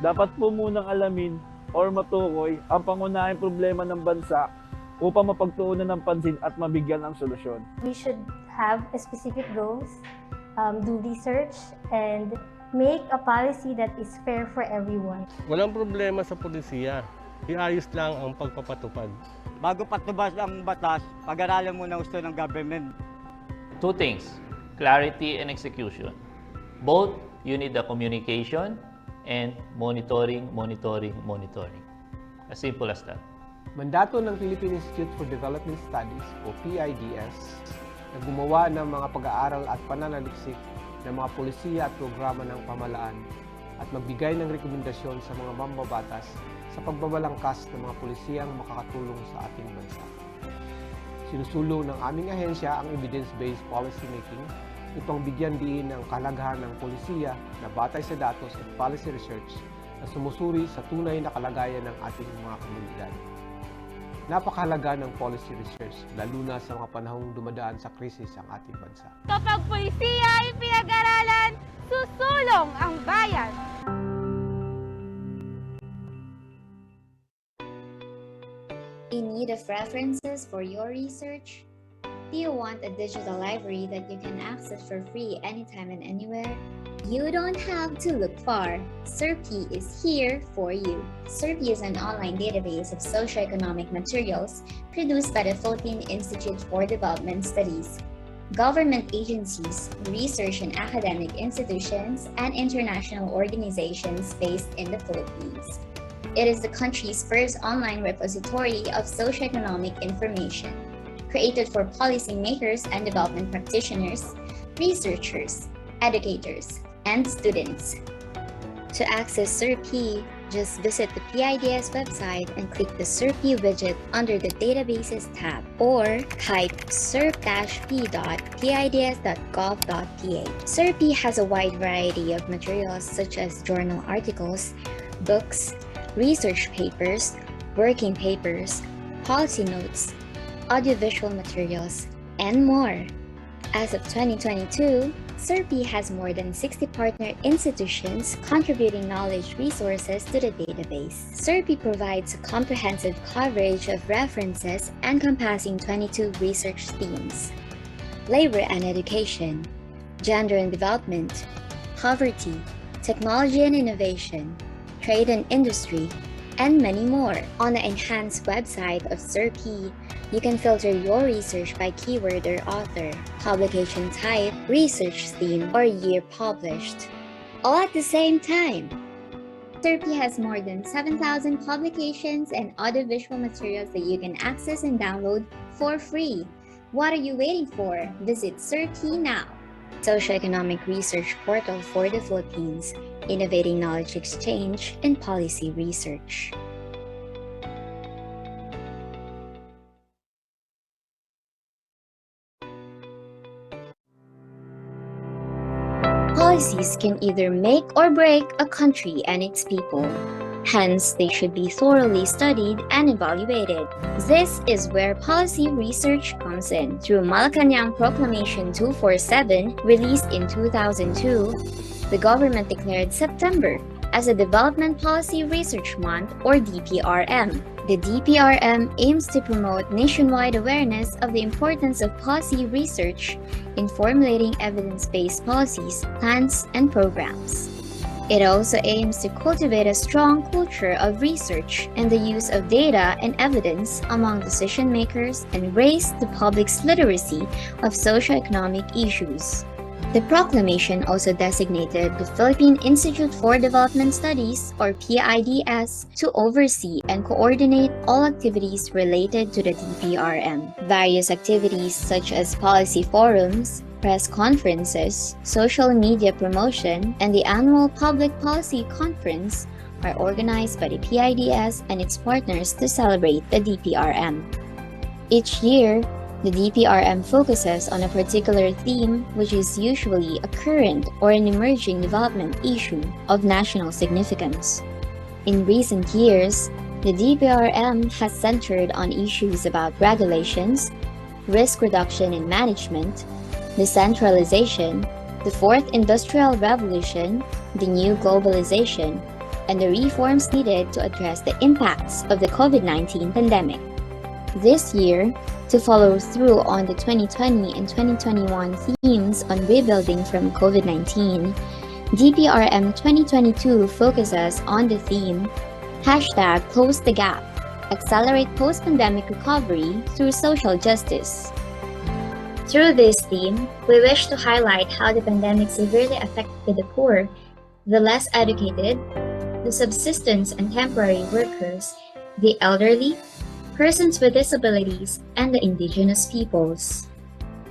dapat po munang alamin or matukoy ang pangunahing problema ng bansa upang mapagtuunan ng pansin at mabigyan ng solusyon. We should have specific goals, do research, and make a policy that is fair for everyone. Walang problema sa pulisiya. Iayos lang ang pagpapatupad. Bago patubas ang batas, pag-aralan muna gusto ng government. Two things, clarity and execution. Both, you need the communication and monitoring. As simple as that. Mandato ng Philippine Institute for Development Studies o PIDS na gumawa ng mga pag-aaral at pananaliksik ng mga polisiya at programa ng pamahalaan at magbigay ng rekomendasyon sa mga mambabatas sa pagbabalangkas ng mga polisiyang makakatulong sa ating bansa. Sinusulong ng aming ahensya ang evidence-based policy making upang bigyan diin ang kahalagahan ng polisiya na batay sa datos at policy research na sumusuri sa tunay na kalagayan ng ating mga komunidad. Napakahalaga ng policy research, lalo na sa mga panahong dumadaan sa krisis ang ating bansa. Kapag polisiya ay pinag-aralan, susulong ang bayan! In need of references for your research? Do you want a digital library that you can access for free anytime and anywhere? You don't have to look far. SERPI is here for you. SERPI is an online database of socioeconomic materials produced by the Philippine Institute for Development Studies, government agencies, research and academic institutions, and international organizations based in the Philippines. It is the country's first online repository of socioeconomic information, created for policymakers and development practitioners, researchers, educators, and students. To access SERPI, just visit the PIDS website and click the SERPI widget under the Databases tab, or type serp-p.pids.gov.ph. SERPI has a wide variety of materials such as journal articles, books, research papers, working papers, policy notes, audiovisual materials, and more. As of 2022, SERPI has more than 60 partner institutions contributing knowledge resources to the database. SERPI provides a comprehensive coverage of references encompassing 22 research themes: labor and education, gender and development, poverty, technology and innovation, trade and industry, and many more. On the enhanced website of SERPI, you can filter your research by keyword or author, publication type, research theme, or year published, all at the same time. SERPI has more than 7,000 publications and audiovisual materials that you can access and download for free. What are you waiting for? Visit SERPI now. Socioeconomic Research Portal for the Philippines, innovating knowledge exchange and policy research. Policies can either make or break a country and its people. Hence, they should be thoroughly studied and evaluated. This is where policy research comes in. Through Malacanang Proclamation 247, released in 2002, the government declared September as a Development Policy Research Month, or DPRM. The DPRM aims to promote nationwide awareness of the importance of policy research in formulating evidence-based policies, plans, and programs. It also aims to cultivate a strong culture of research and the use of data and evidence among decision makers and raise the public's literacy of socioeconomic issues. The proclamation also designated the Philippine Institute for Development Studies, or PIDS, to oversee and coordinate all activities related to the DPRM. Various activities such as policy forums, press conferences, social media promotion, and the annual Public Policy Conference are organized by the PIDS and its partners to celebrate the DPRM. Each year, the DPRM focuses on a particular theme, which is usually a current or an emerging development issue of national significance. In recent years, the DPRM has centered on issues about regulations, risk reduction and management, decentralization, the Fourth Industrial Revolution, the new globalization, and the reforms needed to address the impacts of the COVID-19 pandemic. This year, to follow through on the 2020 and 2021 themes on rebuilding from COVID-19, DPRM 2022 focuses on the theme #Close the Gap, Accelerate Post-Pandemic Recovery through Social Justice. Through this theme, we wish to highlight how the pandemic severely affected the poor, the less educated, the subsistence and temporary workers, the elderly, persons with disabilities, and the indigenous peoples.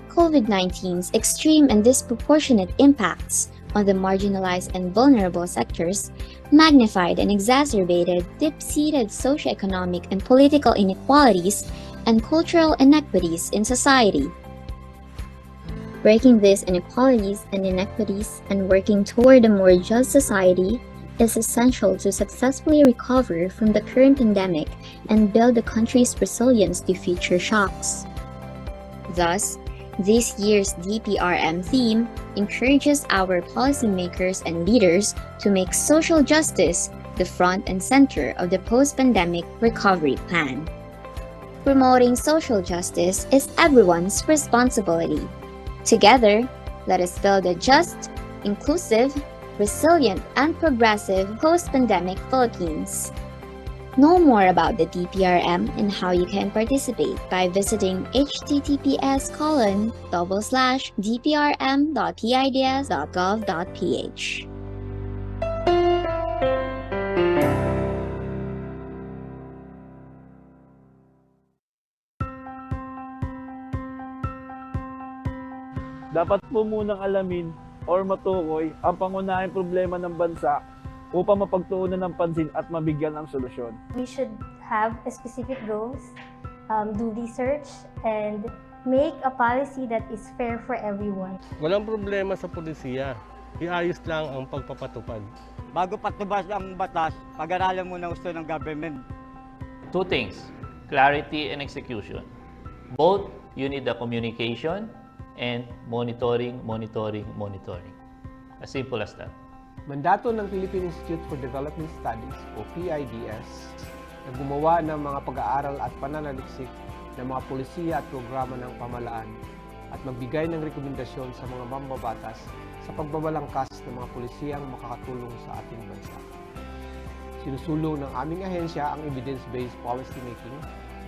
COVID-19's extreme and disproportionate impacts on the marginalized and vulnerable sectors magnified and exacerbated deep-seated socioeconomic and political inequalities and cultural inequities in society. Breaking these inequalities and inequities and working toward a more just society is essential to successfully recover from the current pandemic and build the country's resilience to future shocks. Thus, this year's DPRM theme encourages our policymakers and leaders to make social justice the front and center of the post-pandemic recovery plan. Promoting social justice is everyone's responsibility. Together, let us build a just, inclusive, resilient, and progressive post-pandemic Philippines. Know more about the DPRM and how you can participate by visiting https://dprm.pids.gov.ph. Dapat po munang alamin or matukoy ang pangunahing problema ng bansa upang mapagtuunan ng pansin at mabigyan ng solusyon. We should have specific goals, do research, and make a policy that is fair for everyone. Walang problema sa pulisiya. Iayos lang ang pagpapatupad. Bago patubas ang batas, pag-aralan muna gusto ng government. Two things, clarity and execution. Both, you need the communication and monitoring. As simple as that. Mandato ng Philippine Institute for Development Studies o PIDS na gumawa ng mga pag-aaral at pananaliksik ng mga polisiya at programa ng pamahalaan at magbigay ng rekomendasyon sa mga mambabatas sa pagbabalangkas ng mga polisiyang makakatulong sa ating bansa. Sinusulong ng aming ahensya ang evidence-based policy making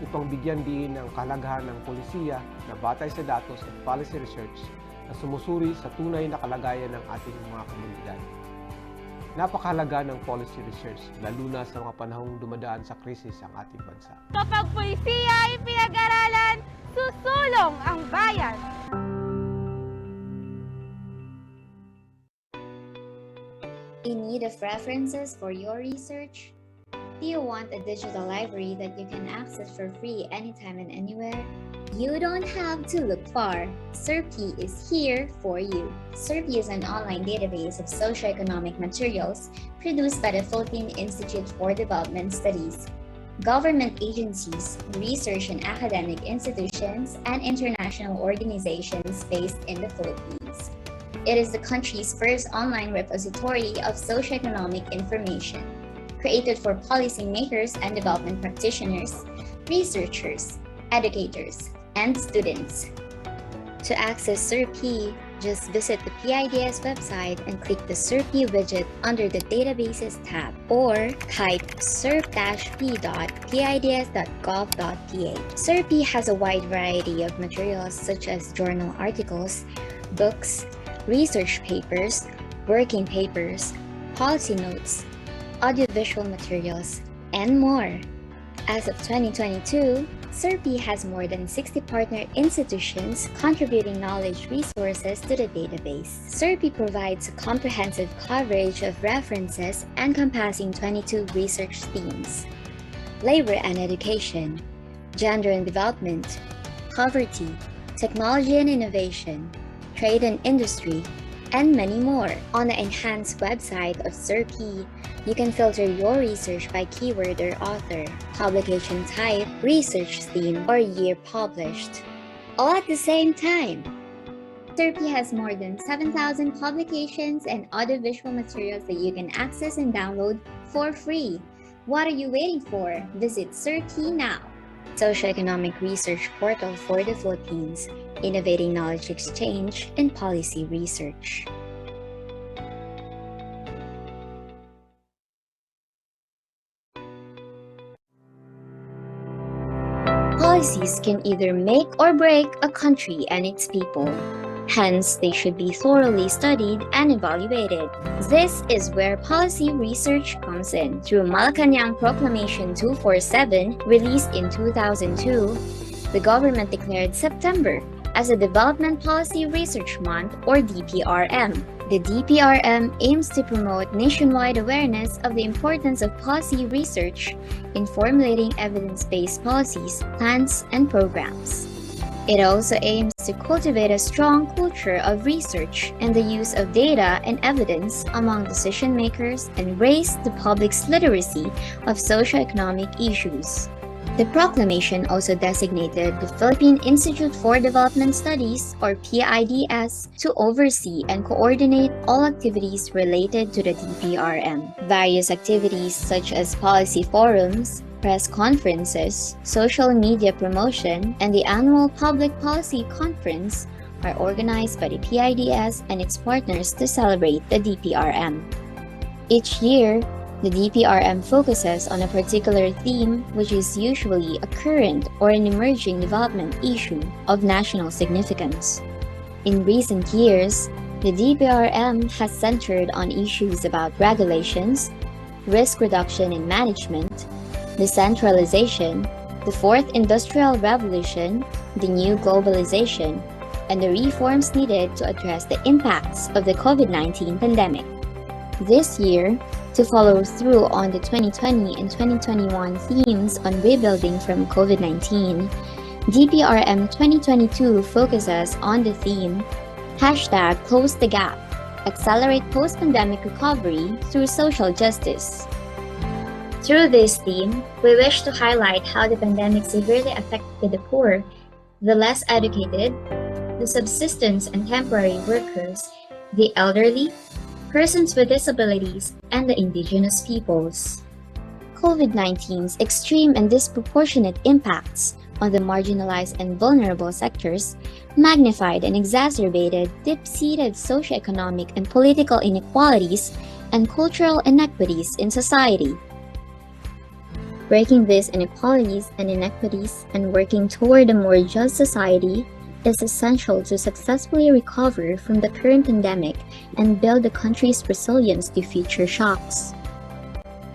upang bigyan diin ng kahalagahan ng polisiya na batay sa datos at policy research na sumusuri sa tunay na kalagayan ng ating mga komunidad. Napakahalaga ng policy research, lalo na sa mga panahong dumadaan sa krisis ang ating bansa. Kapag pulisiya ay pinag-aralan, susulong ang bayan. In need of references for your research? Do you want a digital library that you can access for free anytime and anywhere? You don't have to look far. SERPI is here for you. SERPI is an online database of socioeconomic materials produced by the Philippine Institute for Development Studies, government agencies, research and academic institutions, and international organizations based in the Philippines. It is the country's first online repository of socioeconomic information, created for policymakers and development practitioners, researchers, educators, and students. To access SERPI, just visit the PIDS website and click the SERPI widget under the Databases tab, or type serp-p.pids.gov.ph. SERPI has a wide variety of materials such as journal articles, books, research papers, working papers, policy notes, audiovisual materials, and more. As of 2022, SERPI has more than 60 partner institutions contributing knowledge resources to the database. SERPI provides a comprehensive coverage of references encompassing 22 research themes: labor and education, gender and development, poverty, technology and innovation, trade and industry, and many more. On the enhanced website of SERPI, you can filter your research by keyword or author, publication type, research theme, or year published, all at the same time. SERPI has more than 7,000 publications and audiovisual materials that you can access and download for free. What are you waiting for? Visit CERTI now. Socioeconomic Research Portal for the Philippines, innovating knowledge exchange and policy research. Policies can either make or break a country and its people. Hence, they should be thoroughly studied and evaluated. This is where policy research comes in. Through Malacanang Proclamation 247, released in 2002, the government declared September as a Development Policy Research Month, or DPRM. The DPRM aims to promote nationwide awareness of the importance of policy research in formulating evidence-based policies, plans, and programs. It also aims to cultivate a strong culture of research and the use of data and evidence among decision makers and raise the public's literacy of socioeconomic issues. The proclamation also designated the Philippine Institute for Development Studies, or PIDS, to oversee and coordinate all activities related to the DPRM. Various activities such as policy forums, press conferences, social media promotion, and the annual Public Policy Conference are organized by the PIDS and its partners to celebrate the DPRM. Each year, the DPRM focuses on a particular theme, which is usually a current or an emerging development issue of national significance. In recent years, the DPRM has centered on issues about regulations, risk reduction in management, decentralization, the Fourth Industrial Revolution, the new globalization, and the reforms needed to address the impacts of the COVID-19 pandemic. This year, to follow through on the 2020 and 2021 themes on rebuilding from COVID-19, DPRM 2022 focuses on the theme #Close the Gap, Accelerate Post-Pandemic Recovery through Social Justice. Through this theme, we wish to highlight how the pandemic severely affected the poor, the less educated, the subsistence and temporary workers, the elderly, persons with disabilities, and the indigenous peoples. COVID-19's extreme and disproportionate impacts on the marginalized and vulnerable sectors magnified and exacerbated deep-seated socioeconomic and political inequalities and cultural inequities in society. Breaking these inequalities and inequities and working toward a more just society is essential to successfully recover from the current pandemic and build the country's resilience to future shocks.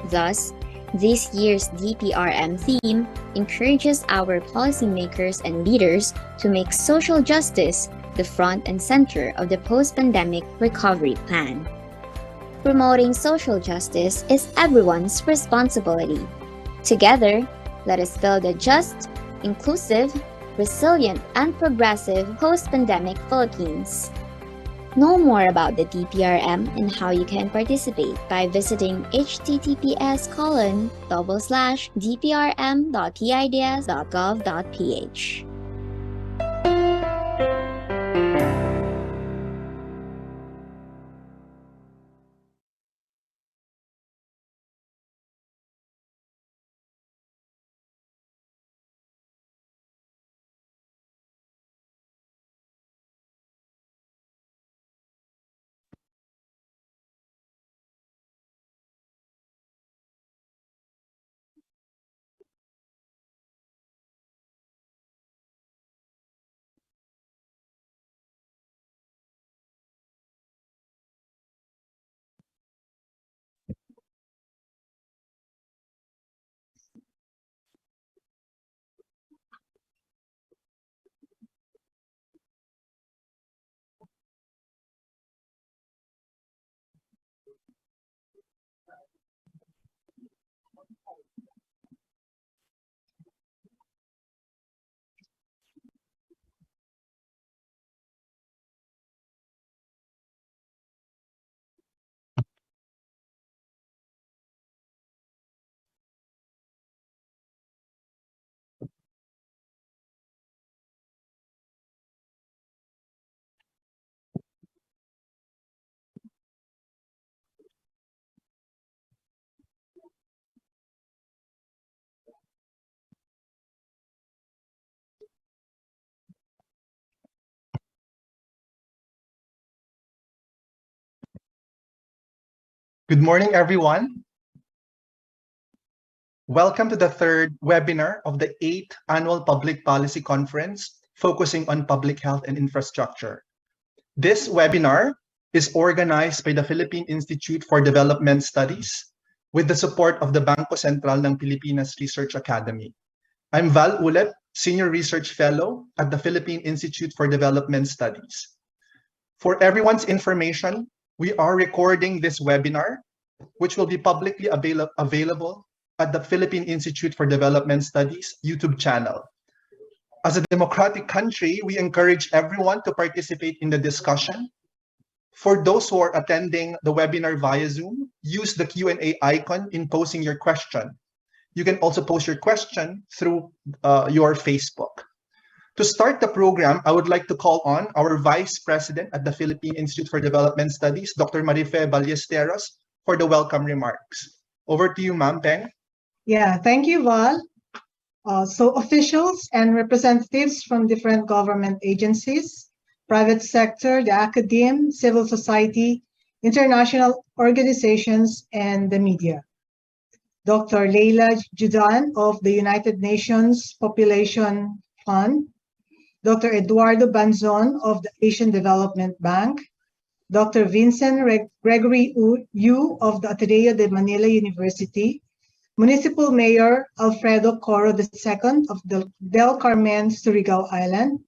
Thus, this year's DPRM theme encourages our policymakers and leaders to make social justice the front and center of the post-pandemic recovery plan. Promoting social justice is everyone's responsibility. Together, let us build a just, inclusive, resilient, and progressive post-pandemic Philippines. Know more about the DPRM and how you can participate by visiting https://dprm.pids.gov.ph. Good morning, everyone. Welcome to the third webinar of the 8th Annual Public Policy Conference, focusing on public health and infrastructure. This webinar is organized by the Philippine Institute for Development Studies with the support of the Bangko Sentral ng Pilipinas Research Academy. I'm Val Ulep, Senior Research Fellow at the Philippine Institute for Development Studies. For everyone's information, we are recording this webinar, which will be publicly available at the Philippine Institute for Development Studies YouTube channel. As a democratic country, we encourage everyone to participate in the discussion. For those who are attending the webinar via Zoom, use the Q&A icon in posing your question. You can also post your question through your Facebook. To start the program, I would like to call on our Vice President at the Philippine Institute for Development Studies, Dr. Marife Ballesteros, for the welcome remarks. Over to you, Ma'am Peng. Yeah, thank you, Val. So officials and representatives from different government agencies, private sector, the academe, civil society, international organizations, and the media. Dr. Leila Joudane of the United Nations Population Fund, Dr. Eduardo Banzon of the Asian Development Bank, Dr. Vincen Gregory of the Ateneo de Manila University, Municipal Mayor Alfredo Coro II of Del Carmen, Surigao Island,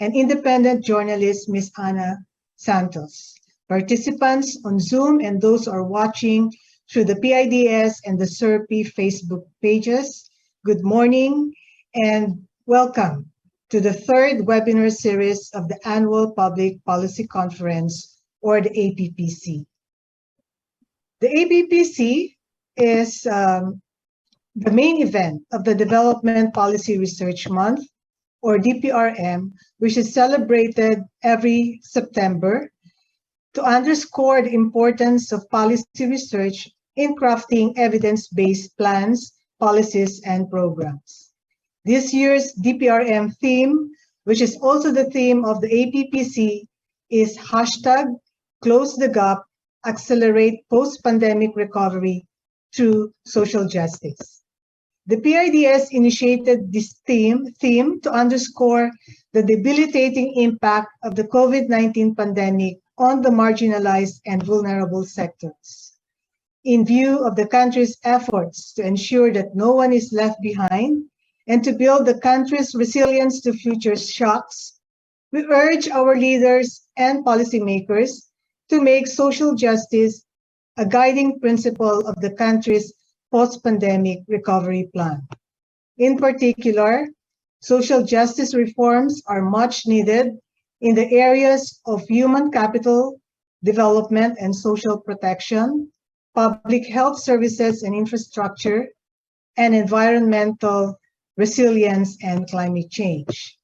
and independent journalist Ms. Ana Santos. Participants on Zoom and those who are watching through the PIDS and the SERPI Facebook pages, good morning and welcome to the third webinar series of the Annual Public Policy Conference, or the APPC. The APPC is the main event of the Development Policy Research Month, or DPRM, which is celebrated every September to underscore the importance of policy research in crafting evidence-based plans, policies, and programs. This year's DPRM theme, which is also the theme of the APPC, is #Close the Gap, Accelerate Post-Pandemic Recovery through Social Justice. The PIDS initiated this theme to underscore the debilitating impact of the COVID-19 pandemic on the marginalized and vulnerable sectors. In view of the country's efforts to ensure that no one is left behind and to build the country's resilience to future shocks, we urge our leaders and policymakers to make social justice a guiding principle of the country's post-pandemic recovery plan. In particular, social justice reforms are much needed in the areas of human capital, development and social protection, public health services and infrastructure, and environmental resilience and climate change.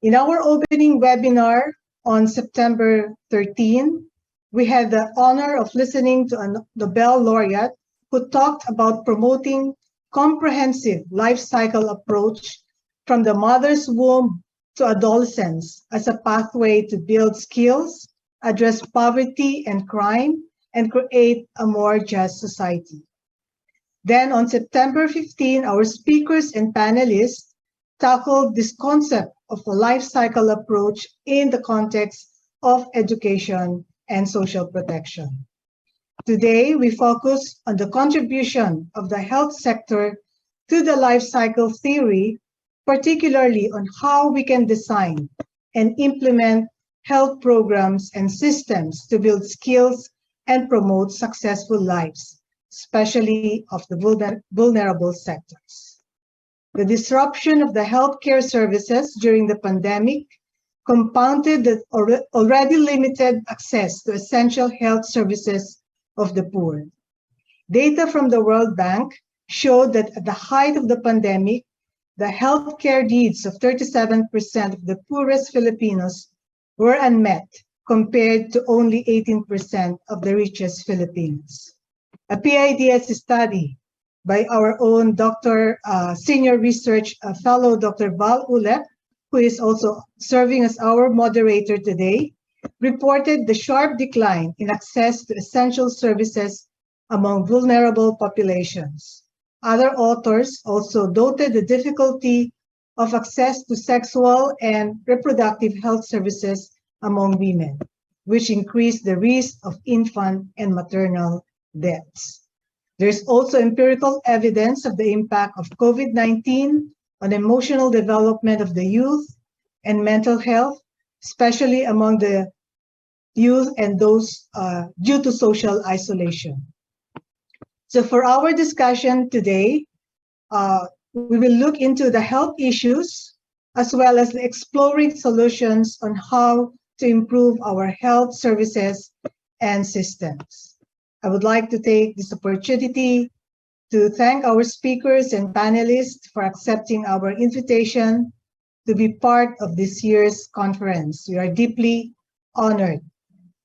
In our opening webinar on September 13, we had the honor of listening to a Nobel laureate who talked about promoting comprehensive life cycle approach from the mother's womb to adolescence as a pathway to build skills, address poverty and crime, and create a more just society. Then on September 15, our speakers and panelists tackled this concept of a life cycle approach in the context of education and social protection. Today, we focus on the contribution of the health sector to the life cycle theory, particularly on how we can design and implement health programs and systems to build skills and promote successful lives, especially of the vulnerable sectors. The disruption of the healthcare services during the pandemic compounded the already limited access to essential health services of the poor. Data from the World Bank showed that at the height of the pandemic, the healthcare needs of 37% of the poorest Filipinos were unmet, compared to only 18% of the richest Filipinos. A PIDS study by our own Senior Research Fellow, Dr. Val Ulep, who is also serving as our moderator today, reported the sharp decline in access to essential services among vulnerable populations. Other authors also noted the difficulty of access to sexual and reproductive health services among women, which increase the risk of infant and maternal deaths. There is also empirical evidence of the impact of COVID-19 on emotional development of the youth and mental health, especially among the youth and those due to social isolation. So for our discussion today, we will look into the health issues as well as exploring solutions on how to improve our health services and systems. I would like to take this opportunity to thank our speakers and panelists for accepting our invitation to be part of this year's conference. We are deeply honored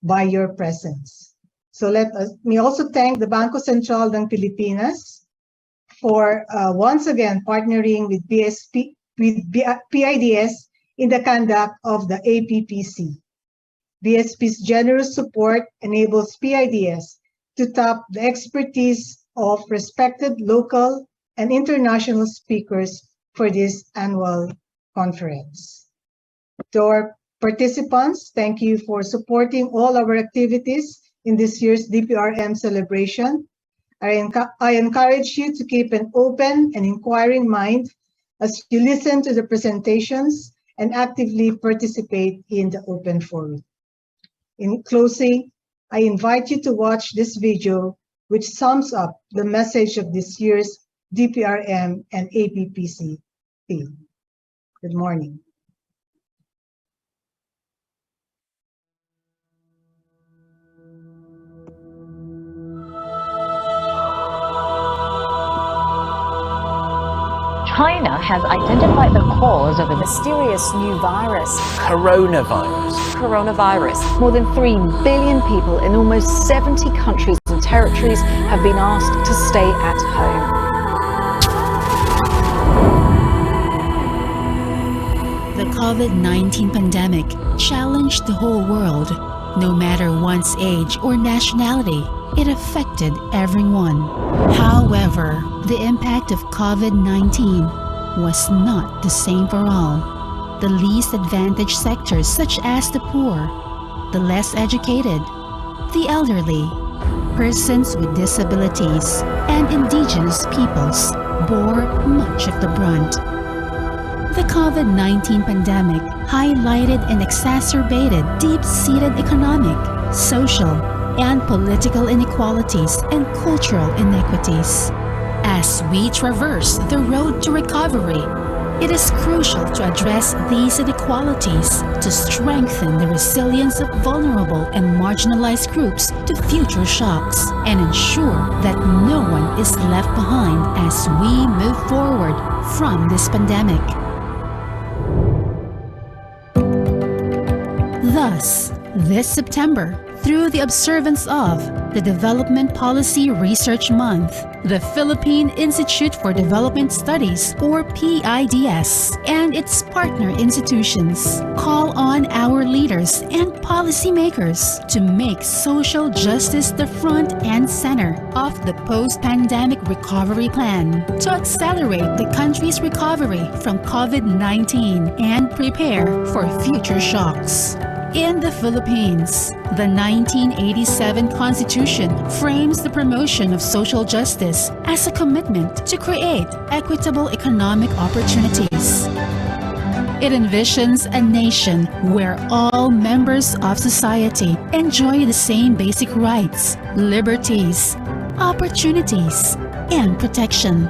by your presence. So let me also thank the Bangko Sentral ng Pilipinas for once again partnering with PIDS in the conduct of the APPC. BSP's generous support enables PIDS to tap the expertise of respected local and international speakers for this annual conference. To our participants, thank you for supporting all our activities in this year's DPRM celebration. I encourage you to keep an open and inquiring mind as you listen to the presentations and actively participate in the open forum. In closing, I invite you to watch this video, which sums up the message of this year's DPRM and APPC theme. Good morning. China has identified the cause of a mysterious new virus. Coronavirus. More than 3 billion people in almost 70 countries and territories have been asked to stay at home. The COVID-19 pandemic challenged the whole world. No matter one's age or nationality, it affected everyone. However, the impact of COVID-19 was not the same for all. The least advantaged sectors such as the poor, the less educated, the elderly, persons with disabilities, and indigenous peoples bore much of the brunt. The COVID-19 pandemic highlighted and exacerbated deep-seated economic, social, and political inequalities and cultural inequities. As we traverse the road to recovery, it is crucial to address these inequalities to strengthen the resilience of vulnerable and marginalized groups to future shocks and ensure that no one is left behind as we move forward from this pandemic. Thus, this September, through the observance of the Development Policy Research Month, the Philippine Institute for Development Studies, or PIDS, and its partner institutions call on our leaders and policymakers to make social justice the front and center of the post-pandemic recovery plan to accelerate the country's recovery from COVID-19 and prepare for future shocks. In the Philippines, the 1987 Constitution frames the promotion of social justice as a commitment to create equitable economic opportunities. It envisions a nation where all members of society enjoy the same basic rights, liberties, opportunities, and protection.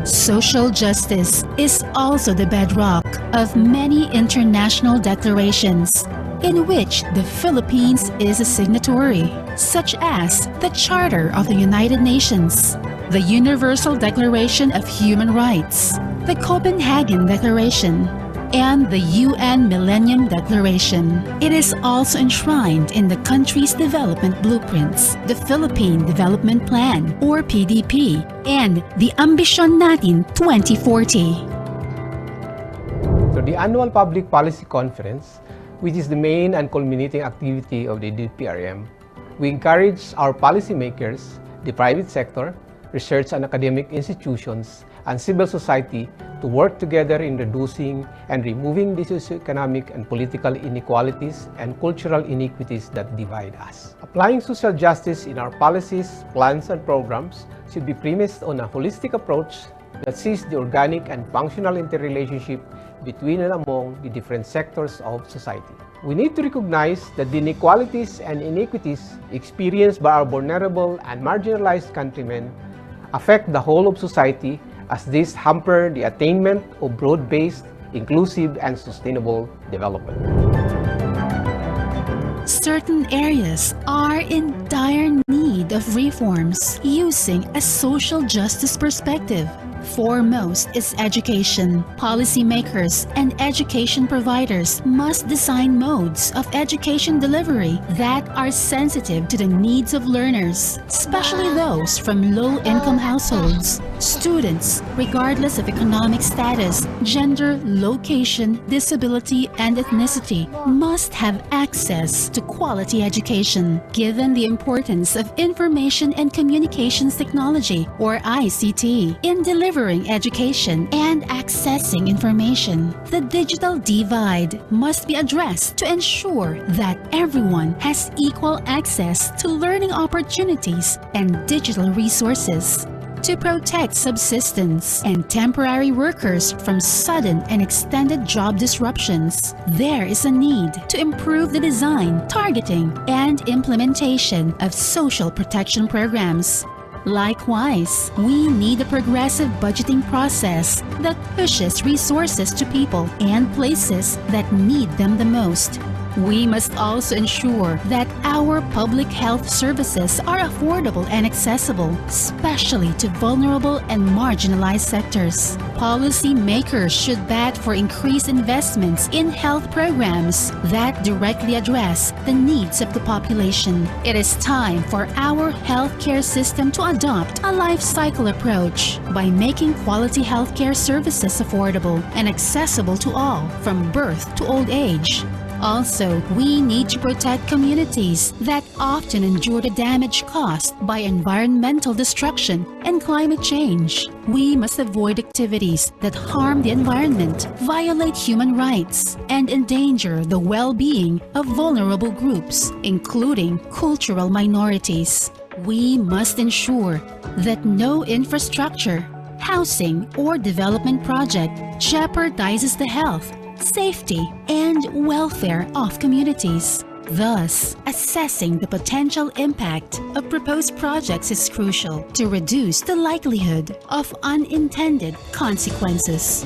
Social justice is also the bedrock of many international declarations in which the Philippines is a signatory, such as the Charter of the United Nations, the Universal Declaration of Human Rights, the Copenhagen Declaration, and the UN Millennium Declaration. It is also enshrined in the country's development blueprints, the Philippine Development Plan, or PDP, and the Ambisyon Natin 2040. So the annual Public Policy Conference, which is the main and culminating activity of the DPRM, we encourage our policymakers the private sector, research and academic institutions, and civil society to work together in reducing and removing the socioeconomic and political inequalities and cultural inequities that divide us. Applying social justice in our policies, plans, and programs should be premised on a holistic approach that sees the organic and functional interrelationship between and among the different sectors of society. We need to recognize that the inequalities and inequities experienced by our vulnerable and marginalized countrymen affect the whole of society, as these hamper the attainment of broad-based, inclusive, and sustainable development. Certain areas are in dire need of reforms using a social justice perspective. Foremost is education. Policymakers and education providers must design modes of education delivery that are sensitive to the needs of learners, especially those from low-income households. Students, regardless of economic status, gender, location, disability, and ethnicity, must have access to quality education. Given the importance of information and communications technology, or ICT, in delivering education and accessing information, the digital divide must be addressed to ensure that everyone has equal access to learning opportunities and digital resources. To protect subsistence and temporary workers from sudden and extended job disruptions, there is a need to improve the design, targeting, and implementation of social protection programs. Likewise, we need a progressive budgeting process that pushes resources to people and places that need them the most. We must also ensure that our public health services are affordable and accessible, especially to vulnerable and marginalized sectors. Policy makers should bat for increased investments in health programs that directly address the needs of the population. It is time for our healthcare system to adopt a life cycle approach by making quality healthcare services affordable and accessible to all from birth to old age. Also, we need to protect communities that often endure the damage caused by environmental destruction and climate change. We must avoid activities that harm the environment, violate human rights, and endanger the well-being of vulnerable groups, including cultural minorities. We must ensure that no infrastructure, housing, or development project jeopardizes the health, safety, and welfare of communities. Thus, assessing the potential impact of proposed projects is crucial to reduce the likelihood of unintended consequences.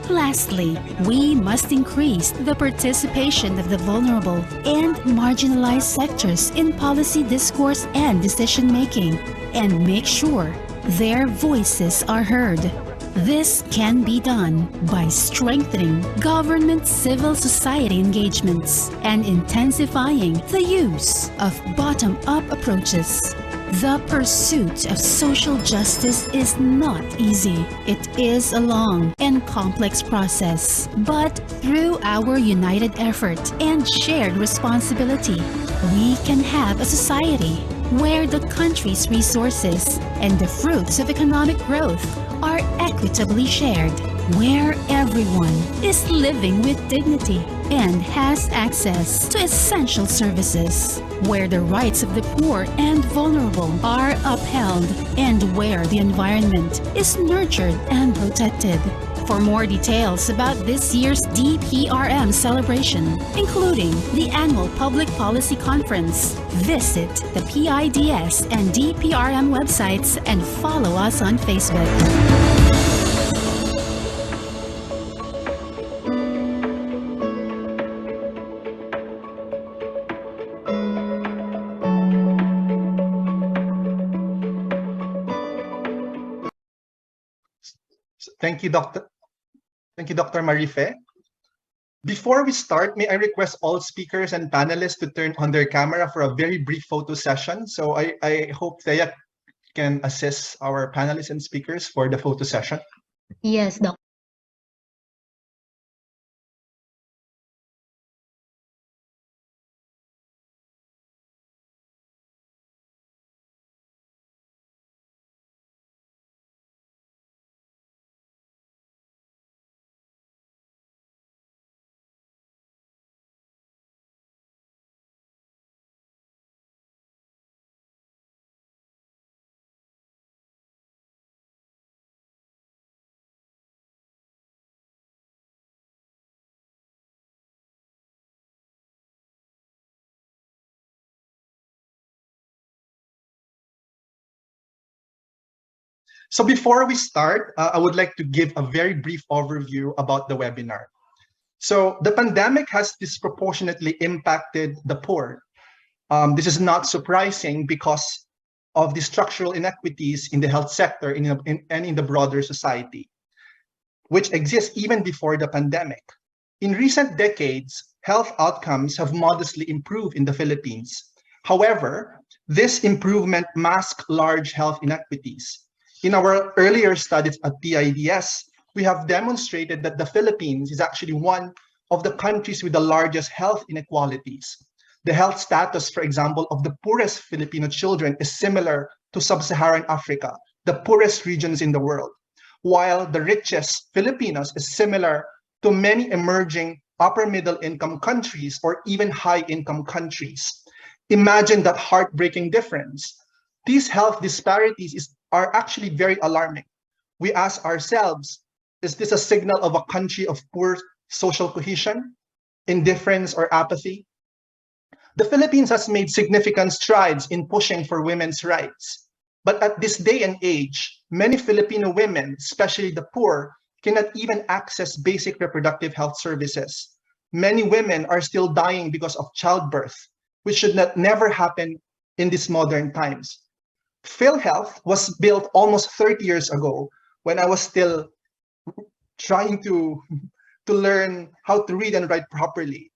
Lastly, we must increase the participation of the vulnerable and marginalized sectors in policy discourse and decision-making, and make sure their voices are heard. This can be done by strengthening government civil society engagements and intensifying the use of bottom-up approaches. The pursuit of social justice is not easy. It is a long and complex process. But through our united effort and shared responsibility, we can have a society where the country's resources and the fruits of economic growth are equitably shared, where everyone is living with dignity and has access to essential services, where the rights of the poor and vulnerable are upheld, and where the environment is nurtured and protected. For more details about this year's DPRM celebration, including the annual Public Policy Conference, visit the PIDS and DPRM websites and follow us on Facebook. Thank you, Dr. Thank you, Dr. Marife. Before we start, may I request all speakers and panelists to turn on their camera for a very brief photo session. So I hope Thea can assist our panelists and speakers for the photo session. Yes, Dr. So before we start, I would like to give a very brief overview about the webinar. So the pandemic has disproportionately impacted the poor. This is not surprising because of the structural inequities in the health sector and in the broader society, which exists even before the pandemic. In recent decades, health outcomes have modestly improved in the Philippines. However, this improvement masks large health inequities. In our earlier studies at PIDS, we have demonstrated that the Philippines is actually one of the countries with the largest health inequalities. The health status, for example, of the poorest Filipino children is similar to sub-Saharan Africa, the poorest regions in the world, while the richest Filipinos is similar to many emerging upper middle income countries or even high income countries. Imagine that heartbreaking difference. These health disparities are actually very alarming. We ask ourselves, is this a signal of a country of poor social cohesion, indifference, or apathy? The Philippines has made significant strides in pushing for women's rights. But at this day and age, many Filipino women, especially the poor, cannot even access basic reproductive health services. Many women are still dying because of childbirth, which should never happen in these modern times. PhilHealth was built almost 30 years ago when I was still trying to learn how to read and write properly.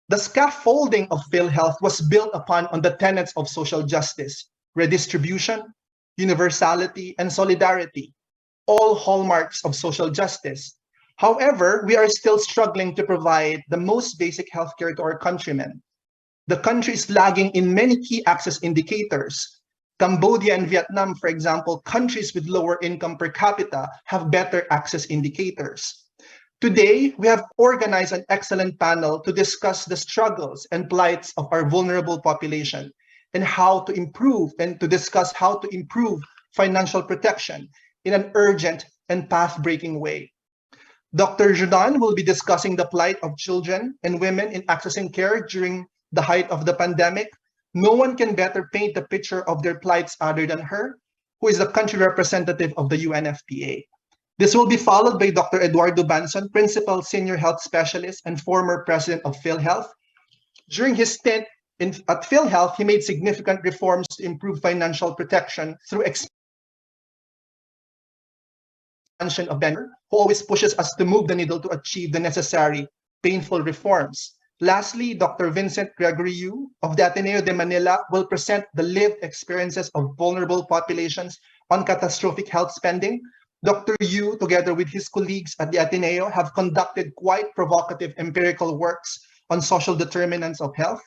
The scaffolding of PhilHealth was built upon on the tenets of social justice, redistribution, universality, and solidarity, all hallmarks of social justice. However, we are still struggling to provide the most basic healthcare to our countrymen. The country is lagging in many key access indicators. Cambodia and Vietnam, for example, countries with lower income per capita, have better access indicators. Today, we have organized an excellent panel to discuss the struggles and plights of our vulnerable population and how to improve and to discuss how to improve financial protection in an urgent and path-breaking way. Dr. Joudane will be discussing the plight of children and women in accessing care during the height of the pandemic. No one can better paint the picture of their plights other than her, who is the country representative of the UNFPA. This will be followed by Dr. Eduardo Banzon, Principal Senior Health Specialist and former President of PhilHealth. During his stint at PhilHealth, he made significant reforms to improve financial protection through expansion of Benner, who always pushes us to move the needle to achieve the necessary painful reforms. Lastly, Dr. Vincent Gregory of the Ateneo de Manila will present the lived experiences of vulnerable populations on catastrophic health spending. Dr. Yu, together with his colleagues at the Ateneo, have conducted quite provocative empirical works on social determinants of health.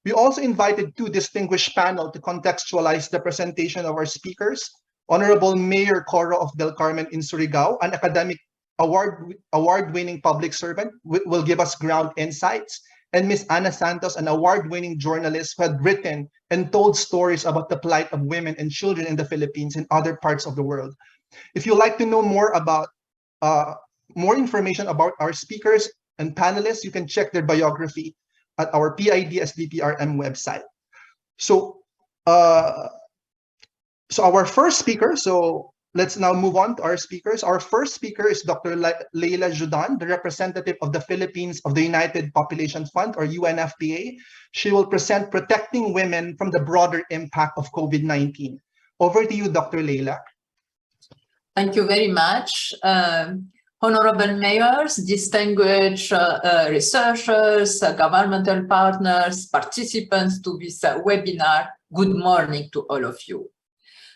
We also invited two distinguished panel to contextualize the presentation of our speakers. Honorable Mayor Coro of Del Carmen in Surigao, an academic award-winning public servant, will give us ground insights. And Ms. Ana Santos, an award-winning journalist who had written and told stories about the plight of women and children in the Philippines and other parts of the world. If you'd like to know more about more information about our speakers and panelists, you can check their biography at our PIDS DPRM website. So our first speaker, let's now move on to our speakers. Our first speaker is Dr. Leila Joudane, the representative of the Philippines of the United Population Fund, or UNFPA. She will present protecting women from the broader impact of COVID-19. Over to you, Dr. Leila. Thank you very much. Honorable mayors, distinguished researchers, governmental partners, participants to this webinar, good morning to all of you.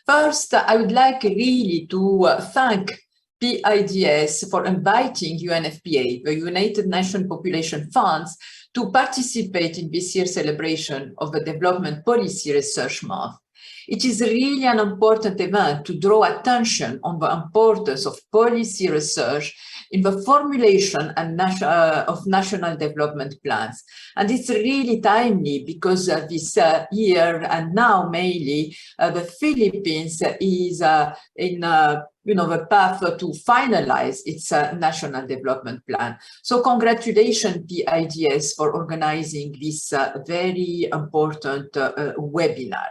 First, I would like really to thank PIDS for inviting UNFPA, the United Nations Population Funds, to participate in this year's celebration of the Development Policy Research Month. It is really an important event to draw attention on the importance of policy research in the formulation and of national development plans. And it's really timely because this year and now mainly the Philippines is in the path to finalize its national development plan. So congratulations PIDS for organizing this very important webinar.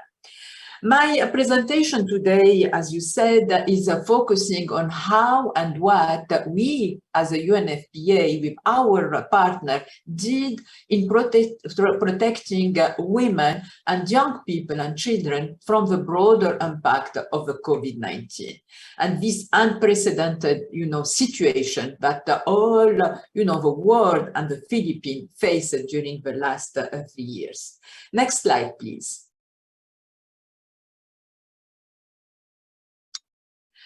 My presentation today, as you said, is focusing on how and what we as a UNFPA with our partner did in protecting women and young people and children from the broader impact of the COVID-19 and this unprecedented, situation that all, the world and the Philippines faced during the last 3 years. Next slide, please.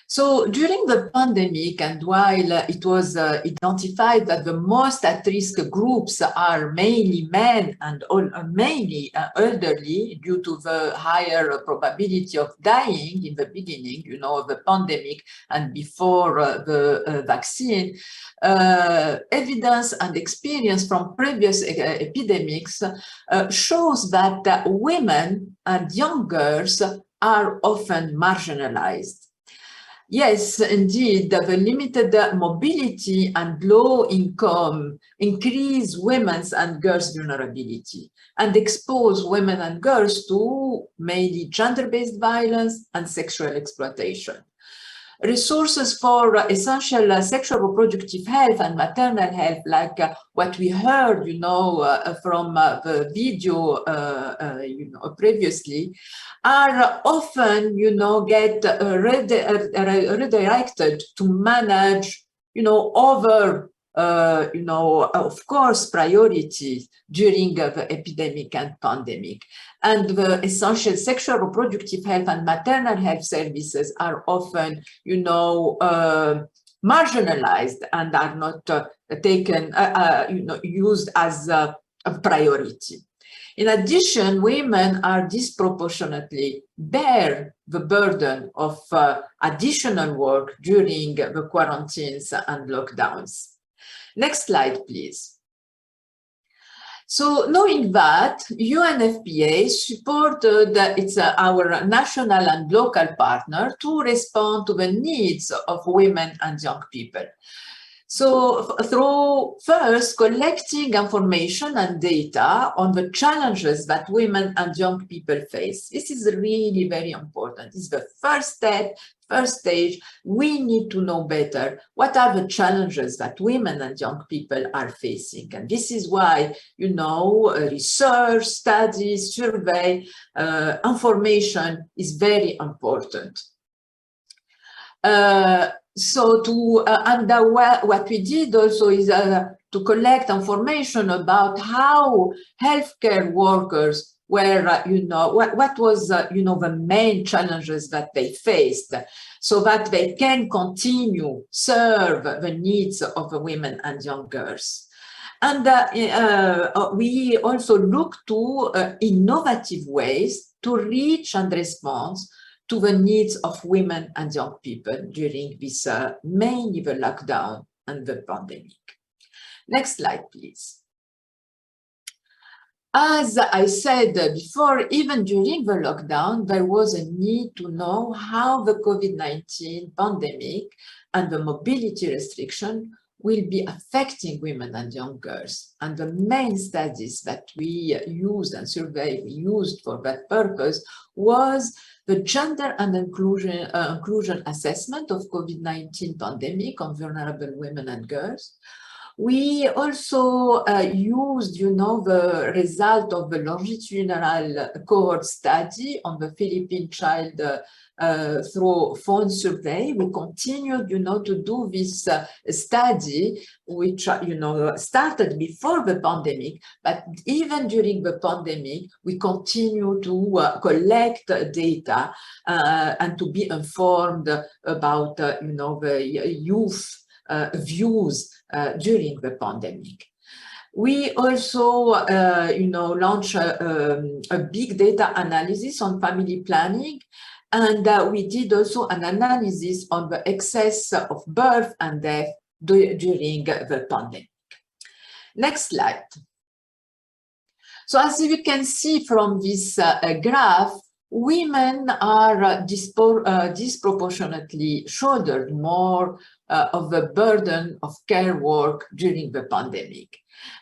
So during the pandemic, and while it was identified that the most at-risk groups are mainly men and mainly elderly due to the higher probability of dying in the beginning, of the pandemic and before the vaccine, evidence and experience from previous epidemics shows that women and young girls are often marginalized. Yes, indeed, the limited mobility and low income increase women's and girls' vulnerability and expose women and girls to mainly gender-based violence and sexual exploitation. Resources for essential sexual reproductive health and maternal health, like what we heard, from the video, previously, are often, get redirected to manage, other, of course, priorities during the epidemic and pandemic. And the essential sexual reproductive health and maternal health services are often, marginalized and are not taken, used as a priority. In addition, women are disproportionately bear the burden of additional work during the quarantines and lockdowns. Next slide, please. So knowing that, UNFPA supported our national and local partner to respond to the needs of women and young people. So through first collecting information and data on the challenges that women and young people face. This is really very important. It's the first step, first stage. We need to know better what are the challenges that women and young people are facing. And this is why, research, studies, survey, information is very important. So what we did also is to collect information about how healthcare workers were, what was, the main challenges that they faced so that they can continue serve the needs of the women and young girls. And we also look to innovative ways to reach and respond to the needs of women and young people during this mainly the lockdown and the pandemic. Next slide, please. As I said before, even during the lockdown, there was a need to know how the COVID-19 pandemic and the mobility restriction will be affecting women and young girls. And the main studies that we used and survey we used for that purpose was the gender and inclusion assessment of COVID-19 pandemic on vulnerable women and girls. We also used, the result of the longitudinal cohort study on the Philippine child through phone survey. We continued, to do this study, which, started before the pandemic, but even during the pandemic, we continue to collect data and to be informed about, the youth views during the pandemic. We also, launched a big data analysis on family planning, and we did also an analysis on the excess of birth and death during the pandemic. Next slide. So as you can see from this graph, women are disproportionately shouldered more of the burden of care work during the pandemic.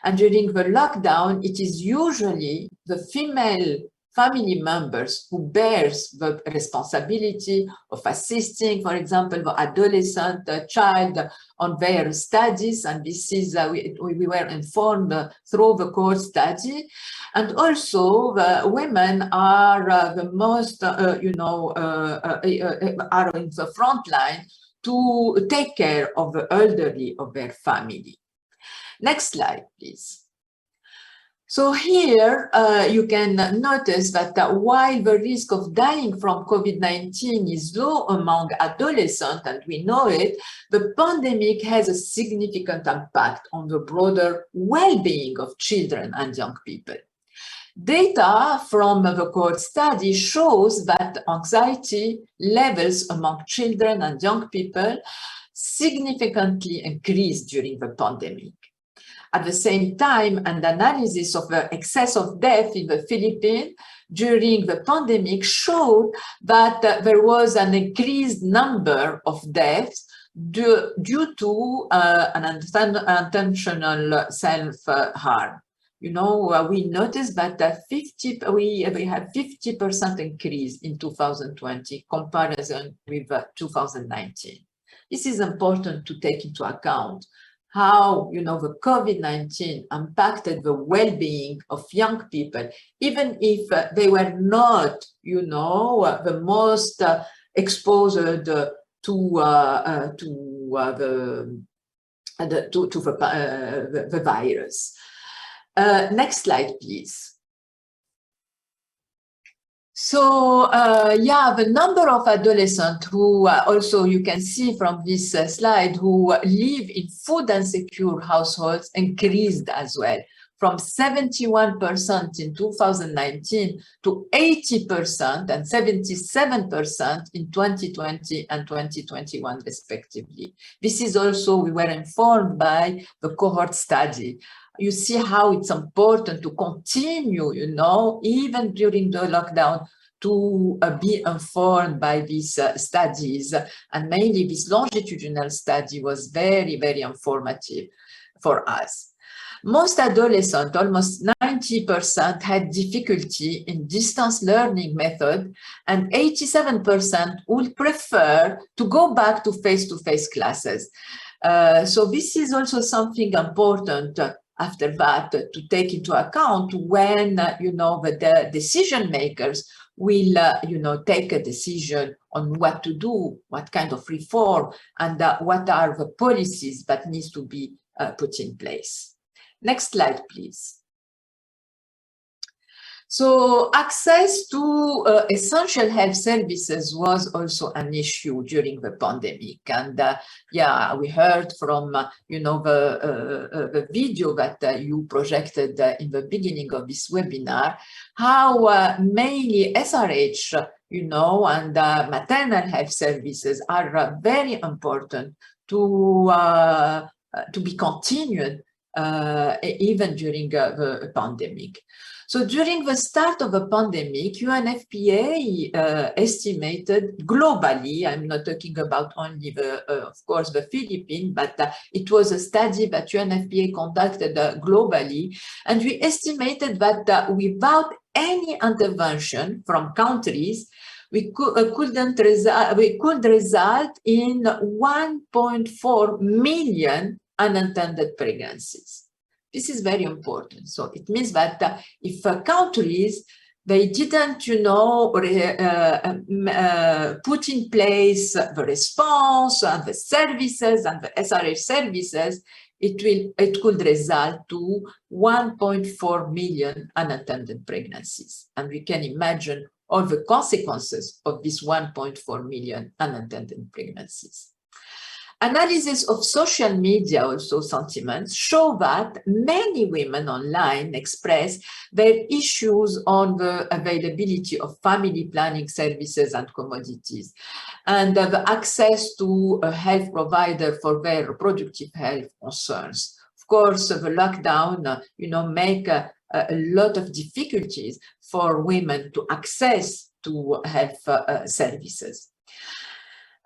And during the lockdown, it is usually the female family members who bears the responsibility of assisting, for example, the adolescent child on their studies, and this is we were informed through the core study. And also the women are the most, are in the front line to take care of the elderly of their family. Next slide, please. So here you can notice that while the risk of dying from COVID-19 is low among adolescents, and we know it, the pandemic has a significant impact on the broader well-being of children and young people. Data from the cohort study shows that anxiety levels among children and young people significantly increased during the pandemic. At the same time, an analysis of the excess of death in the Philippines during the pandemic showed that there was an increased number of deaths due to an unintentional self-harm. You know, we noticed that we have 50% increase in 2020 comparison with 2019. This is important to take into account how, you know, the COVID-19 impacted the well-being of young people, even if they were not, you know, the most exposed to the virus. Next slide, please. So, yeah, the number of adolescents who also you can see from this slide who live in food insecure households increased as well, from 71% in 2019 to 80% and 77% in 2020 and 2021 respectively. This is also, we were informed by the cohort study. You see how it's important to continue, you know, even during the lockdown, to be informed by these studies. And mainly this longitudinal study was very, very informative for us. Most adolescents, almost 90%, had difficulty in distance learning method, and 87% would prefer to go back to face-to-face classes. So this is also something important after that to take into account when, you know, the decision makers will, you know, take a decision on what to do, what kind of reform, and what are the policies that needs to be put in place. Next slide, please. So access to essential health services was also an issue during the pandemic. And yeah, we heard from, you know, the video that you projected in the beginning of this webinar, how mainly SRH, you know, and maternal health services are very important to be continued even during the pandemic. So during the start of the pandemic, UNFPA estimated globally, I'm not talking about only the, of course, the Philippines, but it was a study that UNFPA conducted globally, and we estimated that without any intervention from countries, we could result in 1.4 million unintended pregnancies. This is very important. So it means that if countries, they didn't, you know, put in place the response and the services and the SRH services, it could result to 1.4 million unintended pregnancies. And we can imagine all the consequences of this 1.4 million unintended pregnancies. Analysis of social media also sentiments show that many women online express their issues on the availability of family planning services and commodities, and the access to a health provider for their reproductive health concerns. Of course, the lockdown, you know, make a lot of difficulties for women to access to health services.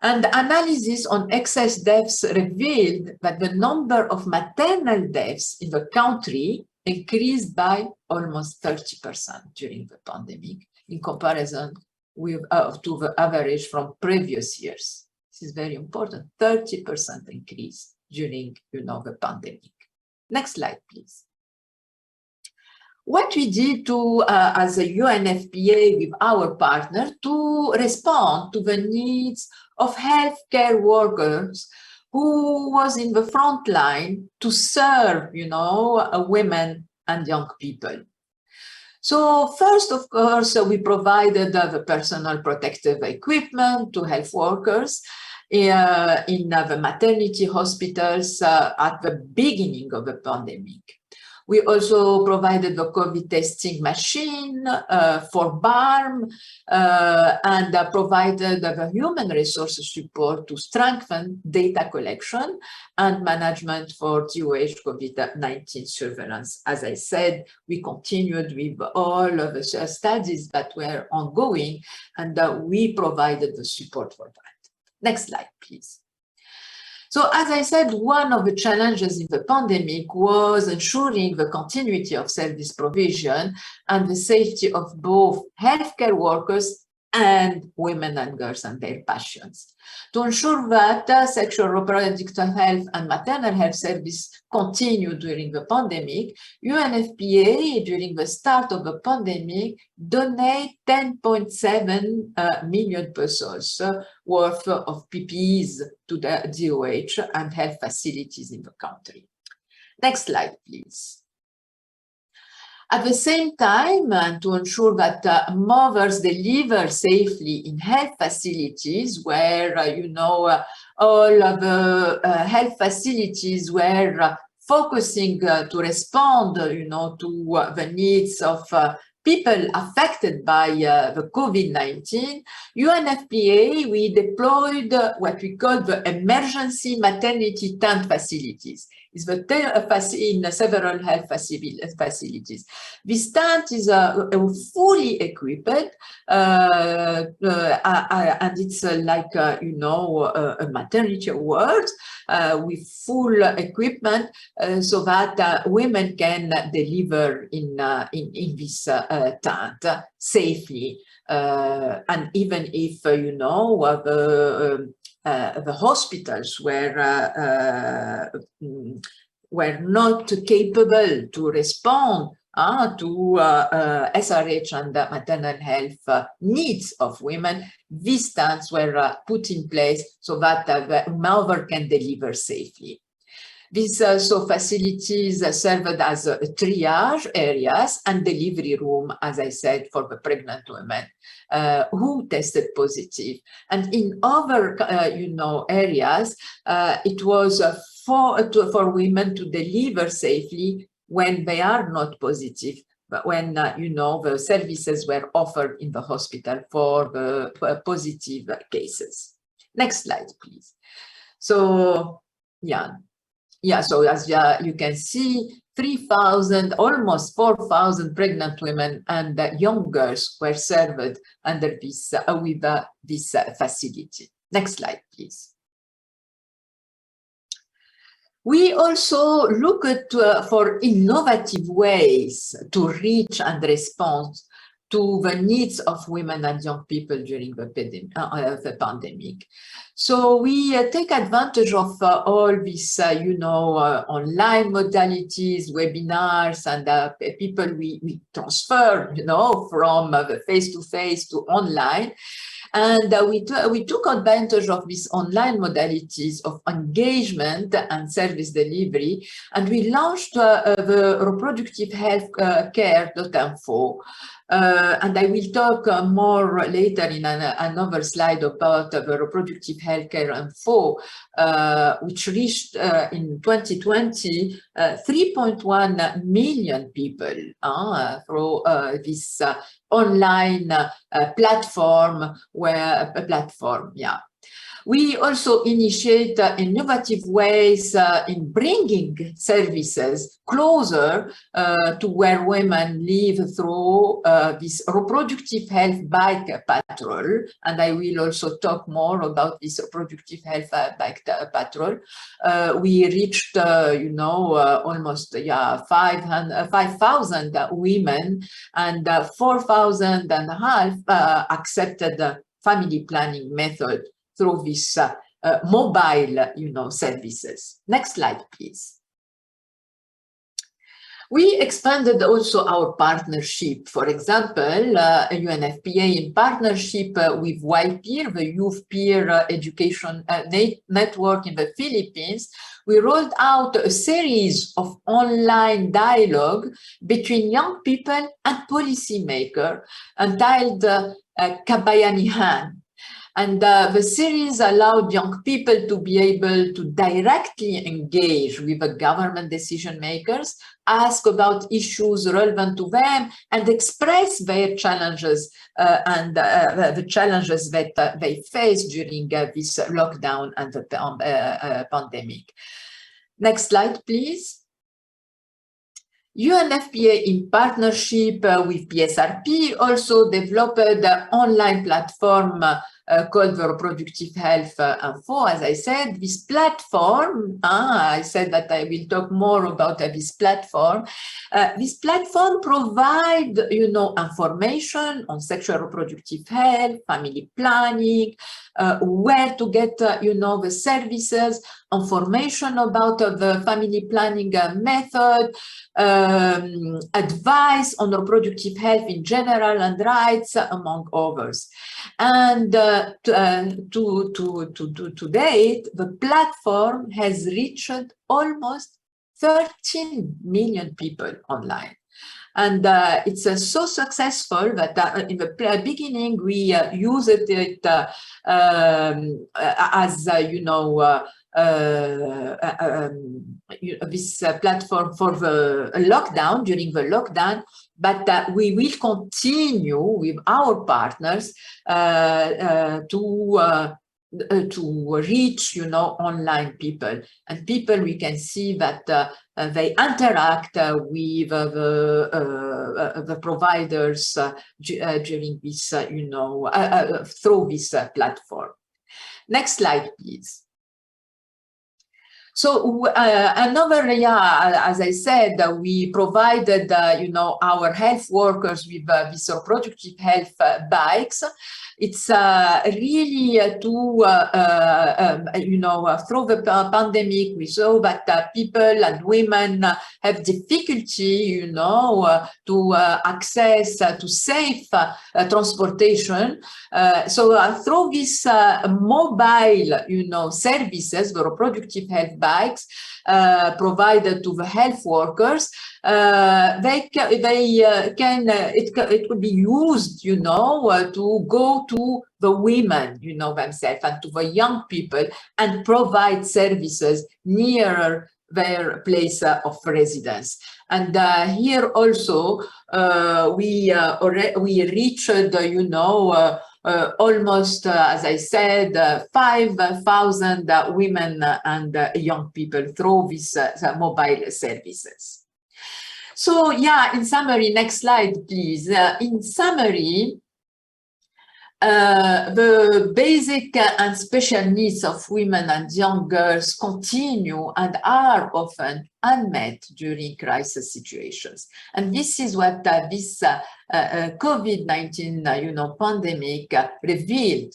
And analysis on excess deaths revealed that the number of maternal deaths in the country increased by almost 30% during the pandemic in comparison with to the average from previous years. This is very important, 30% increase during, the pandemic. Next slide, please. What we did as a UNFPA with our partner to respond to the needs of healthcare workers who was in the front line to serve, women and young people. So first, of course, we provided the personal protective equipment to health workers in the maternity hospitals at the beginning of the pandemic. We also provided the COVID testing machine for BARM and provided the human resources support to strengthen data collection and management for DOH COVID-19 surveillance. As I said, we continued with all of the studies that were ongoing, and we provided the support for that. Next slide, please. So as I said, one of the challenges in the pandemic was ensuring the continuity of service provision and the safety of both healthcare workers and women and girls and their patients. To ensure that sexual reproductive health and maternal health service continued during the pandemic, UNFPA, during the start of the pandemic, donated 10.7 million pesos worth of PPEs to the DOH and health facilities in the country. Next slide, please. At the same time, and to ensure that mothers deliver safely in health facilities where, all of the health facilities were focusing to respond, to the needs of people affected by the COVID-19, UNFPA, we deployed what we call the emergency maternity tent facilities. It's in several health facilities. This tent is fully equipped, and it's like, a maternity ward with full equipment so that women can deliver in this tent safely. And even if, the hospitals were not capable to respond to SRH and maternal health needs of women, these tents were put in place so that the mother can deliver safely. These facilities served as triage areas and delivery room, as I said, for the pregnant women who tested positive. And in other, areas, it was for women to deliver safely when they are not positive, but when, the services were offered in the hospital for the positive cases. Next slide, please. So, so as you can see, 3,000, almost 4,000 pregnant women and young girls were served under this with this facility. Next slide, please. We also look at for innovative ways to reach and respond to the needs of women and young people during the pandemic. So we take advantage of all these, online modalities, webinars, and people we transfer, from the face-to-face to online. And we took advantage of these online modalities of engagement and service delivery, and we launched the reproductive health care.info. And I will talk more later in another slide about the reproductive healthcare info, which reached in 2020 3.1 million people through this online platform. We also initiate innovative ways in bringing services closer to where women live through this reproductive health bike patrol. And I will also talk more about this reproductive health bike patrol. We reached, almost 5,000 women, and 4,000 and a half accepted the family planning method through this mobile, services. Next slide, please. We expanded also our partnership. For example, UNFPA in partnership with YPeer, the Youth Peer Education Network in the Philippines, we rolled out a series of online dialogue between young people and policymakers entitled Kabayanihan. And the series allowed young people to be able to directly engage with the government decision makers, ask about issues relevant to them, and express their challenges and the challenges that they face during this lockdown and the pandemic. Next slide, please. UNFPA in partnership with PSRP also developed an online platform called the Reproductive Health Info. As I said, this platform, I said that I will talk more about this platform. This platform provides, information on sexual reproductive health, family planning, where to get, the services, information about the family planning method, advice on reproductive health in general and rights, among others. And to date, the platform has reached almost 13 million people online. And it's so successful that in the beginning, we used it as, this platform for the lockdown, during the lockdown, but we will continue with our partners to reach, online people. And people, we can see that they interact with the providers during this, through this platform. Next slide, please. So another, as I said, we provided, our health workers with these reproductive health bikes. It's really through the pandemic, we saw that people and women have difficulty, to access to safe transportation. So through this mobile, services, the reproductive health bikes provided to the health workers, it could be used, to go to the women, themselves, and to the young people, and provide services nearer their place of residence. And here also we reached, almost, as I said, 5,000 women and young people through these mobile services. So in summary, next slide, please. In summary, the basic and special needs of women and young girls continue and are often unmet during crisis situations. And this is what this COVID-19 pandemic revealed.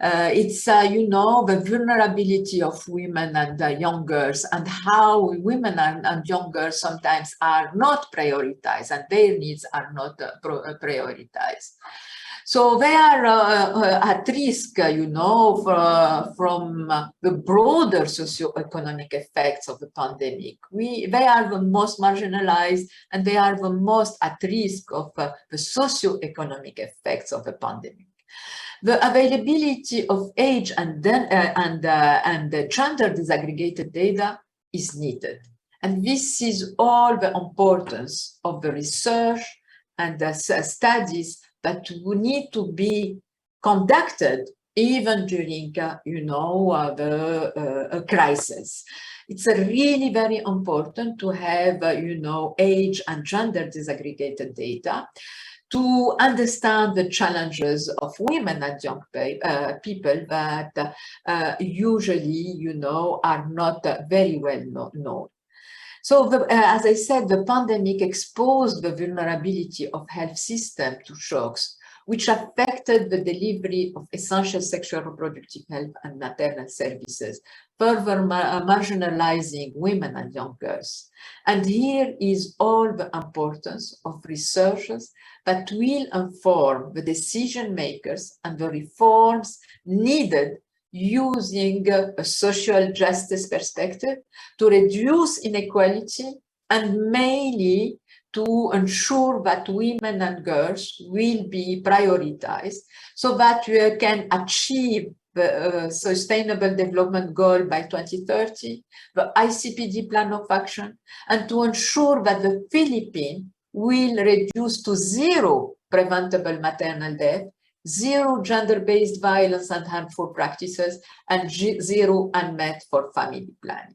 It's, the vulnerability of women and young girls, and how women and young girls sometimes are not prioritized, and their needs are not prioritized. So they are at risk, from the broader socioeconomic effects of the pandemic. They are the most marginalized, and they are the most at risk of the socioeconomic effects of the pandemic. The availability of age and gender disaggregated data is needed. And this is all the importance of the research and the studies that need to be conducted even during, the crisis. It's really very important to have, age and gender disaggregated data to understand the challenges of women and young people that usually, are not very well known. So, as I said, the pandemic exposed the vulnerability of health system to shocks, which affected the delivery of essential sexual reproductive health and maternal services, further marginalizing women and young girls. And here is all the importance of researchers that will inform the decision makers and the reforms needed using a social justice perspective to reduce inequality and mainly to ensure that women and girls will be prioritized so that we can achieve the Sustainable Development Goal by 2030, the ICPD Plan of Action, and to ensure that the Philippines will reduce to zero preventable maternal death, zero gender-based violence and harmful practices, and zero unmet for family planning.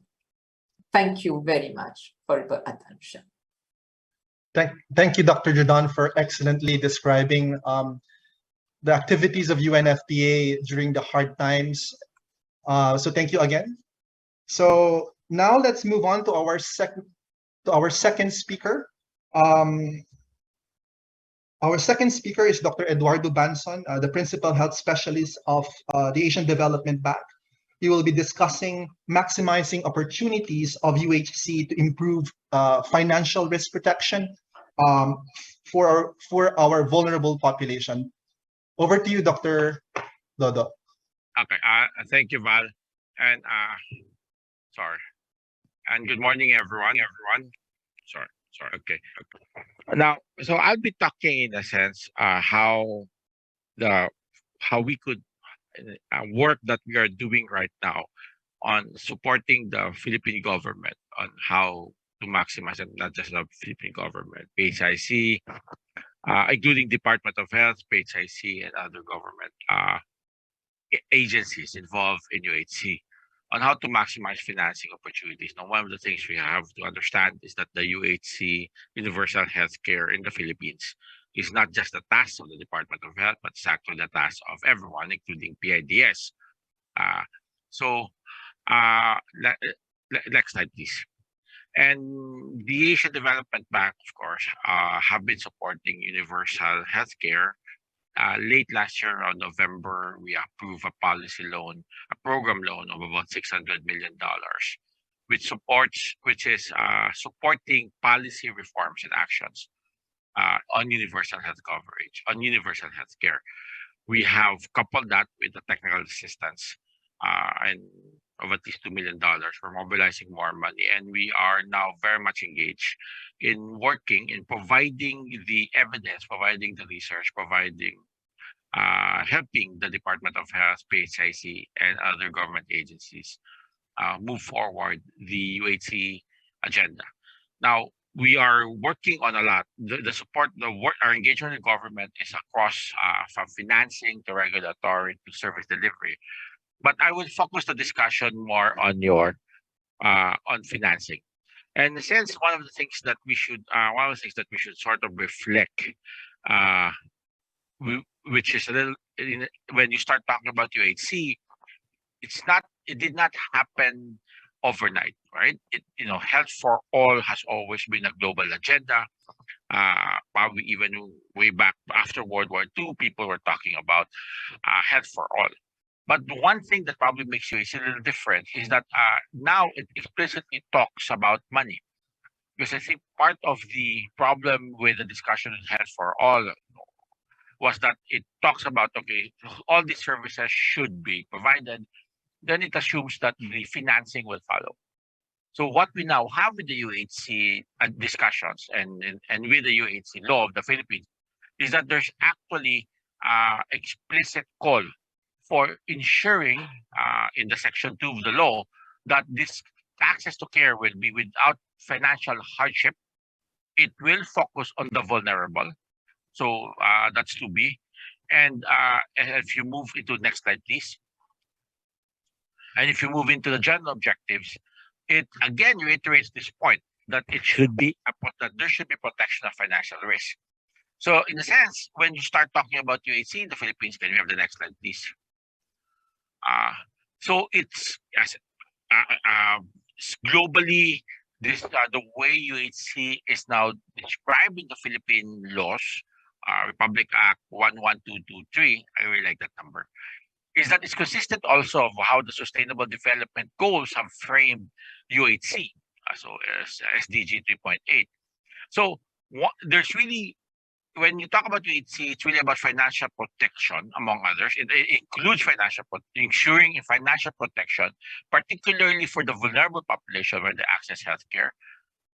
Thank you very much for the attention. Thank you, Dr. Joudane, for excellently describing the activities of UNFPA during the hard times. So thank you again. So now let's move on to our second speaker. Our second speaker is Dr. Eduardo Banzon, the Principal Health Specialist of the Asian Development Bank. He will be discussing maximizing opportunities of UHC to improve financial risk protection for our vulnerable population. Over to you, Dr. Dodo. Okay, thank you, Val. And sorry. And good morning, everyone. Sorry. Okay. Now, so I'll be talking in a sense how we could work that we are doing right now on supporting the Philippine government on how to maximize, and not just the Philippine government, PIDS, including Department of Health, PIDS, and other government agencies involved in UHC on how to maximize financing opportunities. Now, one of the things we have to understand is that the UHC, Universal Healthcare in the Philippines, is not just the task of the Department of Health, but it's actually the task of everyone, including PIDS. Next slide, please. And the Asian Development Bank, of course, have been supporting universal healthcare. Late last year, around November, we approved a program loan of about $600 million, which is supporting policy reforms and actions on universal health coverage, on universal health care. We have coupled that with the technical assistance and of at least $2 million. We're mobilizing more money, and we are now very much engaged in working in providing the evidence, providing the research, helping the Department of Health, PHIC, and other government agencies move forward the UHC agenda. Now, we are working on a lot. Our engagement in government is across from financing to regulatory to service delivery. But I will focus the discussion more on on financing. And in a sense, one of the things that we should sort of reflect, which is a little, when you start talking about UHC, it did not happen overnight, right? Health for all has always been a global agenda. Probably even way back after World War II, people were talking about health for all. But the one thing that probably makes UHC a little different is that now it explicitly talks about money. Because I think part of the problem with the discussion on health for all was that it talks about, okay, all these services should be provided, then it assumes that the financing will follow. So what we now have with the UHC discussions and with the UHC law of the Philippines is that there's actually explicit call for ensuring in the section 2 of the law that this access to care will be without financial hardship. It will focus on the vulnerable. So that's 2B. And if you move into next slide, please. And if you move into the general objectives, it again reiterates this point that it should be that there should be protection of financial risk. So in a sense, when you start talking about UHC in the Philippines, can we have the next slide, please? So it's globally, this the way UHC is now described in the Philippine laws, Republic Act 11223. I really like that number. Is that it's consistent also of how the Sustainable Development Goals have framed UHC, so as SDG 3.8. So there's really, when you talk about UHC, it's really about financial protection, among others. It includes ensuring financial protection, particularly for the vulnerable population when they access healthcare.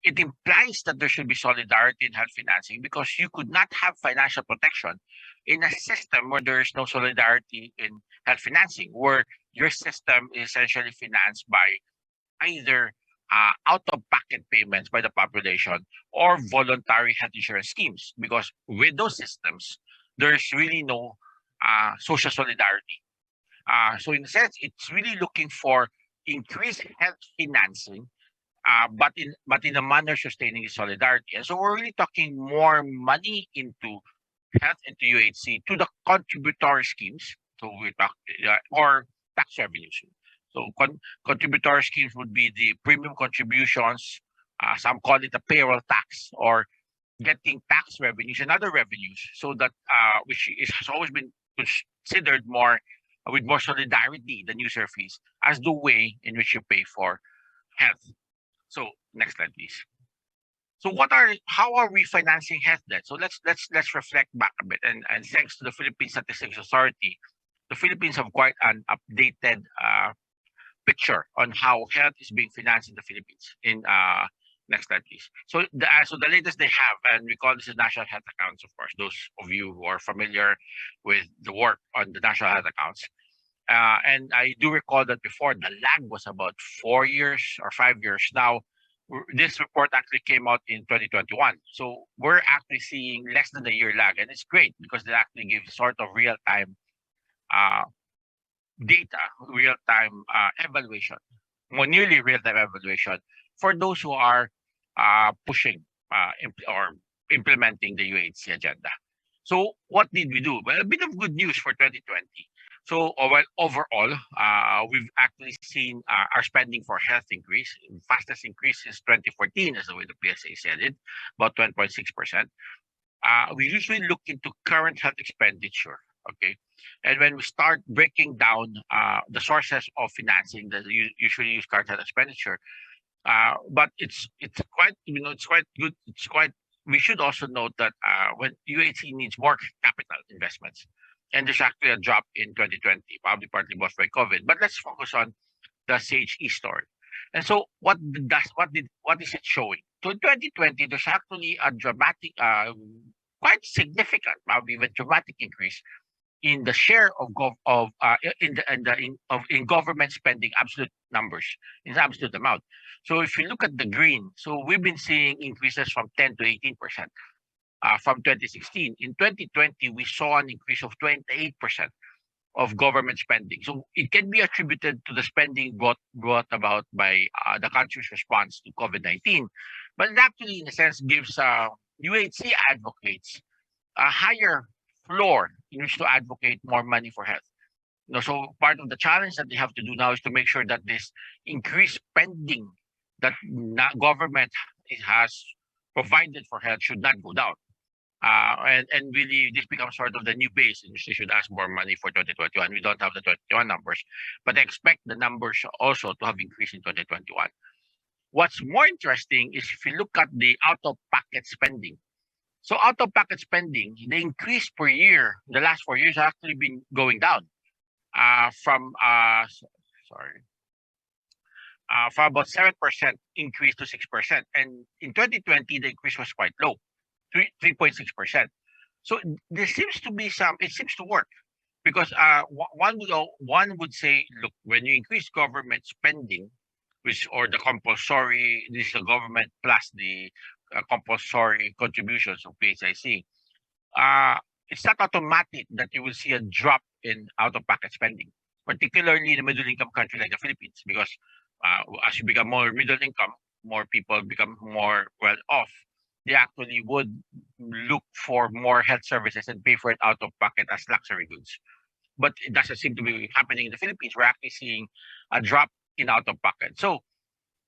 It implies that there should be solidarity in health financing, because you could not have financial protection in a system where there is no solidarity in health financing, where your system is essentially financed by either out-of-pocket payments by the population or voluntary health insurance schemes, because with those systems, there's really no social solidarity. So in a sense, it's really looking for increased health financing, but in a manner sustaining the solidarity. And so we're really talking more money into health, into UHC, to the contributory schemes. So we talk or tax revenues. So contributory schemes would be the premium contributions, some call it a payroll tax, or getting tax revenues and other revenues, so that which has always been considered more with more solidarity than user fees as the way in which you pay for health. So next slide, please. So how are we financing health debt? So let's reflect back a bit, and thanks to the Philippine Statistics Authority, the Philippines have quite an updated picture on how health is being financed in the Philippines. In next slide, please. So the latest they have, and we call this the national health accounts, of course. Those of you who are familiar with the work on the national health accounts, and I do recall that before the lag was about 4 years or 5 years. Now, this report actually came out in 2021, so we're actually seeing less than a year lag, and it's great because it actually gives sort of real-time data, real-time evaluation, more nearly real-time evaluation for those who are pushing or implementing the UHC agenda. So what did we do? Well, a bit of good news for 2020. So overall, we've actually seen our spending for health increase, fastest increase since 2014, as the way the PSA said it, about 10.6%. We usually look into current health expenditure, okay? And when we start breaking down the sources of financing, that usually use current health expenditure, but it's quite, it's quite good. We should also note that when UHC needs more capital investments, and there's actually a drop in 2020, probably partly caused by COVID. But let's focus on the CHE story. And so what is it showing? So in 2020, there's actually a dramatic, quite significant, probably even dramatic increase in the share of in government spending, absolute numbers, in absolute amount. So if you look at the green, so we've been seeing increases from 10 to 18%. From 2016. In 2020, we saw an increase of 28% of government spending. So it can be attributed to the spending brought about by the country's response to COVID-19. But it actually, in a sense, gives UHC advocates a higher floor in which to advocate more money for health. So part of the challenge that they have to do now is to make sure that this increased spending that government has provided for health should not go down. And really, this becomes sort of the new base in which they should ask more money for 2021. We don't have the 2021 numbers, but I expect the numbers also to have increased in 2021. What's more interesting is if you look at the out-of-pocket spending. So out-of-pocket spending, the increase per year, the last 4 years, has actually been going down from about 7% increase to 6%. And in 2020, the increase was quite low. 3.6%. So there seems to be it seems to work, because one would say, look, when you increase government spending, or the compulsory, this is the government plus the compulsory contributions of PHIC, it's not automatic that you will see a drop in out-of-pocket spending, particularly in a middle-income country like the Philippines, because as you become more middle income, more people become more well off. They actually would look for more health services and pay for it out of pocket as luxury goods. But it doesn't seem to be happening in the Philippines. We're actually seeing a drop in out of pocket. So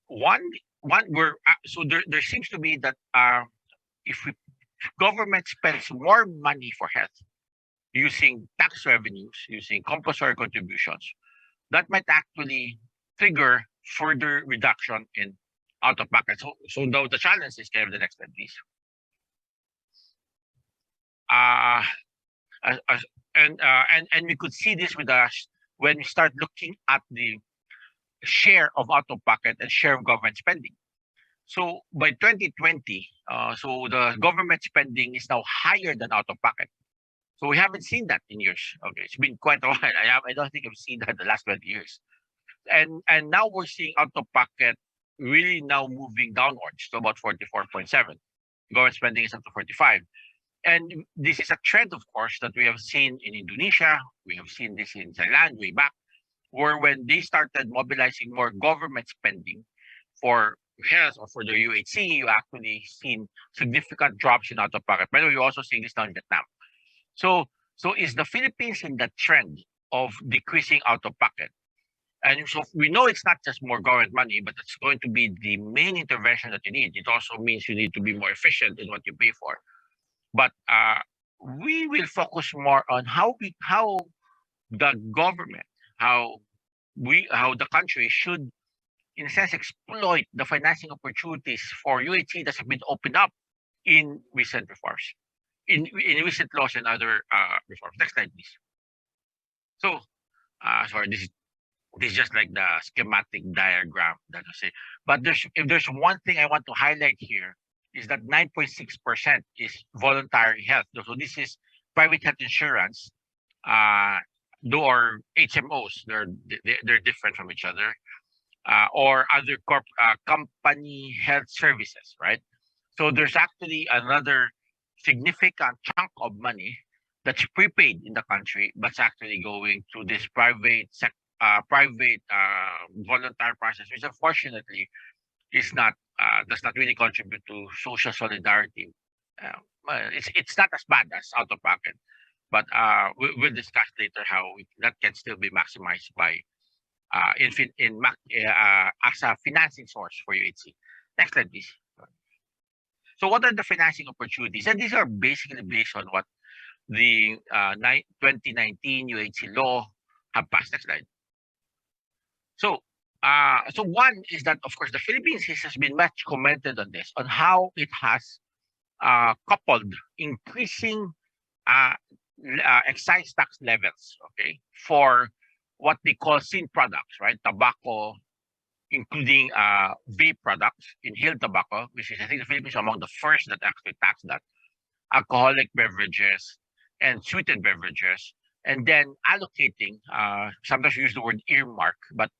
one we're so there seems to be that if government spends more money for health using tax revenues, using compulsory contributions, that might actually trigger further reduction in out of pocket. So now the challenge is, can I have the next slide, please? And we could see this with us when we start looking at the share of out of pocket and share of government spending. So by 2020, so the government spending is now higher than out of pocket. So we haven't seen that in years. Okay, it's been quite a while. I don't think I've seen that the last 20 years. And now we're seeing out of pocket really now moving downwards to about 44.7. Government spending is up to 45. And this is a trend, of course, that we have seen in Indonesia. We have seen this in Thailand way back, where when they started mobilizing more government spending for health or for the UHC, you actually seen significant drops in out of pocket. By the way, you're also seeing this now in Vietnam. So is the Philippines in that trend of decreasing out of pocket? And so we know it's not just more government money, but it's going to be the main intervention that you need. It also means you need to be more efficient in what you pay for. But we will focus more on how the government, how the country should, in a sense, exploit the financing opportunities for UHC that have been opened up in recent reforms, in recent laws and other reforms. Next slide, please. So, sorry, this is just like the schematic diagram that I say. But if there's one thing I want to highlight here, is that 9.6% is voluntary health. So this is private health insurance, or HMOs. They're different from each other, or other company health services, right? So there's actually another significant chunk of money that's prepaid in the country, but it's actually going to this private voluntary process, which unfortunately is not does not really contribute to social solidarity. It's not as bad as out of pocket, but we'll discuss later how that can still be maximized by as a financing source for UHC. Next slide, please. So what are the financing opportunities? And these are basically based on what the 2019 UHC law have passed. Next slide. So one is that, of course, the Philippines has been much commented on this, on how it has coupled increasing excise tax levels, okay, for what they call sin products, right? Tobacco, including vape products, inhaled tobacco, which is, I think, the Philippines are among the first that actually tax that, alcoholic beverages and sweetened beverages, and then allocating, sometimes we use the word earmark, but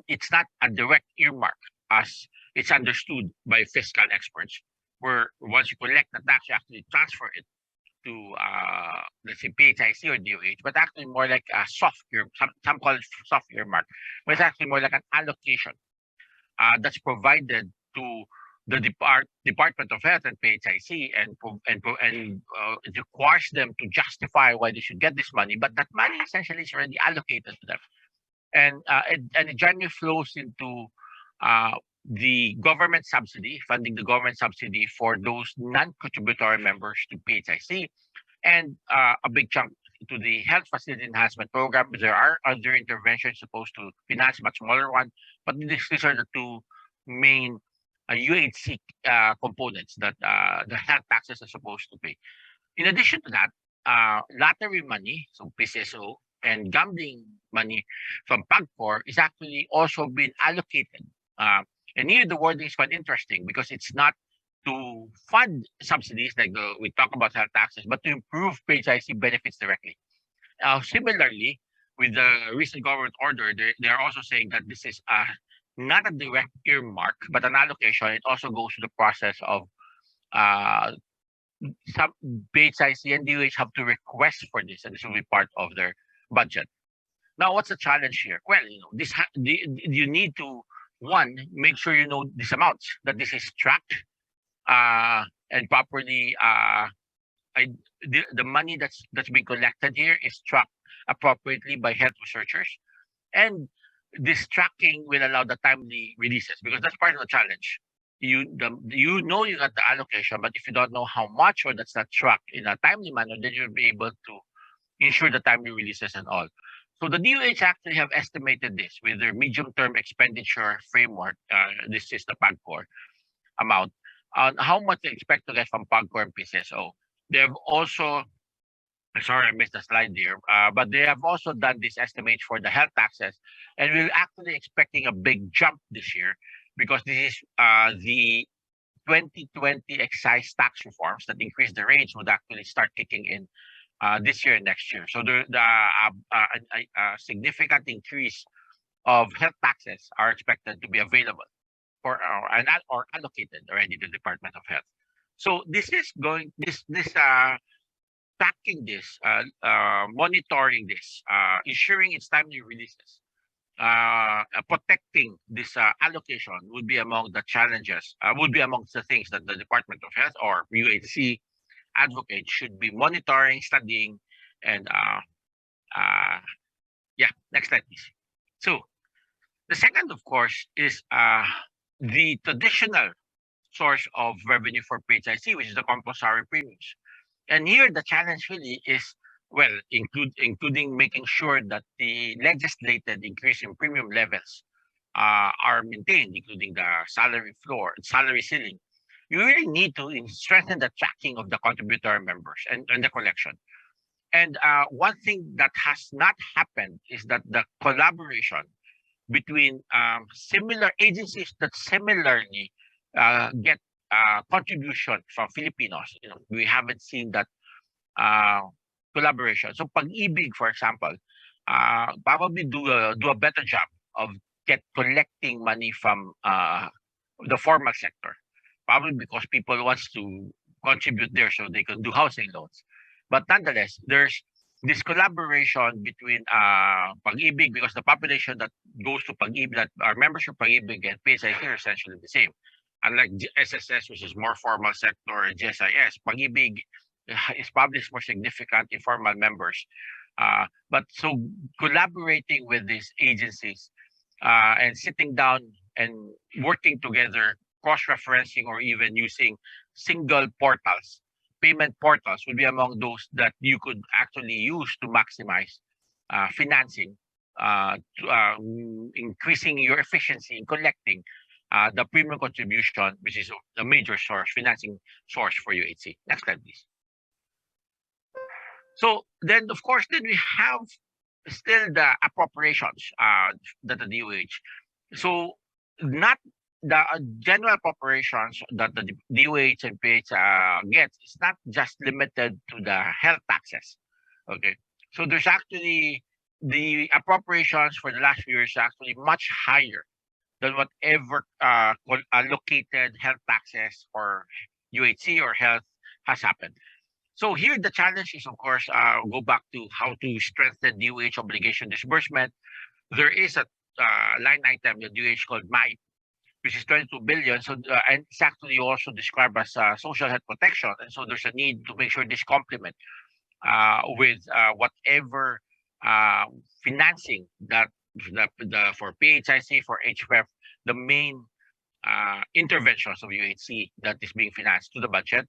it's not a direct earmark as it's understood by fiscal experts, where once you collect the tax, you actually transfer it to, let's say, PHIC or DOH, but actually more like a soft some call it soft earmark, but it's actually more like an allocation that's provided to the Department of Health and PHIC, and it requires them to justify why they should get this money, but that money essentially is already allocated to them. And it generally flows into the government subsidy, funding the government subsidy for those non-contributory members to PHIC, and a big chunk to the health facility enhancement program. There are other interventions supposed to finance much smaller one, but these are the two main UHC components that the health taxes are supposed to pay. In addition to that, lottery money, so PCSO, and gambling money from PAGCOR is actually also been allocated. And here the wording is quite interesting because it's not to fund subsidies like we talk about health taxes, but to improve PHIC benefits directly. Similarly, with the recent government order, they're also saying that this is not a direct earmark, but an allocation. It also goes through the process of some PHIC and DOH have to request for this, and this will be part of their budget. Now, what's the challenge here? Well, you need to, one, make sure you know these amounts, that this is tracked and properly. The money that's being collected here is tracked appropriately by health researchers, and this tracking will allow the timely releases, because that's part of the challenge. You know you got the allocation, but if you don't know how much, or that's not tracked in a timely manner, then you'll be able to ensure the timely releases and all. So the DOH actually have estimated this with their medium-term expenditure framework. This is the PAGCOR amount on how much they expect to get from PAGCOR and PCSO. They have also, sorry I missed the slide there, but they have also done this estimate for the health taxes, and we're actually expecting a big jump this year, because this is the 2020 excise tax reforms that increase the rates would actually start kicking in this year and next year. So the significant increase of health taxes are expected to be available for or allocated already to the Department of Health. So this is going tracking this, monitoring this, ensuring its timely releases, protecting this allocation would be among the challenges, would be amongst the things that the Department of Health or UHC advocates should be monitoring, studying, and yeah, next slide, please. So the second, of course, is the traditional source of revenue for PHIC, which is the compulsory premiums. And here the challenge really is, well, including making sure that the legislated increase in premium levels are maintained, including the salary floor, salary ceiling. You really need to strengthen the tracking of the contributor members and the collection. And one thing that has not happened is that the collaboration between similar agencies that similarly get contribution from Filipinos. We haven't seen that collaboration. So Pag-ibig, for example, probably do a better job of collecting money from the formal sector. Probably because people wants to contribute there so they can do housing loans. But nonetheless, there's this collaboration between Pag-ibig, because the population that goes to Pag-ibig, that our membership Pag-ibig and PSIC are essentially the same. Unlike SSS, which is more formal sector, and GSIS, Pag-ibig is probably more significant informal members. But so collaborating with these agencies and sitting down and working together, cross-referencing, or even using single portals, payment portals would be among those that you could actually use to maximize financing, increasing your efficiency in collecting the premium contribution, which is a major source, financing source for UHC. Next slide, please. So then, of course, then we have still the appropriations that the DOH. So not the general appropriations that the DOH and PH gets is not just limited to the health taxes. Okay, so there's actually the appropriations for the last few years actually much higher than whatever allocated health taxes for UHC or health has happened. So here the challenge is, of course, go back to how to strengthen DOH obligation disbursement. There is a line item that DOH called Marife, which is 22 billion. So and it's actually also described as social health protection. And so there's a need to make sure this complement with whatever financing that for PHIC, for HFF, the main interventions of UHC that is being financed to the budget.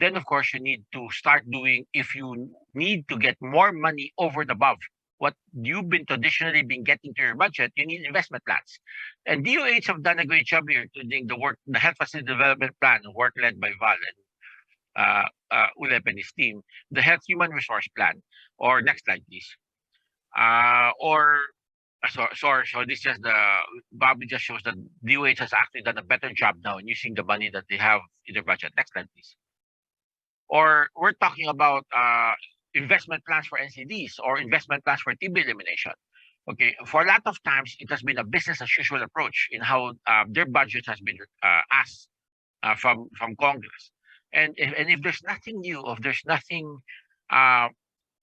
Then, of course, you need to start doing, if you need to get more money over and above what you've been traditionally been getting to your budget, you need investment plans. And DOH have done a great job here, including the Health Facility Development Plan, work led by Val and Ulep and his team, the Health Human Resource Plan, or next slide, please. So this is Bobby just shows that DOH has actually done a better job now in using the money that they have in their budget. Next slide, please. Or we're talking about investment plans for NCDs or investment plans for TB elimination. Okay, for a lot of times, it has been a business as usual approach in how their budget has been asked from Congress. And if there's nothing new, if there's nothing uh,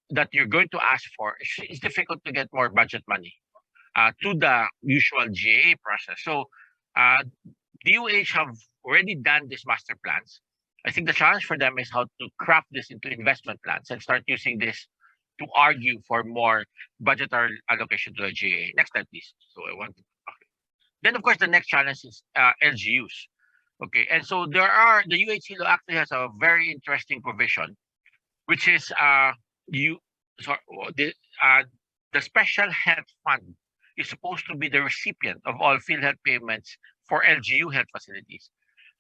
that you're going to ask for, it's difficult to get more budget money to the usual GAA process. So DOH have already done these master plans. I think the challenge for them is how to craft this into investment plans and start using this to argue for more budgetary allocation to the GAA. Next slide, please. So I want to, okay. Then, of course, the next challenge is LGUs. Okay, and so the UHC law actually has a very interesting provision, which is the special health fund is supposed to be the recipient of all PhilHealth payments for LGU health facilities.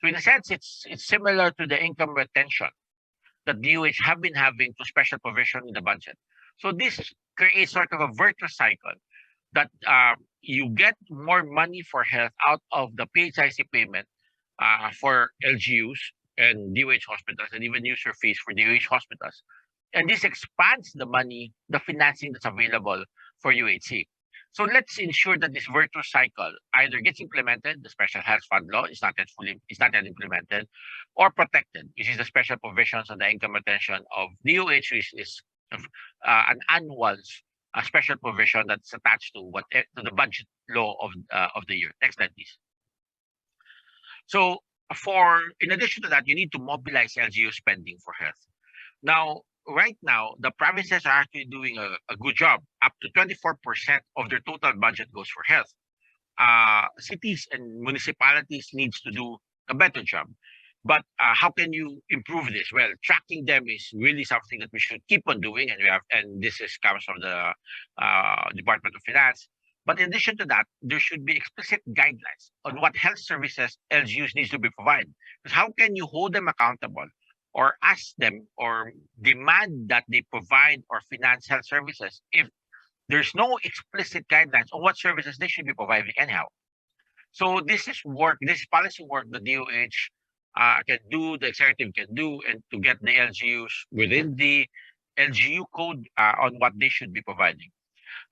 So in a sense, it's similar to the income retention that DOH have been having to special provision in the budget. So this creates sort of a virtuous cycle that you get more money for health out of the PHIC payment for LGUs and DOH hospitals, and even user fees for DOH hospitals. And this expands the money, the financing that's available for UHC. So let's ensure that this virtuous cycle either gets implemented, the special health fund law is not yet implemented, or protected, which is the special provisions on the income retention of DOH, which is an annual special provision that's attached to the budget law of the year. Next slide, please. So in addition to that, you need to mobilize LGU spending for health. Now, right now, the provinces are actually doing a good job. Up to 24% of their total budget goes for health. Cities and municipalities needs to do a better job. But how can you improve this? Well, tracking them is really something that we should keep on doing, and this comes from the Department of Finance. But in addition to that, there should be explicit guidelines on what health services LGUs needs to be provided. Because how can you hold them accountable or ask them or demand that they provide or finance health services if there's no explicit guidelines on what services they should be providing anyhow? So this is policy work the DOH can do, the executive can do, and to get the LGUs within the LGU code on what they should be providing.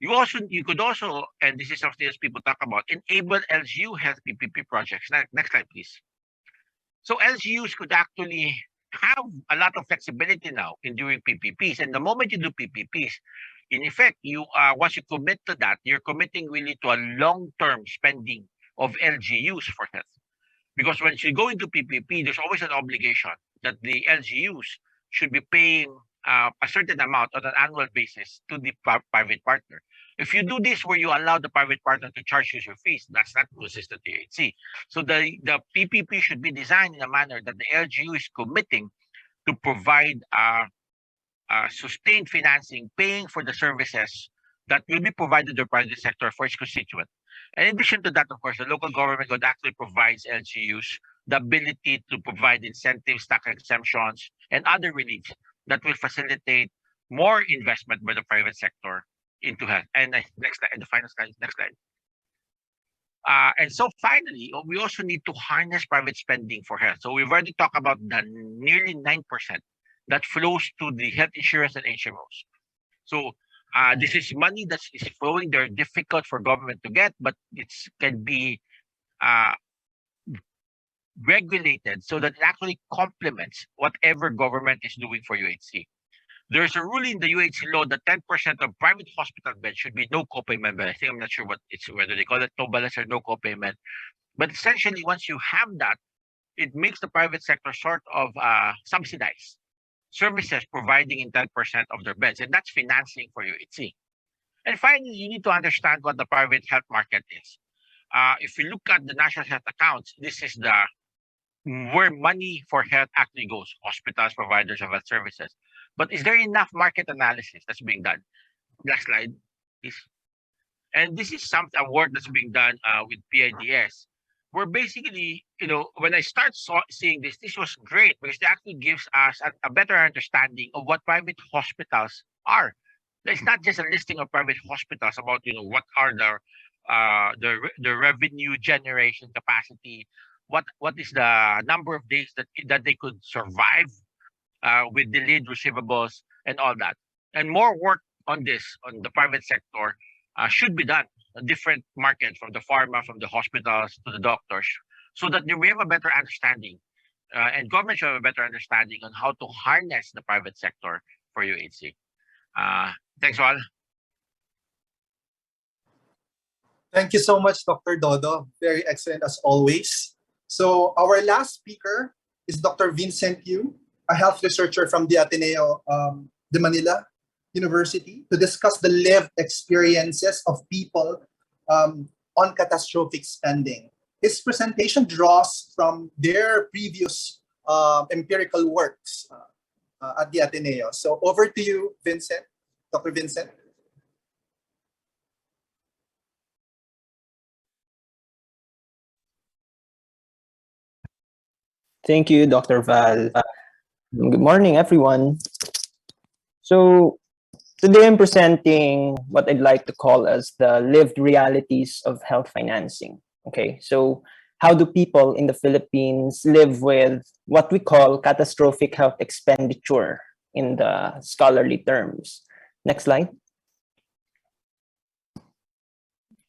You could also, and this is something that people talk about, enable LGU health PPP projects. Next slide, please. So LGUs could actually have a lot of flexibility now in doing PPPs. And the moment you do PPPs, in effect, once you commit to that, you're committing really to a long-term spending of LGUs for health. Because when you go into PPP, there's always an obligation that the LGUs should be paying a certain amount on an annual basis to the private partner. If you do this where you allow the private partner to charge you your fees, that's not consistent to UHC. So the PPP should be designed in a manner that the LGU is committing to provide sustained financing, paying for the services that will be provided to the private sector for its constituent. And in addition to that, of course, the local government would actually provides LGUs the ability to provide incentives, tax exemptions, and other reliefs that will facilitate more investment by the private sector into health. And next slide, and the final slide, next slide. And so finally, we also need to harness private spending for health. So we've already talked about the nearly 9% that flows to the health insurance and HMOs. So this is money that is flowing. They're difficult for government to get, but it can be regulated so that it actually complements whatever government is doing for UHC. There's a rule in the UHC law that 10% of private hospital beds should be no co-payment. I think I'm not sure whether they call it no balance or no co-payment. But essentially, once you have that, it makes the private sector sort of subsidize services providing in 10% of their beds, and that's financing for UHC. And finally, you need to understand what the private health market is. If you look at the national health accounts, this is where money for health actually goes, hospitals, providers of health services. But is there enough market analysis that's being done? Next slide, please. And this is a work that's being done with PIDS, where basically, when I start seeing this was great because it actually gives us a better understanding of what private hospitals are. It's not just a listing of private hospitals about, what are the revenue generation capacity, what is the number of days that they could survive with delayed receivables and all that. And more work on this, on the private sector, should be done. Different markets, from the pharma, from the hospitals to the doctors, so that we have a better understanding and government should have a better understanding on how to harness the private sector for UHC. Thanks, all. Thank you so much, Dr. Dodo. Very excellent as always. So our last speaker is Dr. Vincent Yu, a health researcher from the Ateneo de Manila University, to discuss the lived experiences of people on catastrophic spending. His presentation draws from their previous empirical works at the Ateneo. So over to you, Vincent, Dr. Vincent. Thank you, Dr. Val. Good morning, everyone. So today I'm presenting what I'd like to call as the lived realities of health financing. Okay, so how do people in the Philippines live with what we call catastrophic health expenditure in the scholarly terms? Next slide.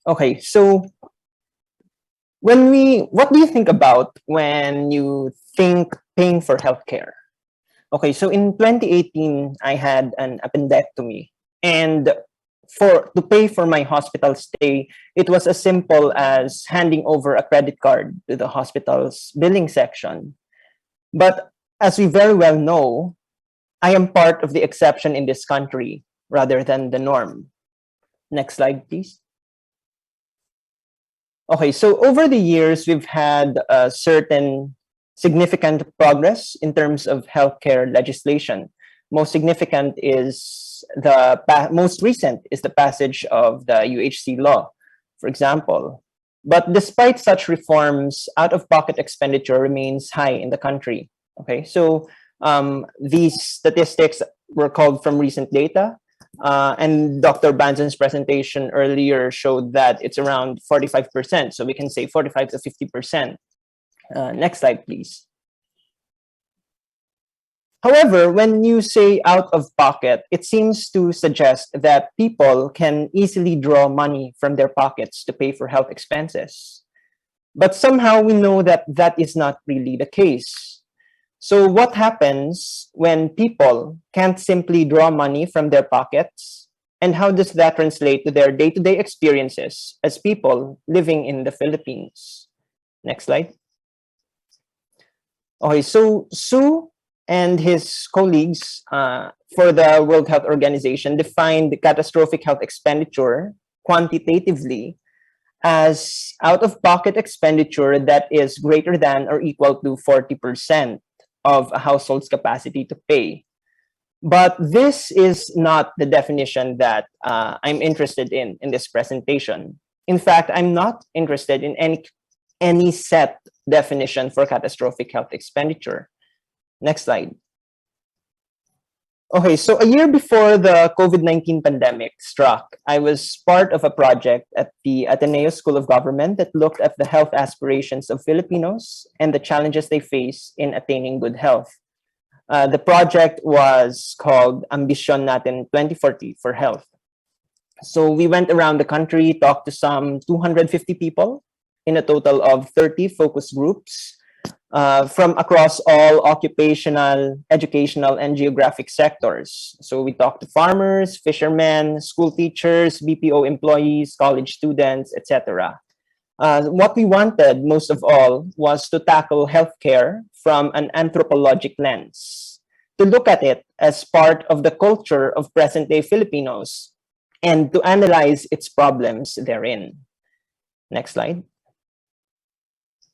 Okay, so what do you think about when you think paying for healthcare? Okay, so in 2018, I had an appendectomy, and to pay for my hospital stay, it was as simple as handing over a credit card to the hospital's billing section. But as we very well know, I am part of the exception in this country rather than the norm. Next slide, please. Okay, so over the years, we've had a certain significant progress in terms of healthcare legislation. Most significant is most recent is the passage of the UHC law, for example. But despite such reforms, out-of-pocket expenditure remains high in the country. Okay, so these statistics were called from recent data. And Dr. Banzon's presentation earlier showed that it's around 45%. So we can say 45 to 50%. Next slide, please. However, when you say out of pocket, it seems to suggest that people can easily draw money from their pockets to pay for health expenses. But somehow we know that that is not really the case. So what happens when people can't simply draw money from their pockets? And how does that translate to their day-to-day experiences as people living in the Philippines? Next slide. Okay, so Sue and his colleagues for the World Health Organization defined the catastrophic health expenditure quantitatively as out-of-pocket expenditure that is greater than or equal to 40% of a household's capacity to pay. But this is not the definition that I'm interested in this presentation. In fact, I'm not interested in any set definition for catastrophic health expenditure. Next slide. Okay, so a year before the COVID-19 pandemic struck, I was part of a project at the Ateneo School of Government that looked at the health aspirations of Filipinos and the challenges they face in attaining good health. The project was called Ambisyon Natin 2040 for Health. So we went around the country, talked to some 250 people in a total of 30 focus groups from across all occupational, educational, and geographic sectors. So we talked to farmers, fishermen, school teachers, BPO employees, college students, etc. What we wanted most of all was to tackle healthcare from an anthropologic lens, to look at it as part of the culture of present-day Filipinos and to analyze its problems therein. Next slide.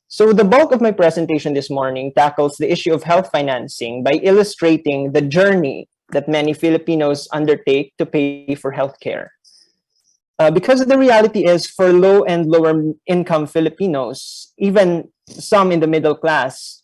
So the bulk of my presentation this morning tackles the issue of health financing by illustrating the journey that many Filipinos undertake to pay for healthcare. Because the reality is for low and lower income Filipinos, even some in the middle class,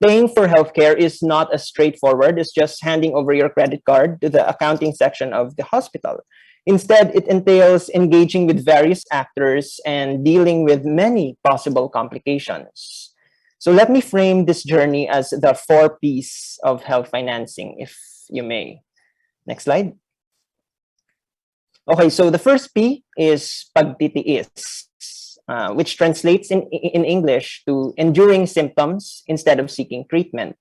paying for healthcare is not as straightforward as just handing over your credit card to the accounting section of the hospital. Instead, it entails engaging with various actors and dealing with many possible complications. So let me frame this journey as the 4 Ps of health financing, if you may. Next slide. Okay, so the first P is pagtitiis. which translates in English to enduring symptoms instead of seeking treatment.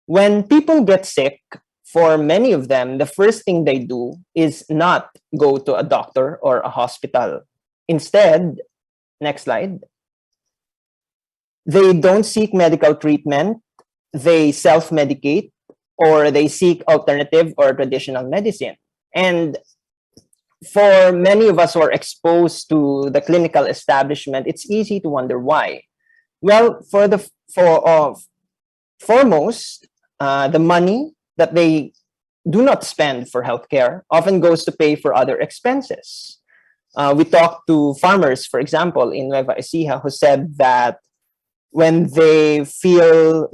When people get sick, for many of them, the first thing they do is not go to a doctor or a hospital. Instead, next slide, they don't seek medical treatment, they self-medicate, or they seek alternative or traditional medicine. And for many of us who are exposed to the clinical establishment, it's easy to wonder why. Well, foremost, the money that they do not spend for healthcare often goes to pay for other expenses. We talked to farmers, for example, in Nueva Ecija, who said that when they feel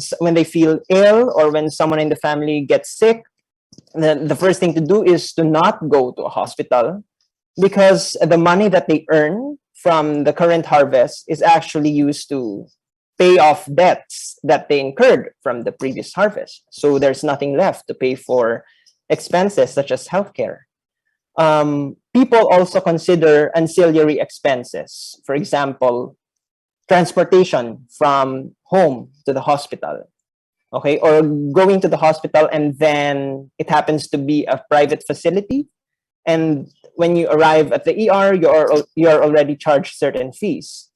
ill or when someone in the family gets sick, the first thing to do is to not go to a hospital, because the money that they earn from the current harvest is actually used to pay off debts that they incurred from the previous harvest. So there's nothing left to pay for expenses such as healthcare. People also consider ancillary expenses. For example, transportation from home to the hospital, okay, or going to the hospital and then it happens to be a private facility, and when you arrive at the ER, you're already charged certain fees.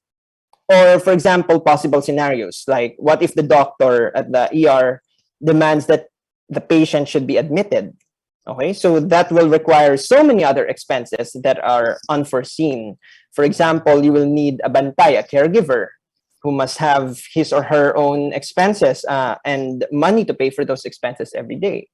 Or, for example, possible scenarios like, what if the doctor at the ER demands that the patient should be admitted? Okay, so that will require so many other expenses that are unforeseen. For example, you will need a bantay, a caregiver, who must have his or her own expenses and money to pay for those expenses every day.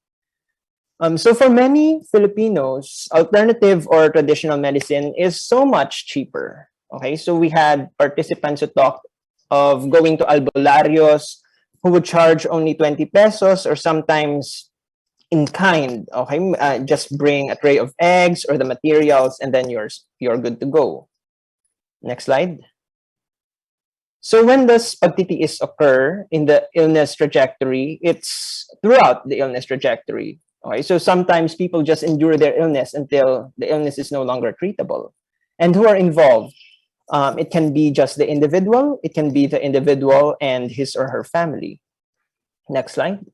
So for many Filipinos, alternative or traditional medicine is so much cheaper. Okay, so we had participants who talked of going to albolarios who would charge only 20 pesos or sometimes in kind. Okay, just bring a tray of eggs or the materials and then you're good to go. Next slide. So when does pagtitiis occur in the illness trajectory? It's throughout the illness trajectory. Okay, so sometimes people just endure their illness until the illness is no longer treatable. And who are involved? It can be just the individual. It can be the individual and his or her family. Next slide.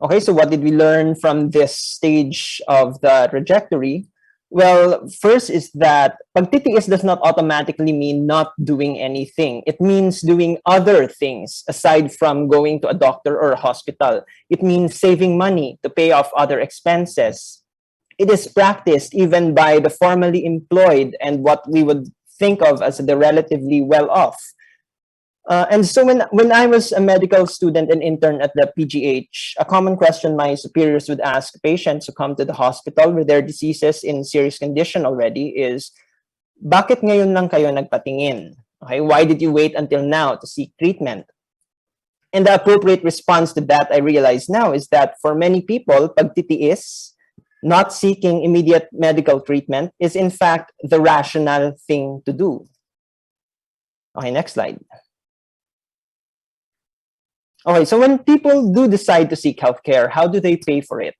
Okay, so what did we learn from this stage of the trajectory? Well, first is that pagtitiis does not automatically mean not doing anything. It means doing other things aside from going to a doctor or a hospital. It means saving money to pay off other expenses. It is practiced even by the formally employed and what we would think of as the relatively well-off. And so when I was a medical student and intern at the PGH, a common question my superiors would ask patients who come to the hospital with their diseases in serious condition already is, bakit ngayon lang kayo nagpatingin? Okay, why did you wait until now to seek treatment? And the appropriate response to that, I realize now, is that for many people, pagtitiis, not seeking immediate medical treatment, is in fact the rational thing to do. Okay, next slide. Okay, so when people do decide to seek healthcare, how do they pay for it?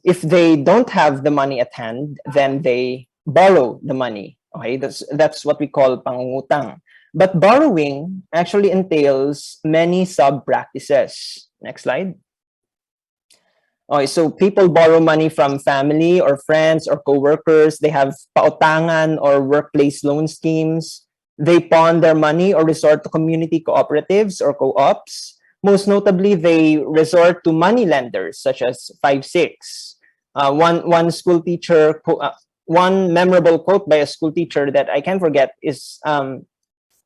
If they don't have the money at hand, then they borrow the money. Okay, that's what we call pangungutang. But borrowing actually entails many sub-practices. Next slide. Okay, so people borrow money from family or friends or co-workers. They have pautangan or workplace loan schemes. They pawn their money or resort to community cooperatives or co-ops. Most notably, they resort to money lenders such as 5-6. One school teacher, one memorable quote by a school teacher that I can't forget is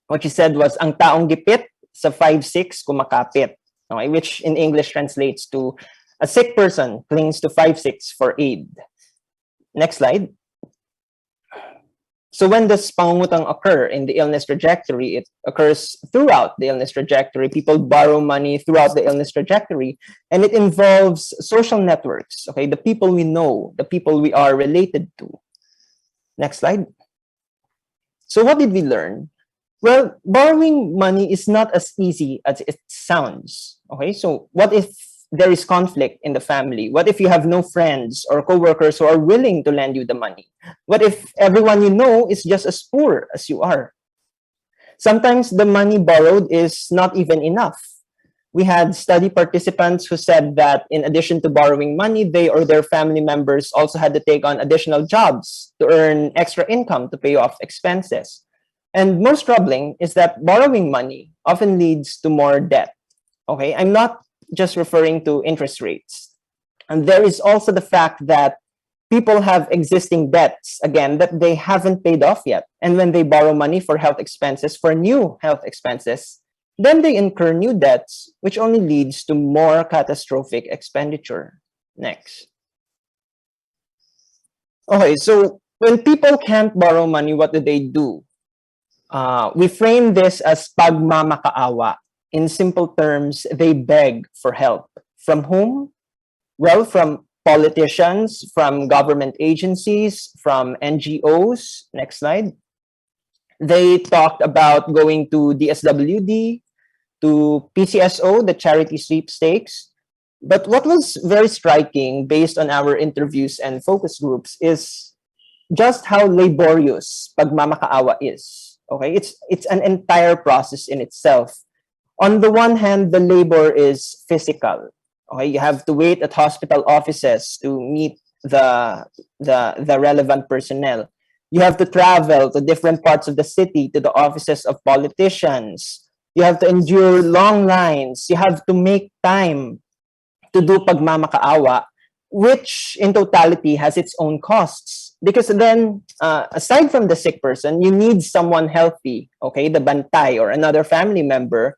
what she said was, "Ang taong gipit sa 5-6 kumakapit," okay, which in English translates to a sick person clings to 5-6 for aid. Next slide. So when does pangungutang occur in the illness trajectory? It occurs throughout the illness trajectory. People borrow money throughout the illness trajectory, and it involves social networks, okay? The people we know, the people we are related to. Next slide. So what did we learn? Well, borrowing money is not as easy as it sounds, okay? So what if there is conflict in the family? What if you have no friends or coworkers who are willing to lend you the money? What if everyone you know is just as poor as you are? Sometimes the money borrowed is not even enough. We had study participants who said that in addition to borrowing money, they or their family members also had to take on additional jobs to earn extra income to pay off expenses. And most troubling is that borrowing money often leads to more debt. Okay, I'm not just referring to interest rates. And there is also the fact that people have existing debts, again, that they haven't paid off yet. And when they borrow money for health expenses, for new health expenses, then they incur new debts, which only leads to more catastrophic expenditure. Next. Okay, so when people can't borrow money, what do? We frame this as pagmamakaawa. In simple terms, they beg for help. From whom? Well, from politicians, from government agencies, from NGOs. Next slide. They talked about going to DSWD, to PCSO, the charity sweepstakes. But what was very striking based on our interviews and focus groups is just how laborious pagmamakaawa is. Okay, it's an entire process in itself. On the one hand, the labor is physical. Okay, you have to wait at hospital offices to meet the relevant personnel. You have to travel to different parts of the city to the offices of politicians. You have to endure long lines. You have to make time to do pagmamakaawa, which in totality has its own costs. Because then, aside from the sick person, you need someone healthy, okay, the bantay or another family member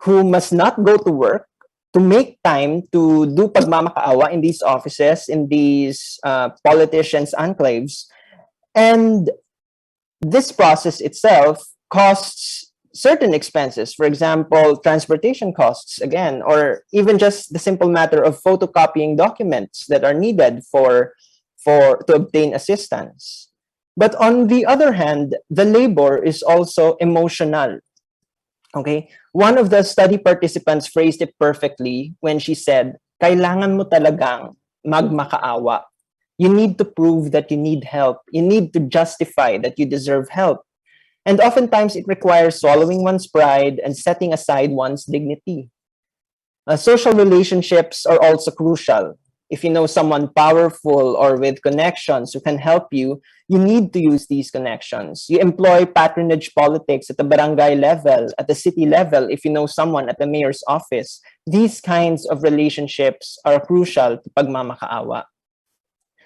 who must not go to work to make time to do pagmamakaawa in these offices, in these politicians' enclaves. And this process itself costs certain expenses, for example, transportation costs, again, or even just the simple matter of photocopying documents that are needed to obtain assistance. But on the other hand, the labor is also emotional. Okay, one of the study participants phrased it perfectly when she said, "Kailangan mo talagang magmakaawa. You need to prove that you need help. You need to justify that you deserve help. And oftentimes it requires swallowing one's pride and setting aside one's dignity." Social relationships are also crucial. If you know someone powerful or with connections who can help you, you need to use these connections. You employ patronage politics at the barangay level, at the city level, if you know someone at the mayor's office. These kinds of relationships are crucial to pagmamakaawa.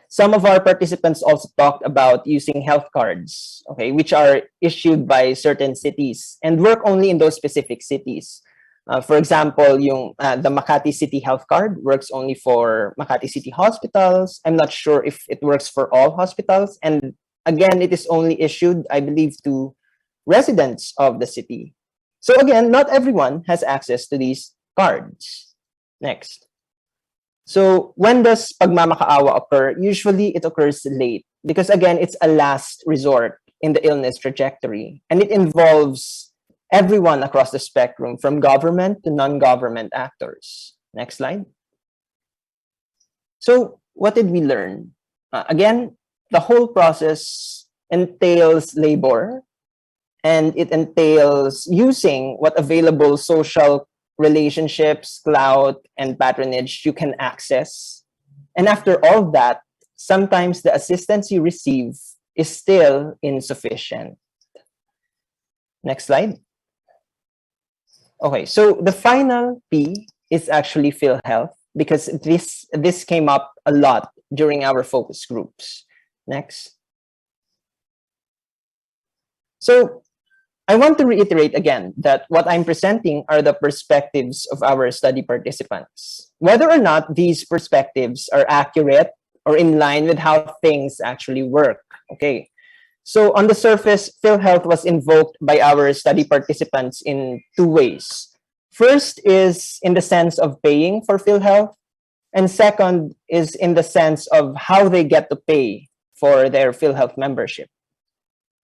Some of our participants also talked about using health cards, okay, which are issued by certain cities and work only in those specific cities. For example, the Makati City Health Card works only for Makati City hospitals. I'm not sure if it works for all hospitals. And again, it is only issued, I believe, to residents of the city. So again, not everyone has access to these cards. Next. So when does pagmamakaawa occur? Usually it occurs late because again, it's a last resort in the illness trajectory, and it involves everyone across the spectrum from government to non-government actors. Next slide. So what did we learn? Again, the whole process entails labor, and it entails using what available social relationships, clout, and patronage you can access. And after all that, sometimes the assistance you receive is still insufficient. Next slide. Okay, so the final P is actually PhilHealth because this came up a lot during our focus groups. Next. So I want to reiterate again that what I'm presenting are the perspectives of our study participants. Whether or not these perspectives are accurate or in line with how things actually work. Okay. So on the surface, PhilHealth was invoked by our study participants in two ways. First is in the sense of paying for PhilHealth, and second is in the sense of how they get to pay for their PhilHealth membership.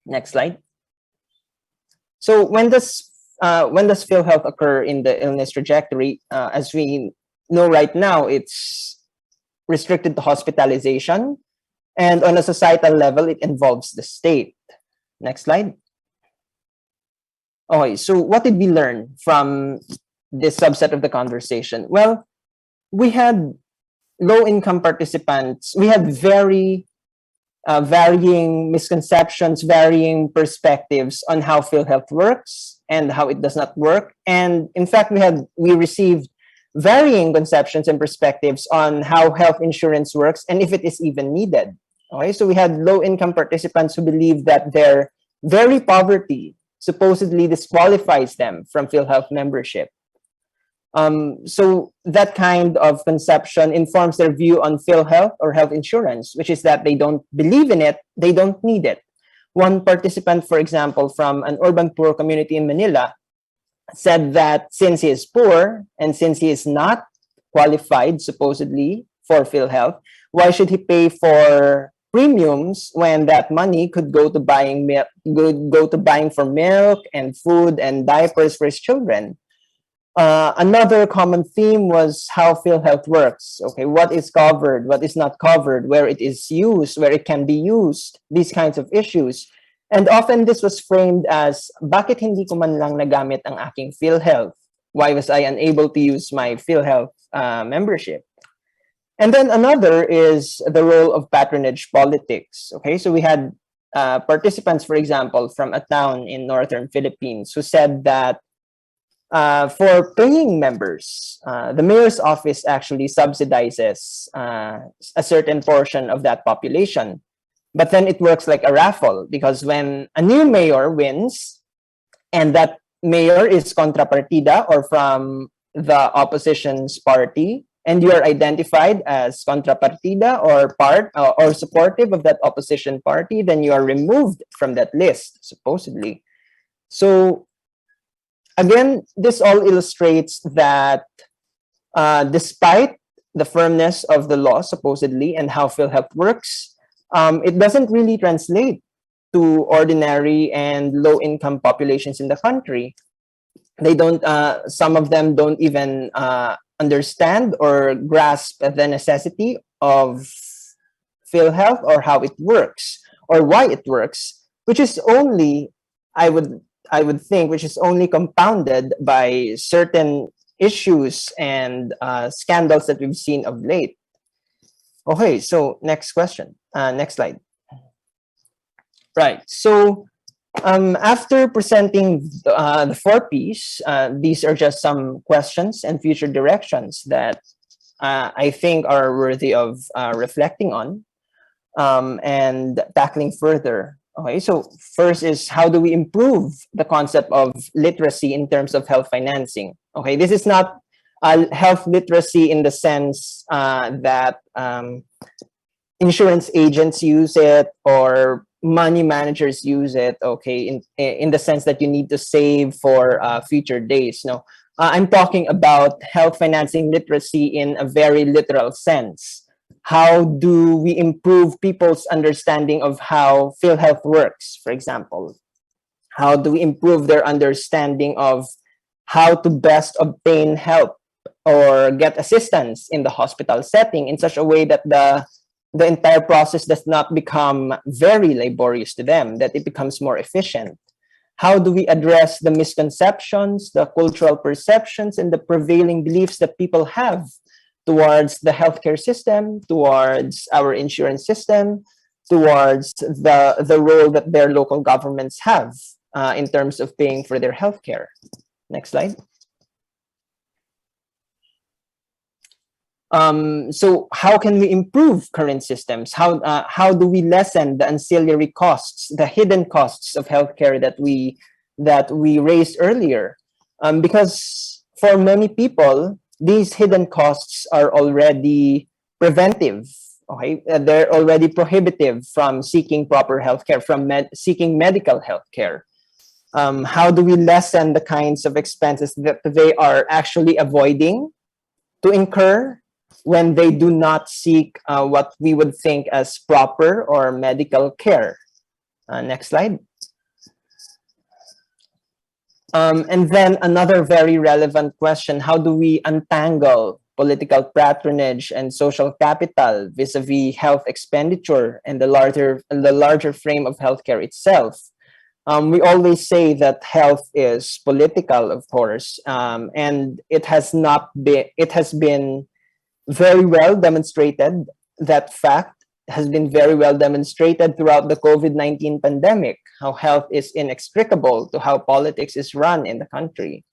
Next slide. So when does PhilHealth occur in the illness trajectory? As we know right now, it's restricted to hospitalization. And on a societal level, it involves the state. Next slide. Okay, so what did we learn from this subset of the conversation? Well, we had low-income participants. We had very varying misconceptions, varying perspectives on how PhilHealth works and how it does not work. And in fact, we received varying conceptions and perspectives on how health insurance works and if it is even needed. Okay, so we had low-income participants who believe that their very poverty supposedly disqualifies them from PhilHealth membership. So that kind of conception informs their view on PhilHealth or health insurance, which is that they don't believe in it, they don't need it. One participant, for example, from an urban poor community in Manila, said that since he is poor and since he is not qualified, supposedly, for PhilHealth, why should he pay for premiums when that money could go to buying for milk and food and diapers for his children? Another common theme was how PhilHealth works. Okay, what is covered, what is not covered, where it is used, where it can be used, these kinds of issues. And often this was framed as, bakit hindi ko man lang nagamit ang aking PhilHealth? Why was I unable to use my PhilHealth membership? And then another is the role of patronage politics. Okay, so we had participants, for example, from a town in northern Philippines who said that for paying members, the mayor's office actually subsidizes a certain portion of that population. But then it works like a raffle, because when a new mayor wins, and that mayor is contrapartida or from the opposition's party, and you are identified as contrapartida or part or supportive of that opposition party, then you are removed from that list, supposedly. So again, this all illustrates that despite the firmness of the law, supposedly, and how PhilHealth works, it doesn't really translate to ordinary and low-income populations in the country. They don't, some of them don't even understand or grasp the necessity of PhilHealth or how it works or why it works, which is only, I would think, which is only compounded by certain issues and scandals that we've seen of late. Okay, so next question. Next slide. Right, so after presenting the 4 Ps, these are just some questions and future directions that I think are worthy of reflecting on and tackling further. Okay, so first is, how do we improve the concept of literacy in terms of health financing? Okay, this is not health literacy in the sense that insurance agents use it or money managers use it, okay, in the sense that you need to save for future days. No, I'm talking about health financing literacy in a very literal sense. How do we improve people's understanding of how PhilHealth works, for example? How do we improve their understanding of how to best obtain help or get assistance in the hospital setting in such a way that the entire process does not become very laborious to them, that it becomes more efficient? How do we address the misconceptions, the cultural perceptions, and the prevailing beliefs that people have towards the healthcare system, towards our insurance system, towards the role that their local governments have in terms of paying for their healthcare? Next slide. So how can we improve current systems? How do we lessen the ancillary costs, the hidden costs of healthcare that we raised earlier? Because for many people, these hidden costs are already preventive. Okay, they're already prohibitive from seeking proper healthcare, from seeking medical healthcare. How do we lessen the kinds of expenses that they are actually avoiding to incur when they do not seek what we would think as proper or medical care? Next slide. And then another very relevant question: how do we untangle political patronage and social capital vis-a-vis health expenditure and the larger frame of healthcare itself. We always say that health is political, of course, and it has been very well demonstrated. That fact has been very well demonstrated throughout the COVID-19 pandemic, how health is inextricable to how politics is run in the country.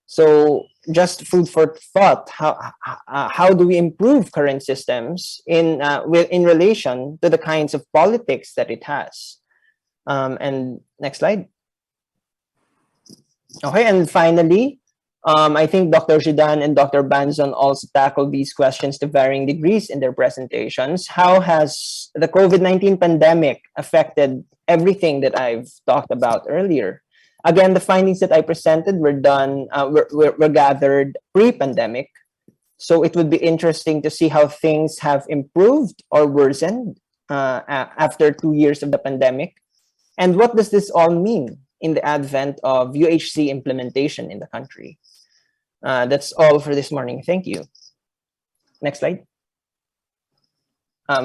So just food for thought, how do we improve current systems in relation to the kinds of politics that it has? And next slide. Okay, and finally, I think Dr. Joudane and Dr. Banzon also tackled these questions to varying degrees in their presentations. How has the COVID-19 pandemic affected everything that I've talked about earlier? Again, the findings that I presented were gathered pre-pandemic. So it would be interesting to see how things have improved or worsened after 2 years of the pandemic. And what does this all mean in the advent of UHC implementation in the country? That's all for this morning. Thank you. Next slide.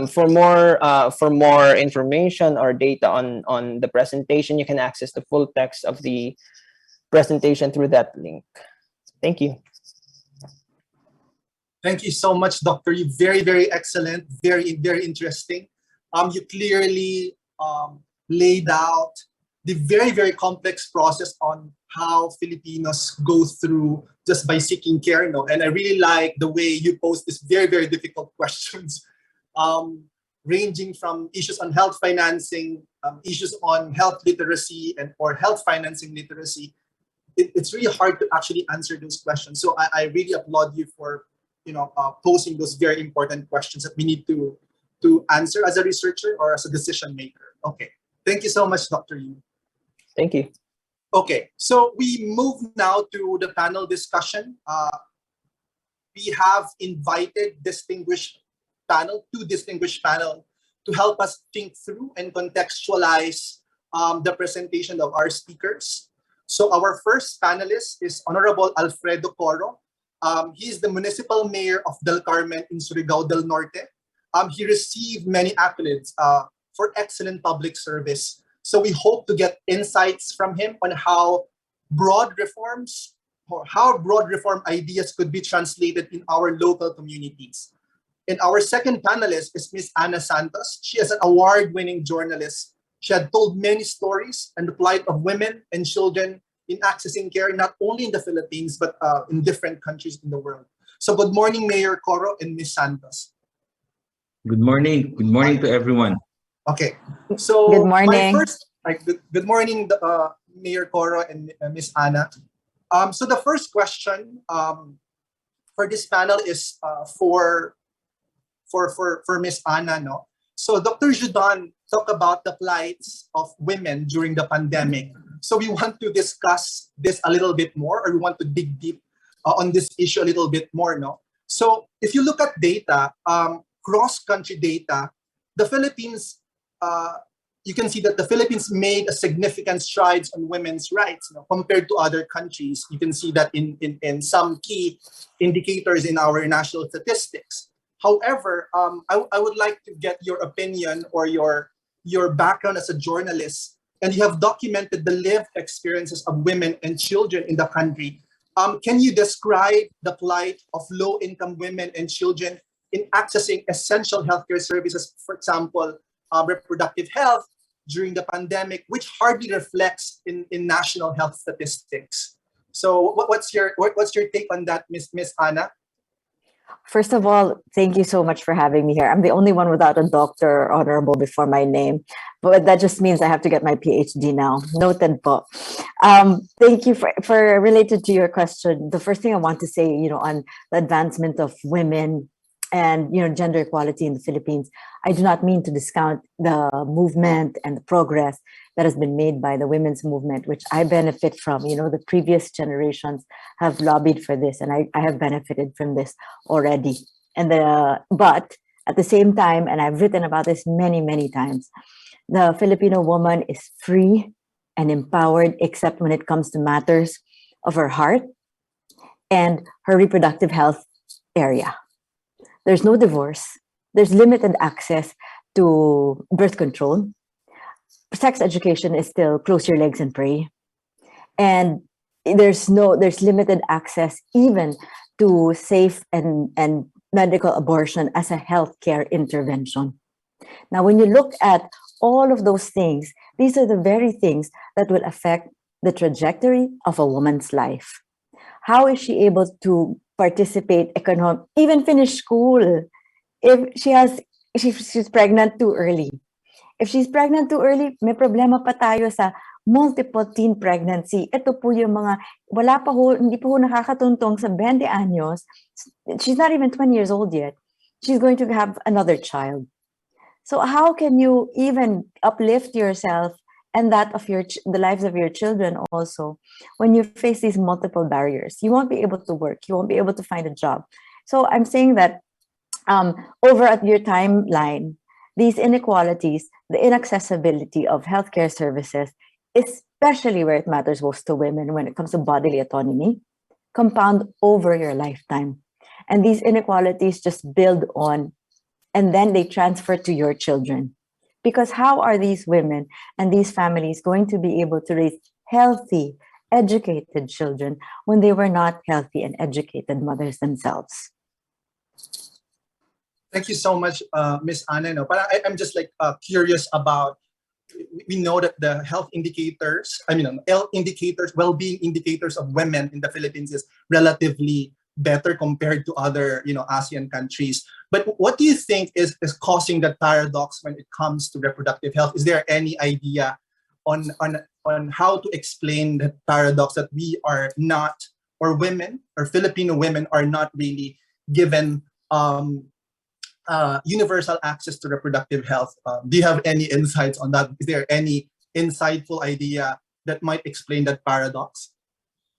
For more information or data on the presentation, you can access the full text of the presentation through that link. Thank you. Thank you so much, Doctor. You very, very excellent, very, very interesting. You clearly laid out the very, very complex process on how Filipinos go through just by seeking care. You know? And I really like the way you pose these very, very difficult questions, ranging from issues on health financing, issues on health literacy or health financing literacy. It's really hard to actually answer those questions. So I really applaud you for posing those very important questions that we need to answer as a researcher or as a decision maker. Okay, thank you so much, Dr. Yu. Thank you. Okay, so we move now to the panel discussion. We have invited two distinguished panel to help us think through and contextualize the presentation of our speakers. So our first panelist is Honorable Alfredo Coro. He is the municipal mayor of Del Carmen in Surigao del Norte. He received many accolades for excellent public service. So we hope to get insights from him on how broad reform ideas could be translated in our local communities. And our second panelist is Ms. Ana Santos. She is an award-winning journalist. She had told many stories on the plight of women and children in accessing care, not only in the Philippines, but in different countries in the world. So good morning, Mayor Coro and Ms. Santos. Good morning. Good morning to everyone. Okay, so good morning. Good morning, Mayor Coro and Ms. Ana. So the first question for this panel is for Ms. Ana. No? So Dr. Joudane talked about the plights of women during the pandemic. So we want to discuss this a little bit more, or we want to dig deep on this issue a little bit more. No? So if you look at data, cross-country data, the Philippines, you can see that the Philippines made a significant strides on women's rights compared to other countries. You can see that in some key indicators in our national statistics. However, I would like to get your opinion or your background as a journalist, and you have documented the lived experiences of women and children in the country. Can you describe the plight of low-income women and children in accessing essential healthcare services, for example, reproductive health during the pandemic, which hardly reflects in national health statistics? So what's your take on that, Miss Ana? First of all, thank you so much for having me here. I'm the only one without a doctor or honorable before my name, but that just means I have to get my PhD now. Noted po. Thank you for related to your question. The first thing I want to say, on the advancement of women and gender equality in the Philippines, I do not mean to discount the movement and the progress that has been made by the women's movement, which I benefit from. The previous generations have lobbied for this, and I have benefited from this already. But at the same time, and I've written about this many, many times, the Filipino woman is free and empowered, except when it comes to matters of her heart, and her reproductive health area. There's no divorce. There's limited access to birth control. Sex education is still close your legs and pray. And there's limited access even to safe and medical abortion as a healthcare intervention. Now, when you look at all of those things, these are the very things that will affect the trajectory of a woman's life. How is she able to participate even finish school if she's pregnant too early? If she's pregnant too early, may problema pa tayo sa multiple teen pregnancy. Ito po yung mga, hindi pa ho nakakatuntong sa 20 anyos. She's not even 20 years old yet. She's going to have another child. So how can you even uplift yourself and that of the lives of your children also when you face these multiple barriers? You won't be able to work. You won't be able to find a job. So I'm saying that over at your timeline, these inequalities, the inaccessibility of healthcare services, especially where it matters most to women when it comes to bodily autonomy, compound over your lifetime. And these inequalities just build on, and then they transfer to your children. Because how are these women and these families going to be able to raise healthy, educated children when they were not healthy and educated mothers themselves? Thank you so much, Ms. Anna. No, but I'm just like curious about, we know that the health indicators, well-being indicators of women in the Philippines is relatively better compared to other, ASEAN countries. But what do you think is causing that paradox when it comes to reproductive health? Is there any idea on how to explain the paradox that we are not, or women, or Filipino women are not really given universal access to reproductive health? Do you have any insights on that? Is there any insightful idea that might explain that paradox?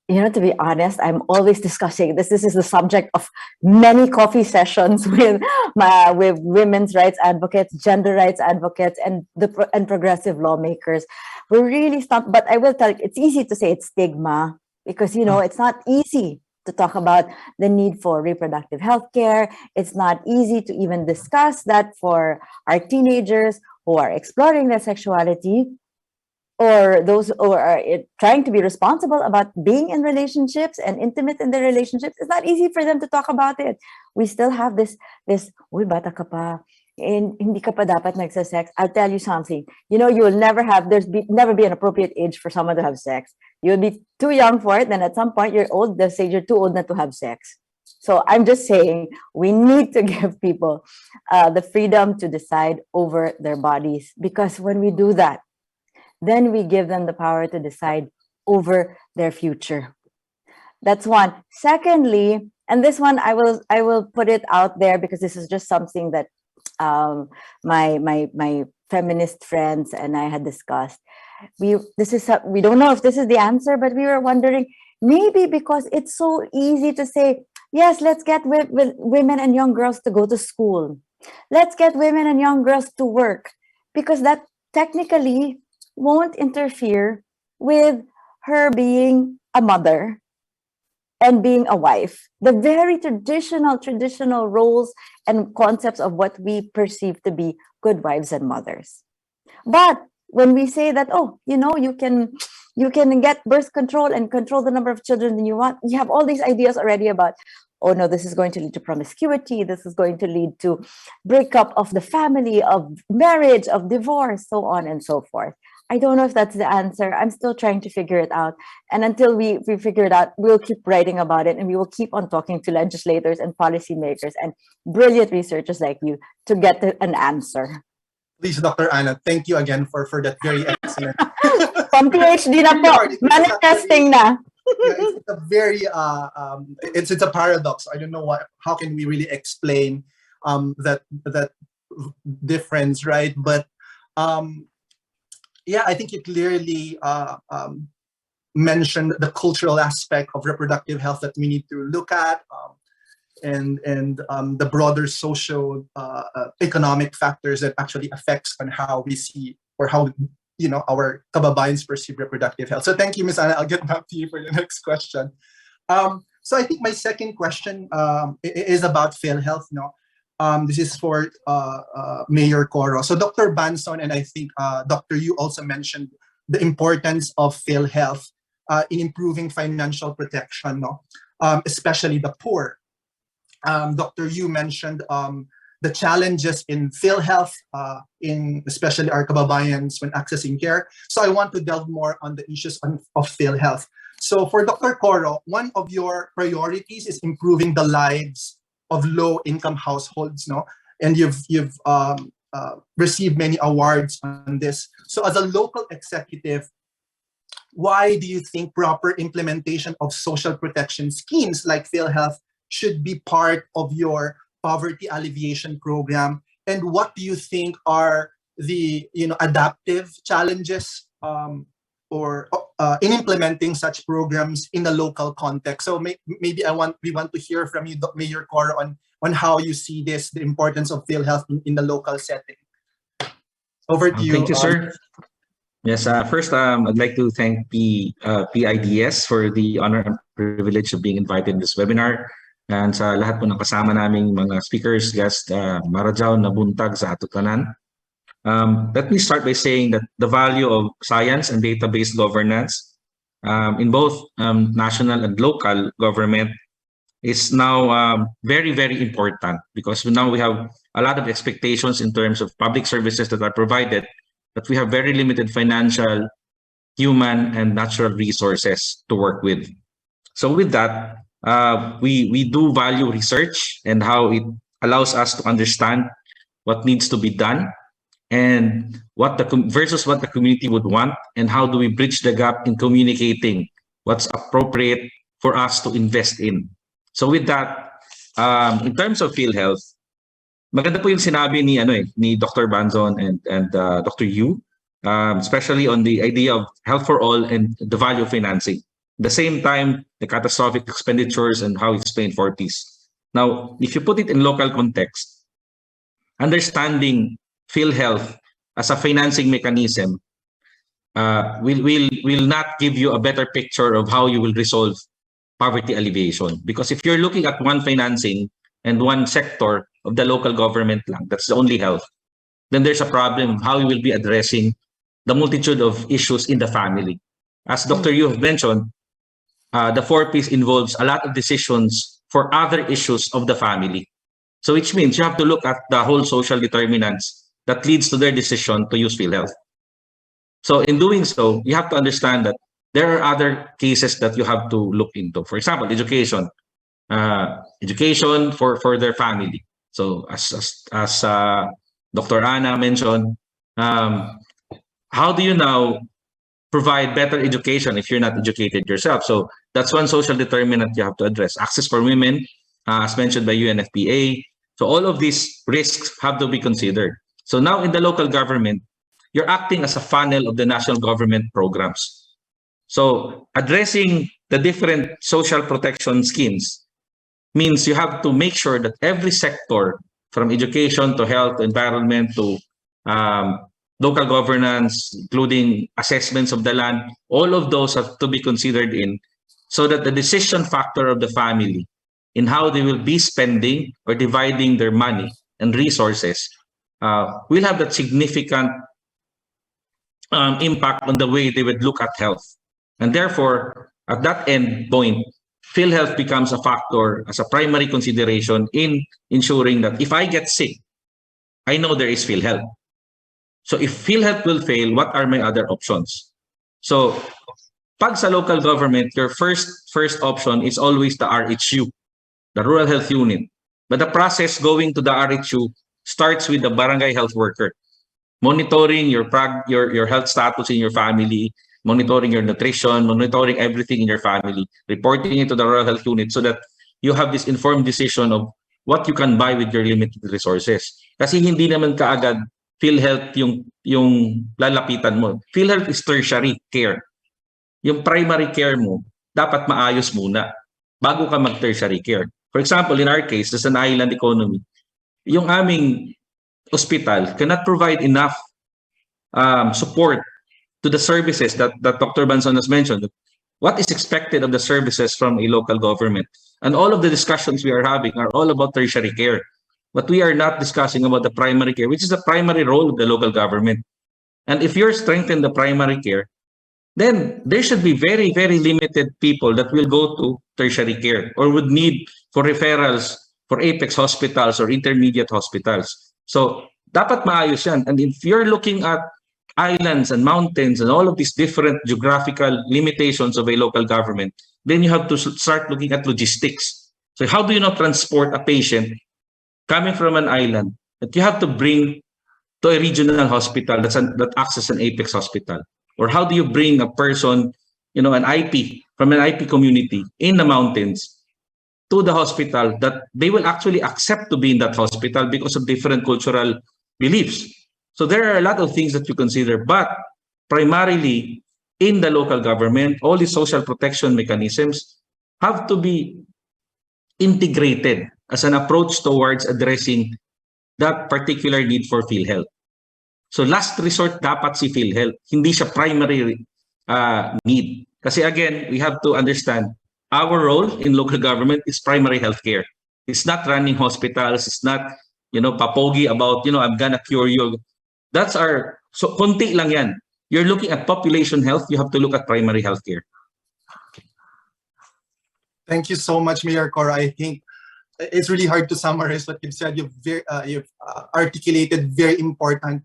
To be honest, I'm always discussing this. This is the subject of many coffee sessions with women's rights advocates, gender rights advocates, and progressive lawmakers. We're really stumped, but I will tell you, it's easy to say it's stigma because, it's not easy to talk about the need for reproductive health care. It's not easy to even discuss that for our teenagers who are exploring their sexuality, or those who are trying to be responsible about being in relationships and intimate in their relationships. It's not easy for them to talk about it. We still have this, uy, bata ka pa, hindi ka pa dapat nagsasex. I'll tell you something. You will never be an appropriate age for someone to have sex. You'll be too young for it, then at some point you're old, they'll say you're too old not to have sex. So I'm just saying we need to give people the freedom to decide over their bodies, because when we do that, then we give them the power to decide over their future. That's one. Secondly, and this one I will put it out there because this is just something that my feminist friends and I had discussed. We don't know if this is the answer, but we were wondering, maybe because it's so easy to say, yes, let's get women and young girls to go to school. Let's get women and young girls to work, because that technically won't interfere with her being a mother and being a wife. The very traditional roles and concepts of what we perceive to be good wives and mothers. But when we say that, you can get birth control and control the number of children that you want, you have all these ideas already about, oh no, this is going to lead to promiscuity, this is going to lead to breakup of the family, of marriage, of divorce, so on and so forth. I don't know if that's the answer. I'm still trying to figure it out. And until we figure it out, we'll keep writing about it, and we will keep on talking to legislators and policymakers and brilliant researchers like you to get an answer. Please, Dr. Anna, thank you again for that very excellent. From PhD na po, manifesting na. It's a very it's a paradox. I don't know how can we really explain that difference, right? But I think you clearly mentioned the cultural aspect of reproductive health that we need to look at, and the broader social economic factors that actually affects on how we see, or how our kababayans perceive reproductive health. So thank you, Ms. Anna. I'll get back to you for the next question. So I think my second question is about PhilHealth. No, this is for Mayor Coro. So Dr. Banzon and I think Dr. Yu also mentioned the importance of PhilHealth in improving financial protection, no, especially the poor. Dr. Yu mentioned the challenges in PhilHealth, in especially our kababayans when accessing care. So I want to delve more on the issues of PhilHealth. So for Dr. Coro, one of your priorities is improving the lives of low-income households, no? And you've received many awards on this. So as a local executive, why do you think proper implementation of social protection schemes like PhilHealth should be part of your poverty alleviation program? And what do you think are the adaptive challenges or in implementing such programs in the local context? So maybe we want to hear from you, Mayor Coro, on how you see this, the importance of PhilHealth in the local setting. Over to you. Thank you, sir. Yes, first, I'd like to thank the PIDS for the honor and privilege of being invited in this webinar. And sa lahat po ng kasama naming mga speakers, guests, marajaw na buntag sa atutanan. Let me start by saying that the value of science and database governance in both national and local government is now very, very important, because now we have a lot of expectations in terms of public services that are provided, but we have very limited financial, human, and natural resources to work with. So with that, we do value research and how it allows us to understand what needs to be done and versus what the community would want, and how do we bridge the gap in communicating what's appropriate for us to invest in. So with that, in terms of PhilHealth, maganda po yung sinabi ni Dr. Banzon and Dr. Yu, especially on the idea of health for all and the value of financing. At the same time, the catastrophic expenditures and how explained for peace. Now, if you put it in local context, understanding PhilHealth as a financing mechanism will not give you a better picture of how you will resolve poverty alleviation. Because if you're looking at one financing and one sector of the local government lang, that's the only health, then there's a problem of how you will be addressing the multitude of issues in the family. As Dr. Yu have mentioned, the 4Ps involves a lot of decisions for other issues of the family. So which means you have to look at the whole social determinants that leads to their decision to use PhilHealth. So in doing so, you have to understand that there are other cases that you have to look into. For example, education. Education for their family. So as Dr. Ana mentioned, how do you now provide better education if you're not educated yourself? So that's one social determinant you have to address. Access for women, as mentioned by UNFPA. So all of these risks have to be considered. So now in the local government, you're acting as a funnel of the national government programs. So addressing the different social protection schemes means you have to make sure that every sector, from education to health, environment to local governance, including assessments of the land, all of those have to be considered in, so that the decision factor of the family in how they will be spending or dividing their money and resources will have that significant impact on the way they would look at health. And therefore, at that end point, PhilHealth becomes a factor as a primary consideration in ensuring that if I get sick, I know there is PhilHealth. So if PhilHealth will fail, what are my other options? So pag sa local government, your first option is always the RHU, the Rural Health Unit. But the process going to the RHU starts with the barangay health worker, monitoring your health status in your family, monitoring your nutrition, monitoring everything in your family, reporting it to the Rural Health Unit so that you have this informed decision of what you can buy with your limited resources. Kasi hindi naman kaagad PhilHealth yung lalapitan mo. PhilHealth is tertiary care. Yung primary care mo, dapat maayos muna bago ka mag-tertiary care. For example, in our case, there's an island economy. Yung aming hospital cannot provide enough support to the services that Dr. Banzon has mentioned. what is expected of the services from a local government. And all of the discussions we are having are all about tertiary care. But we are not discussing about the primary care, which is the primary role of the local government. And if you're strengthening the primary care, then there should be very, very limited people that will go to tertiary care or would need for referrals for apex hospitals or intermediate hospitals. So dapat maayos yan. And if you're looking at islands and mountains and all of these different geographical limitations of a local government, then you have to start looking at logistics. So how do you not transport a patient coming from an island that you have to bring to a regional hospital that acts as an apex hospital? Or how do you bring a person, an IP from an IP community in the mountains to the hospital that they will actually accept to be in that hospital because of different cultural beliefs? So there are a lot of things that you consider, but primarily in the local government, all the social protection mechanisms have to be integrated as an approach towards addressing that particular need for PhilHealth. So last resort dapat si PhilHealth, hindi siya primary need. Kasi again, we have to understand our role in local government is primary healthcare. It's not running hospitals. It's not, papogi about, I'm gonna cure you. That's so konti lang yan. You're looking at population health, you have to look at primary healthcare. Thank you so much, Mayor Cora. I think it's really hard to summarize what you've said. You've articulated very important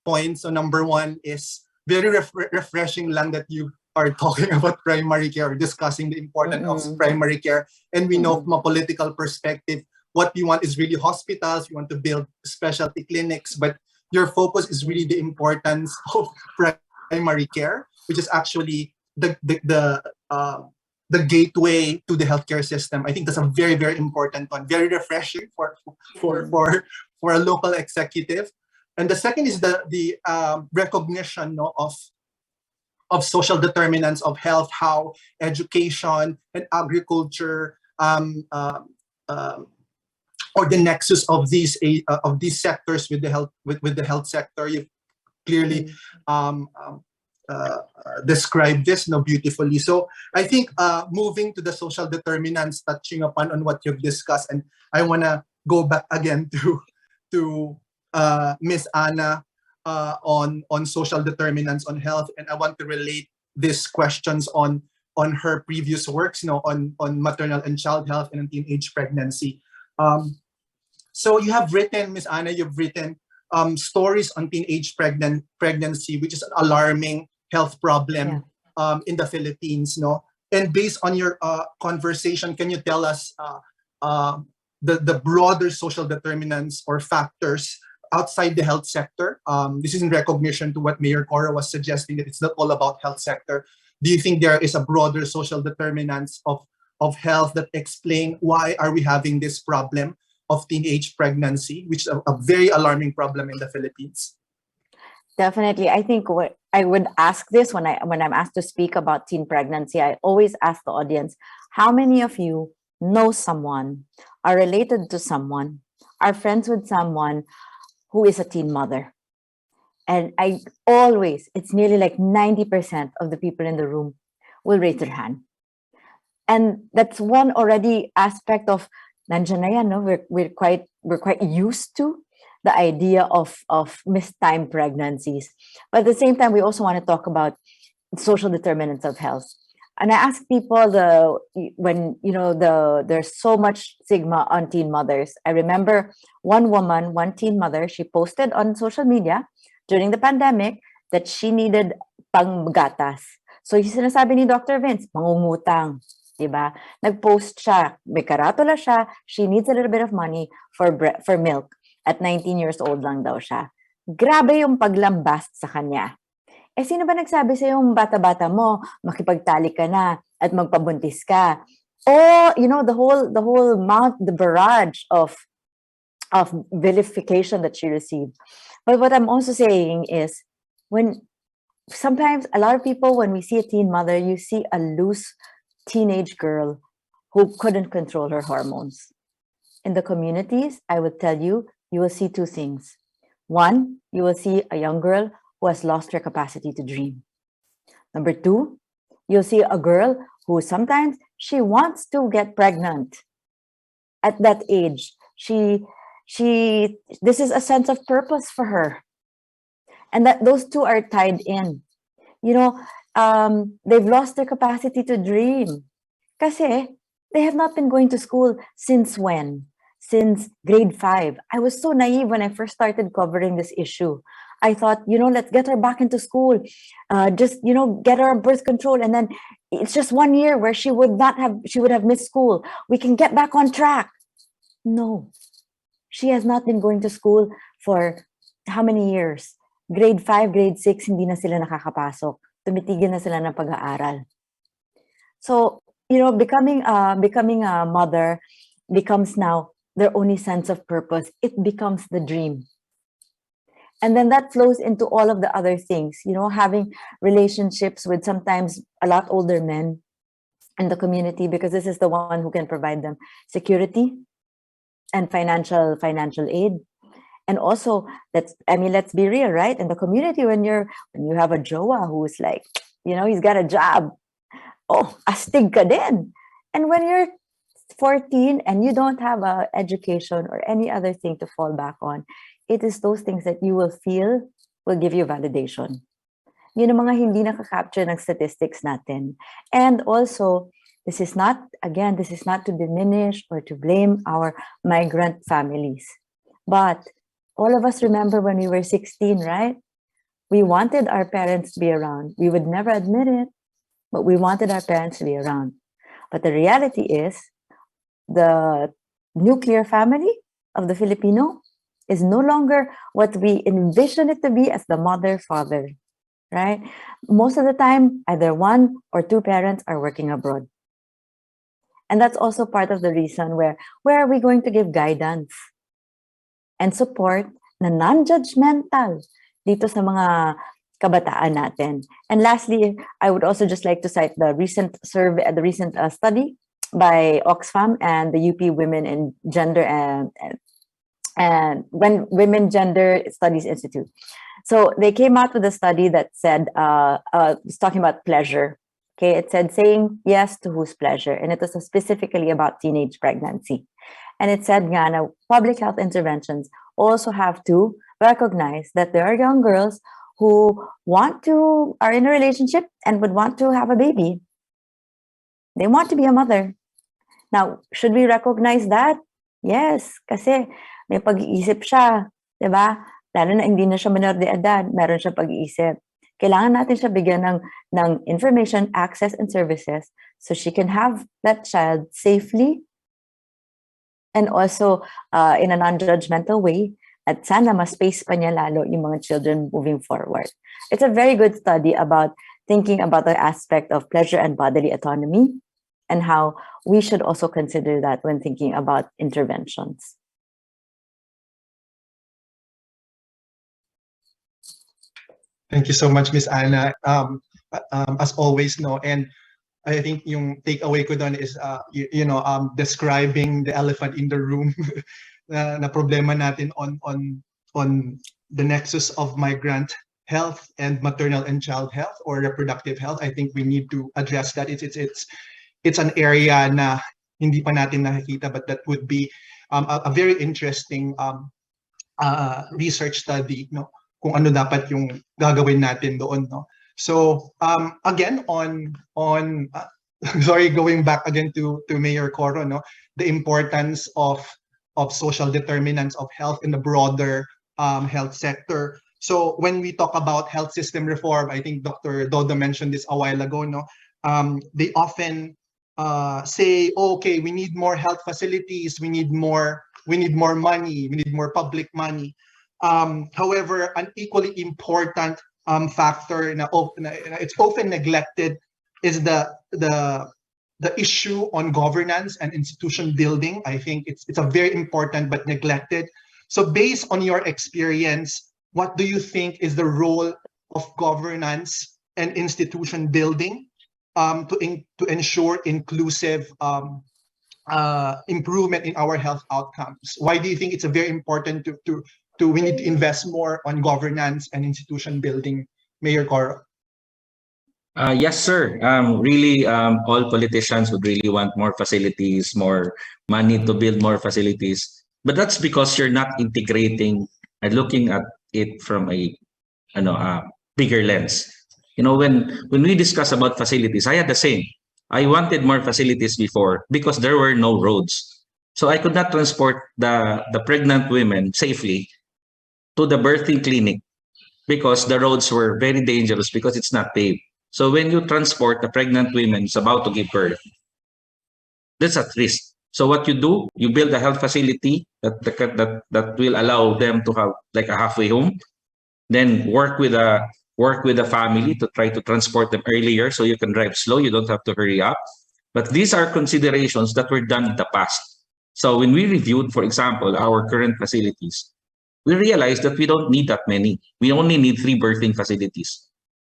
points. So number one is very refreshing lang that you are talking about primary care, discussing the importance of primary care. And we know from a political perspective, what we want is really hospitals. We want to build specialty clinics, but your focus is really the importance of primary care, which is actually the gateway to the healthcare system. I think that's a very, very important one, very refreshing for a local executive. And the second is the recognition of social determinants of health, how education and agriculture or the nexus of these sectors with the health sector. You clearly described this beautifully. So I think moving to the social determinants, touching upon on what you've discussed, and I want to go back again to Miss Anna on social determinants on health, and I want to relate these questions on her previous works, on maternal and child health and teenage pregnancy. So you have written, Miss Anna, you've written stories on teenage pregnancy, which is an alarming health problem in the Philippines. And based on your conversation, can you tell us the broader social determinants or factors outside the health sector? This is in recognition to what Mayor Cora was suggesting, that it's not all about health sector. Do you think there is a broader social determinants of health that explain why are we having this problem of teenage pregnancy, which is a very alarming problem in the Philippines? Definitely. I think what I would ask this when I'm asked to speak about teen pregnancy, I always ask the audience, how many of you know someone, are related to someone, are friends with someone who is a teen mother? And it's nearly like 90% of the people in the room will raise their hand. And that's one already aspect of nandiyan na yan, no? We're quite used to the idea of mistimed pregnancies. But at the same time, we also want to talk about social determinants of health. And I ask people there's so much stigma on teen mothers. I remember one teen mother, she posted on social media during the pandemic that she needed panggatas. So yung sinasabi ni Dr. Vince, mangungutang. Diba? Nag-post siya, may karatula siya, she needs a little bit of money for milk. At 19 years old lang daw siya. Grabe yung paglambast sa kanya. Sino ba nagsabi sa yung bata-bata mo, makipagtali ka na at magpabuntis ka? Or, the barrage of vilification that she received. But what I'm also saying is, sometimes a lot of people, when we see a teen mother, you see a loose teenage girl who couldn't control her hormones. In the communities, I would tell you, you will see two things. One, you will see a young girl who has lost her capacity to dream. Number two, You'll see a girl who sometimes she wants to get pregnant at that age. This is a sense of purpose for her. And that those two are tied in. They've lost their capacity to dream. Kasi they have not been going to school since when? Since grade 5. I was so naive when I first started covering this issue. I thought, let's get her back into school. Get her on birth control. And then it's just 1 year where she would have missed school. We can get back on track. No. She has not been going to school for how many years? Grade 5, grade 6, hindi na sila nakakapasok. Tumitigil na sila ng pag-aaral. So, becoming a mother becomes now their only sense of purpose. It becomes the dream. And then that flows into all of the other things, having relationships with sometimes a lot older men in the community, because this is the one who can provide them security and financial aid. And also, let's be real, right? In the community, when you have a jowa who's like, he's got a job. Oh, astig ka din. And when you're 14 and you don't have a education or any other thing to fall back on, it is those things that you will feel will give you validation. Yun ang mga hindi nakaka-capture ng statistics natin. And also, this is not to diminish or to blame our migrant families. But all of us remember when we were 16, right? We wanted our parents to be around. We would never admit it, but we wanted our parents to be around. But the reality is, the nuclear family of the Filipino is no longer what we envision it to be as the mother, father, right? Most of the time, either one or two parents are working abroad. And that's also part of the reason where are we going to give guidance and support na non-judgmental dito sa mga kabataan natin. And lastly, I would also just like to cite the recent survey, the recent study by Oxfam and the UP Women in Gender and Women Gender Studies Institute. So they came out with a study that said, it's talking about pleasure. Okay, it said saying yes to whose pleasure, and it was specifically about teenage pregnancy. And it said nga na public health interventions also have to recognize that there are young girls who are in a relationship and would want to have a baby. They want to be a mother. Now, should we recognize that? Yes, kasi may pag-iisip siya, di ba? Lalo na hindi na siya menor de edad, meron siya pag-iisip. Kailangan natin siya bigyan ng information, access, and services so she can have that child safely and also in a non-judgmental way. At sana mas-space pa niya lalo yung mga children moving forward. It's a very good study about thinking about the aspect of pleasure and bodily autonomy and how we should also consider that when thinking about interventions. Thank you so much, Miss Anna. As always, and I think yung takeaway ko doon is, describing the elephant in the room na problema natin on the nexus of migrant health and maternal and child health or reproductive health. I think we need to address that. It's an area na hindi pa natin nakikita, but that would be a very interesting research study, kung ano dapat yung gagawin natin doon, So again, on sorry, going back again to Mayor Coro, the importance of social determinants of health in the broader health sector. So when we talk about health system reform, I think Dr. Dodo mentioned this a while ago, they often say, okay, we need more health facilities, we need more money, we need more public money. However, an equally important factor it's often neglected is the issue on governance and institution building. I think it's a very important but neglected. So based on your experience, what do you think is the role of governance and institution building to ensure inclusive improvement in our health outcomes? Why do you think it's a very important we need to invest more on governance and institution building, Mayor Coro? Yes, sir. Really, all politicians would really want more facilities, more money to build more facilities. But that's because you're not integrating and looking at it from a bigger lens. When we discuss about facilities, I had the same. I wanted more facilities before because there were no roads. So I could not transport the pregnant women safely to the birthing clinic because the roads were very dangerous because it's not paved. So when you transport a pregnant woman who's about to give birth, that's at risk. So what you do, you build a health facility that will allow them to have like a halfway home, then work with a family to try to transport them earlier so you can drive slow, you don't have to hurry up. But these are considerations that were done in the past. So when we reviewed, for example, our current facilities, we realized that we don't need that many. We only need 3 birthing facilities,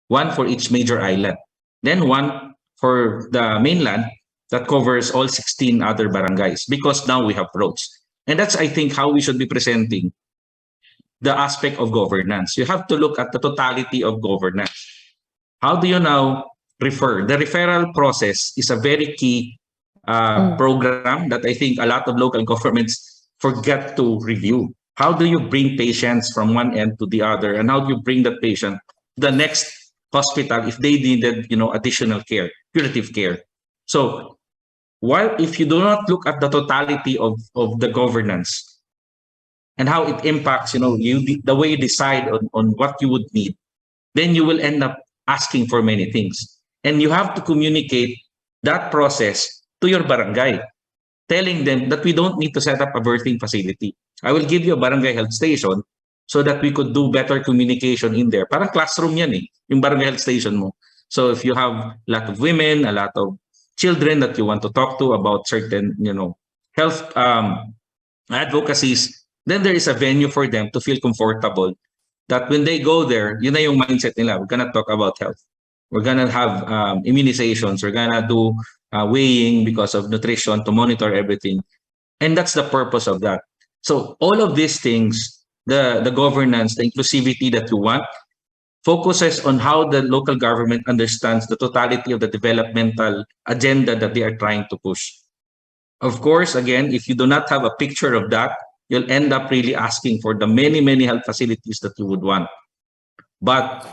one for each major island, then one for the mainland that covers all 16 other barangays because now we have roads. And that's, I think, how we should be presenting the aspect of governance. You have to look at the totality of governance. How do you now refer? The referral process is a very key program that I think a lot of local governments forget to review. How do you bring patients from one end to the other, and how do you bring that patient to the next hospital if they needed, additional care, curative care? So, while if you do not look at the totality of the governance and how it impacts, the way you decide on what you would need, then you will end up asking for many things. And you have to communicate that process to your barangay, telling them that we don't need to set up a birthing facility. I will give you a barangay health station so that we could do better communication in there. Parang classroom yan yung barangay health station mo. So if you have a lot of women, a lot of children that you want to talk to about certain, health advocacies, then there is a venue for them to feel comfortable that when they go there, yun na yung mindset nila. We're gonna talk about health. We're gonna have immunizations. We're gonna do weighing because of nutrition to monitor everything. And that's the purpose of that. So all of these things, the governance, the inclusivity that you want, focuses on how the local government understands the totality of the developmental agenda that they are trying to push. Of course, again, if you do not have a picture of that, you'll end up really asking for the many, many health facilities that you would want. But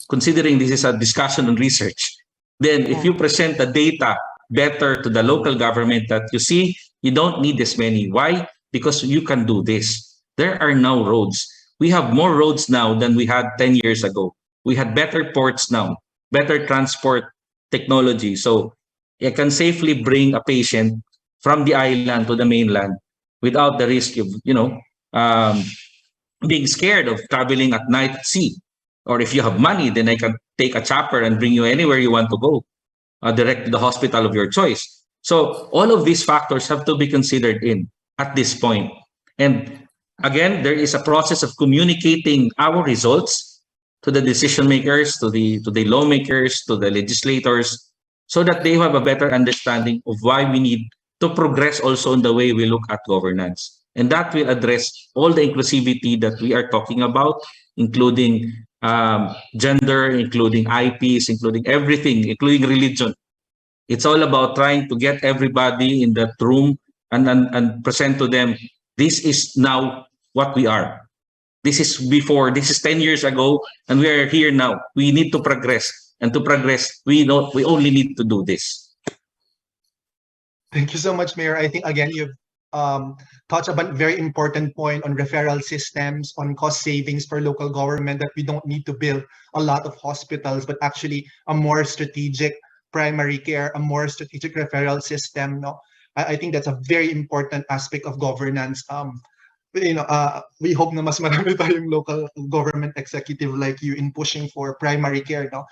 considering this is a discussion on research, then if you present the data better to the local government that you see, you don't need this many. Why? Because you can do this. There are now roads. We have more roads now than we had 10 years ago. We had better ports now, better transport technology. So I can safely bring a patient from the island to the mainland without the risk of, being scared of traveling at night at sea. Or if you have money, then I can take a chopper and bring you anywhere you want to go, direct to the hospital of your choice. So all of these factors have to be considered in at this point. And again, there is a process of communicating our results to the decision makers, to the lawmakers, to the legislators, so that they have a better understanding of why we need to progress also in the way we look at governance. And that will address all the inclusivity that we are talking about, including gender, including IPs, including everything, including religion. It's all about trying to get everybody in that room and present to them, this is now what we are. This is 10 years ago, and we are here now. We need to progress. And to progress, we only need to do this. Thank you so much, Mayor. I think, again, you've touched upon a very important point on referral systems, on cost savings for local government, that we don't need to build a lot of hospitals, but actually a more strategic primary care, a more strategic referral system. No, I think that's a very important aspect of governance. We hope na mas marami tayong local government executive like you in pushing for primary care. No,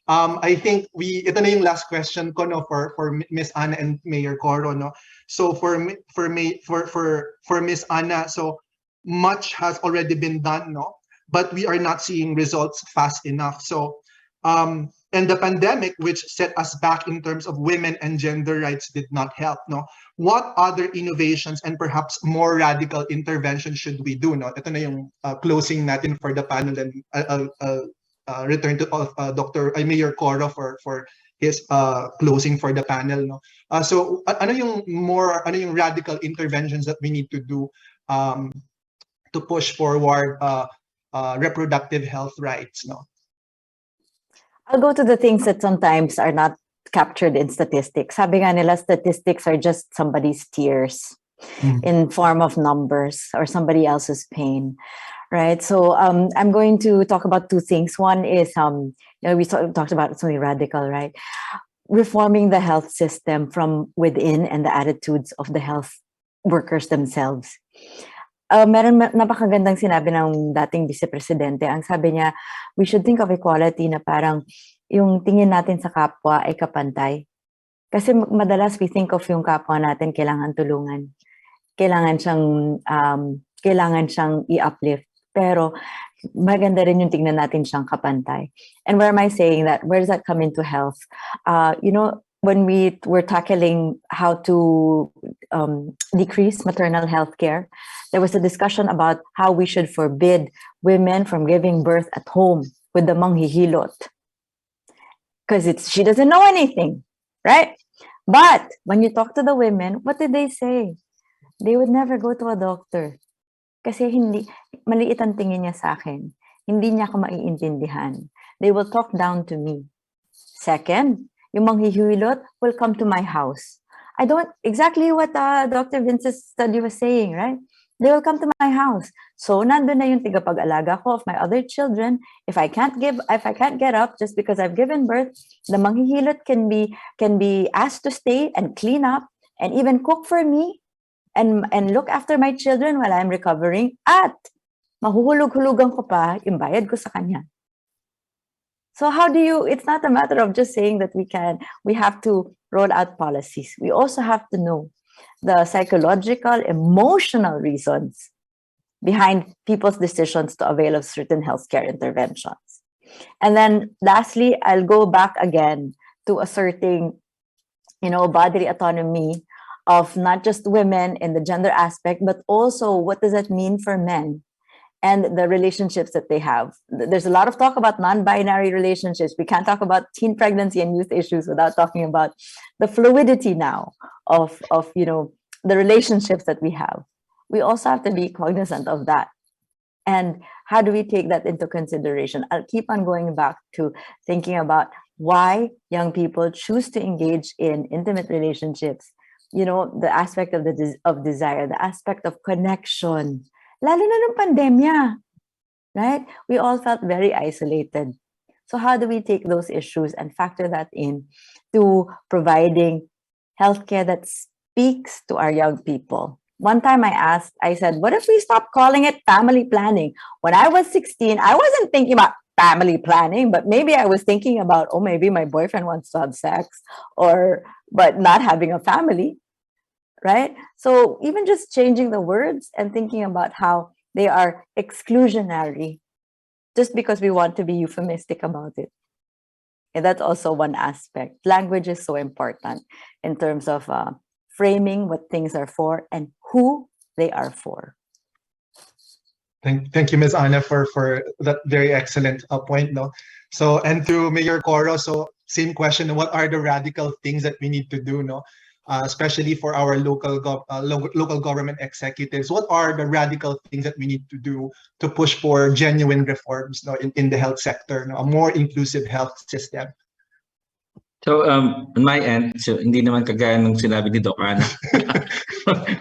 I think ito na yung last question ko, no, for Miss Anna and Mayor Coro, no. So for Miss Anna, so much has already been done, no, but we are not seeing results fast enough. So and the pandemic, which set us back in terms of women and gender rights, did not help, no. What other innovations and perhaps more radical interventions should we do, no? Ito na yung closing natin for the panel, and return to Mayor Coro for his closing for the panel. No? So ano yung radical interventions that we need to do to push forward reproductive health rights? No? I'll go to the things that sometimes are not captured in statistics. Sabi nga nila, statistics are just somebody's tears in form of numbers or somebody else's pain, right? So I'm going to talk about two things. One is, we talked about something radical, right? Reforming the health system from within and the attitudes of the health workers themselves. Meron napakagandang sinabi ng dating vice-presidente. Ang sabi niya, we should think of equality na parang yung tingin natin sa kapwa ay kapantay. Kasi madalas we think of yung kapwa natin kailangan tulungan. Kailangan siyang i-uplift. Pero maganda rin yung tingnan natin siyang kapantay. And where am I saying that? Where does that come into health? When we were tackling how to decrease maternal health care, there was a discussion about how we should forbid women from giving birth at home with the manghihilot. Because she doesn't know anything, right? But when you talk to the women, what did they say? They would never go to a doctor. Kasi maliit ang tingin niya sa akin. Hindi niya ako maiintindihan. They will talk down to me. Second, yung manghihilot will come to my house. I don't, exactly what Dr. Vince's study was saying, right? They will come to my house. So nandun na yung tigapag-alaga ko of my other children. If I can't get up just because I've given birth, the manghihilot can be asked to stay and clean up and even cook for me and look after my children while I'm recovering. At mahuhulog-hulugan ko pa yung bayad ko sa kanya. So it's not a matter of just saying that we have to roll out policies. We also have to know the psychological, emotional reasons behind people's decisions to avail of certain healthcare interventions. And then lastly, I'll go back again to asserting, bodily autonomy of not just women in the gender aspect, but also what does that mean for men? And the relationships that they have. There's a lot of talk about non-binary relationships. We can't talk about teen pregnancy and youth issues without talking about the fluidity now of the relationships that we have. We also have to be cognizant of that. And how do we take that into consideration? I'll keep on going back to thinking about why young people choose to engage in intimate relationships. The aspect of desire, the aspect of connection. Lalo na nung pandemya, right? We all felt very isolated. So how do we take those issues and factor that in to providing healthcare that speaks to our young people? One time I said, what if we stop calling it family planning? When I was 16, I wasn't thinking about family planning, but maybe I was thinking about, maybe my boyfriend wants to have sex, but not having a family. Right? So even just changing the words and thinking about how they are exclusionary just because we want to be euphemistic about it. And that's also one aspect. Language is so important in terms of framing what things are for and who they are for. Thank you, Ms. Anna, for that very excellent point. No? So, and to Mayor Coro, so same question, what are the radical things that we need to do? No? Especially for our local government executives, what are the radical things that we need to do to push for genuine reforms in the health sector, a more inclusive health system? So on my end, so hindi naman kagaya ng sinabi ni Doc Ana.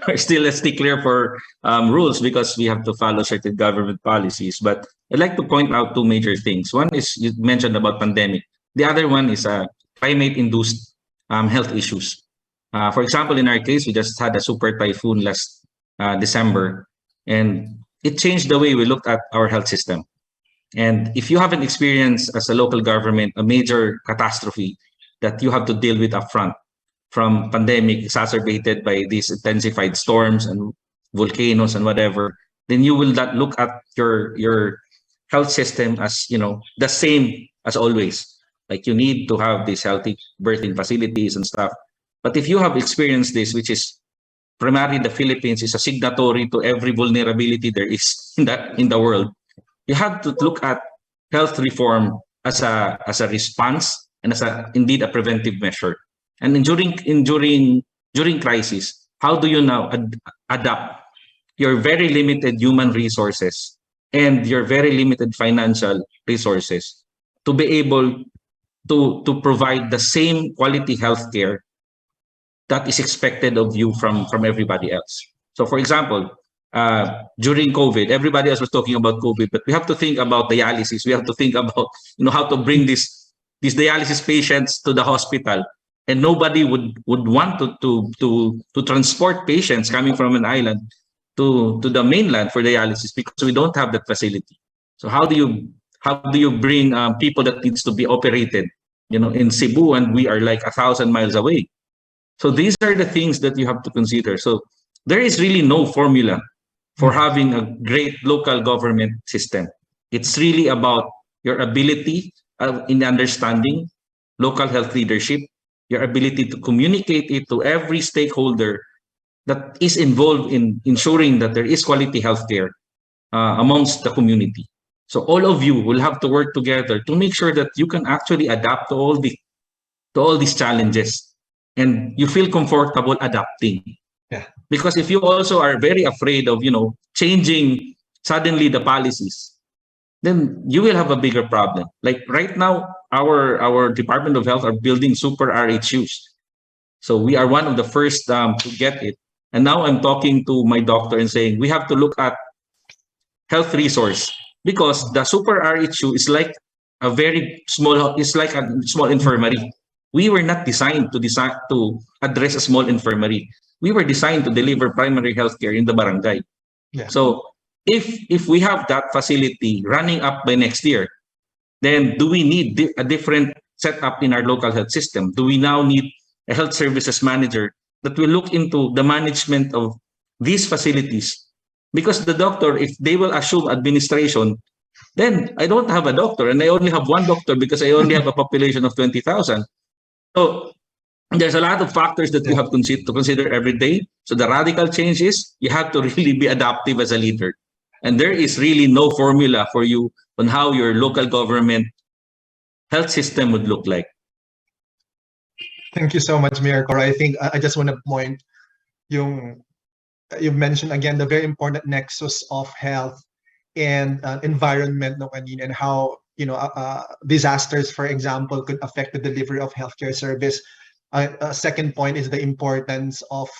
We're still a stickler for rules because we have to follow certain government policies. But I'd like to point out two major things. One is you mentioned about pandemic. The other one is climate-induced health issues. For example, in our case, we just had a super typhoon last December, and it changed the way we looked at our health system. And if you haven't experienced as a local government a major catastrophe that you have to deal with upfront, from pandemic exacerbated by these intensified storms and volcanoes and whatever, then you will not look at your health system as the same as always. Like you need to have these healthy birthing facilities and stuff. But if you have experienced this, which is primarily the Philippines is a signatory to every vulnerability there is in the world, you have to look at health reform as a response and as indeed a preventive measure. And during crisis, how do you now adapt your very limited human resources and your very limited financial resources to be able to provide the same quality healthcare that is expected of you from everybody else? So, for example, during COVID, everybody else was talking about COVID, but we have to think about dialysis. We have to think about how to bring these dialysis patients to the hospital, and nobody would want to transport patients coming from an island to the mainland for dialysis because we don't have that facility. So how do you bring people that needs to be operated, in Cebu, and we are like 1,000 miles away? So these are the things that you have to consider. So there is really no formula for having a great local government system. It's really about your ability in understanding local health leadership, your ability to communicate it to every stakeholder that is involved in ensuring that there is quality healthcare amongst the community. So all of you will have to work together to make sure that you can actually adapt to all these challenges, and you feel comfortable adapting. Yeah. Because if you also are very afraid of changing suddenly the policies, then you will have a bigger problem. Like right now, our Department of Health are building super RHUs. So we are one of the first to get it. And now I'm talking to my doctor and saying we have to look at health resource, because the super RHU is like a small infirmary. We were not designed to address a small infirmary. We were designed to deliver primary healthcare in the barangay. Yeah. So if we have that facility running up by next year, then do we need a different setup in our local health system? Do we now need a health services manager that will look into the management of these facilities? Because the doctor, if they will assume administration, then I don't have a doctor, and I only have one doctor because I only have a population of 20,000. So there's a lot of factors that you have to consider every day. So the radical change is you have to really be adaptive as a leader. And there is really no formula for you on how your local government health system would look like. Thank you so much, Mayor Cora. I think I just want to point you mentioned again the very important nexus of health and environment, and how disasters, for example, could affect the delivery of healthcare service. A second point is the importance of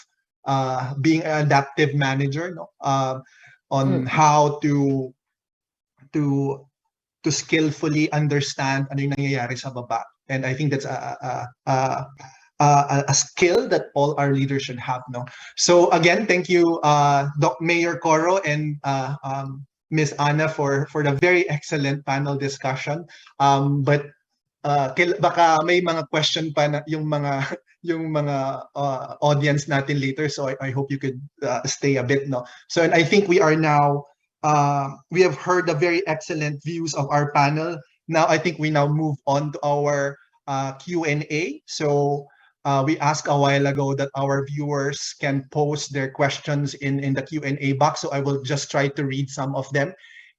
being an adaptive manager, on how to skillfully understand ano yung nangyayari sa baba. And I think that's a skill that all our leaders should have. So again, thank you, Mayor Coro and Ms. Anna for the very excellent panel discussion. But baka may mga question pa na yung mga audience natin later, so I hope you could stay a bit. So, and I think we are now we have heard the very excellent views of our panel. Now I think we now move on to our Q&A. So we asked a while ago that our viewers can post their questions in the Q&A box, so I will just try to read some of them.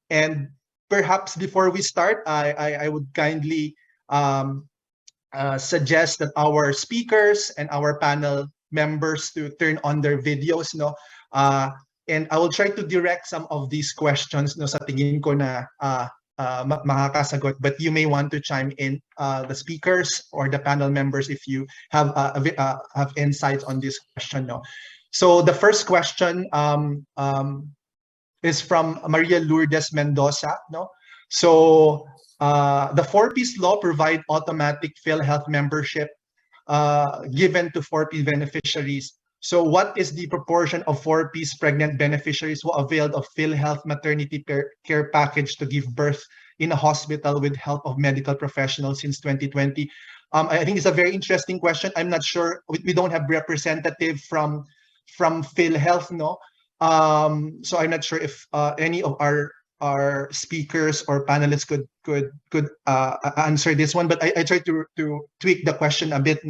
And perhaps before we start, I would kindly suggest that our speakers and our panel members to turn on their videos, and I will try to direct some of these questions sa tingin ko na makakasagot, but you may want to chime in, the speakers or the panel members, if you have insights on this question. So the first question is from Maria Lourdes Mendoza. So the 4Ps law provide automatic PhilHealth membership given to 4P beneficiaries. So what is the proportion of 4Ps pregnant beneficiaries who availed of PhilHealth maternity care package to give birth in a hospital with help of medical professionals since 2020? I think it's a very interesting question. I'm not sure, we don't have representative from PhilHealth, so I'm not sure if any of our speakers or panelists could answer this one, but I try to tweak the question a bit.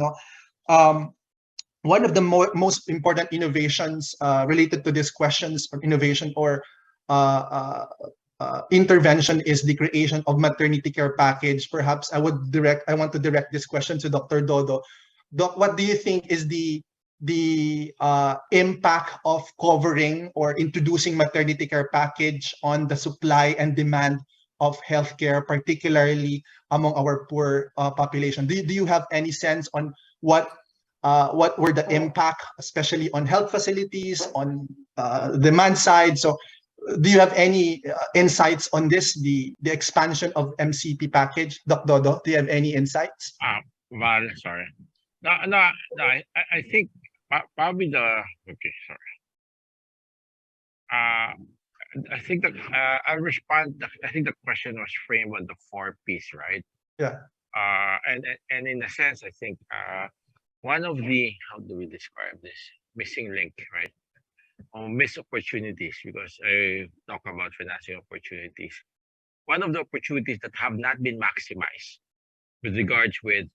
One of the most important innovations related to these questions of innovation or intervention is the creation of maternity care package. Perhaps I want to direct this question to Dr. Dodo. Doc, what do you think is the impact of covering or introducing maternity care package on the supply and demand of healthcare, particularly among our poor population? Do you have any sense on what were the impact, especially on health facilities, on demand side? So do you have any insights on this, the expansion of MCP package? Doc Dodo, do you have any insights? Val, sorry. No, I think probably okay, sorry. I think that I'll respond. I think the question was framed on the 4Ps, right? Yeah. And in a sense, I think one of the, how do we describe this, missing link, right? Or missed opportunities, because I talk about financing opportunities. One of the opportunities that have not been maximized with regards with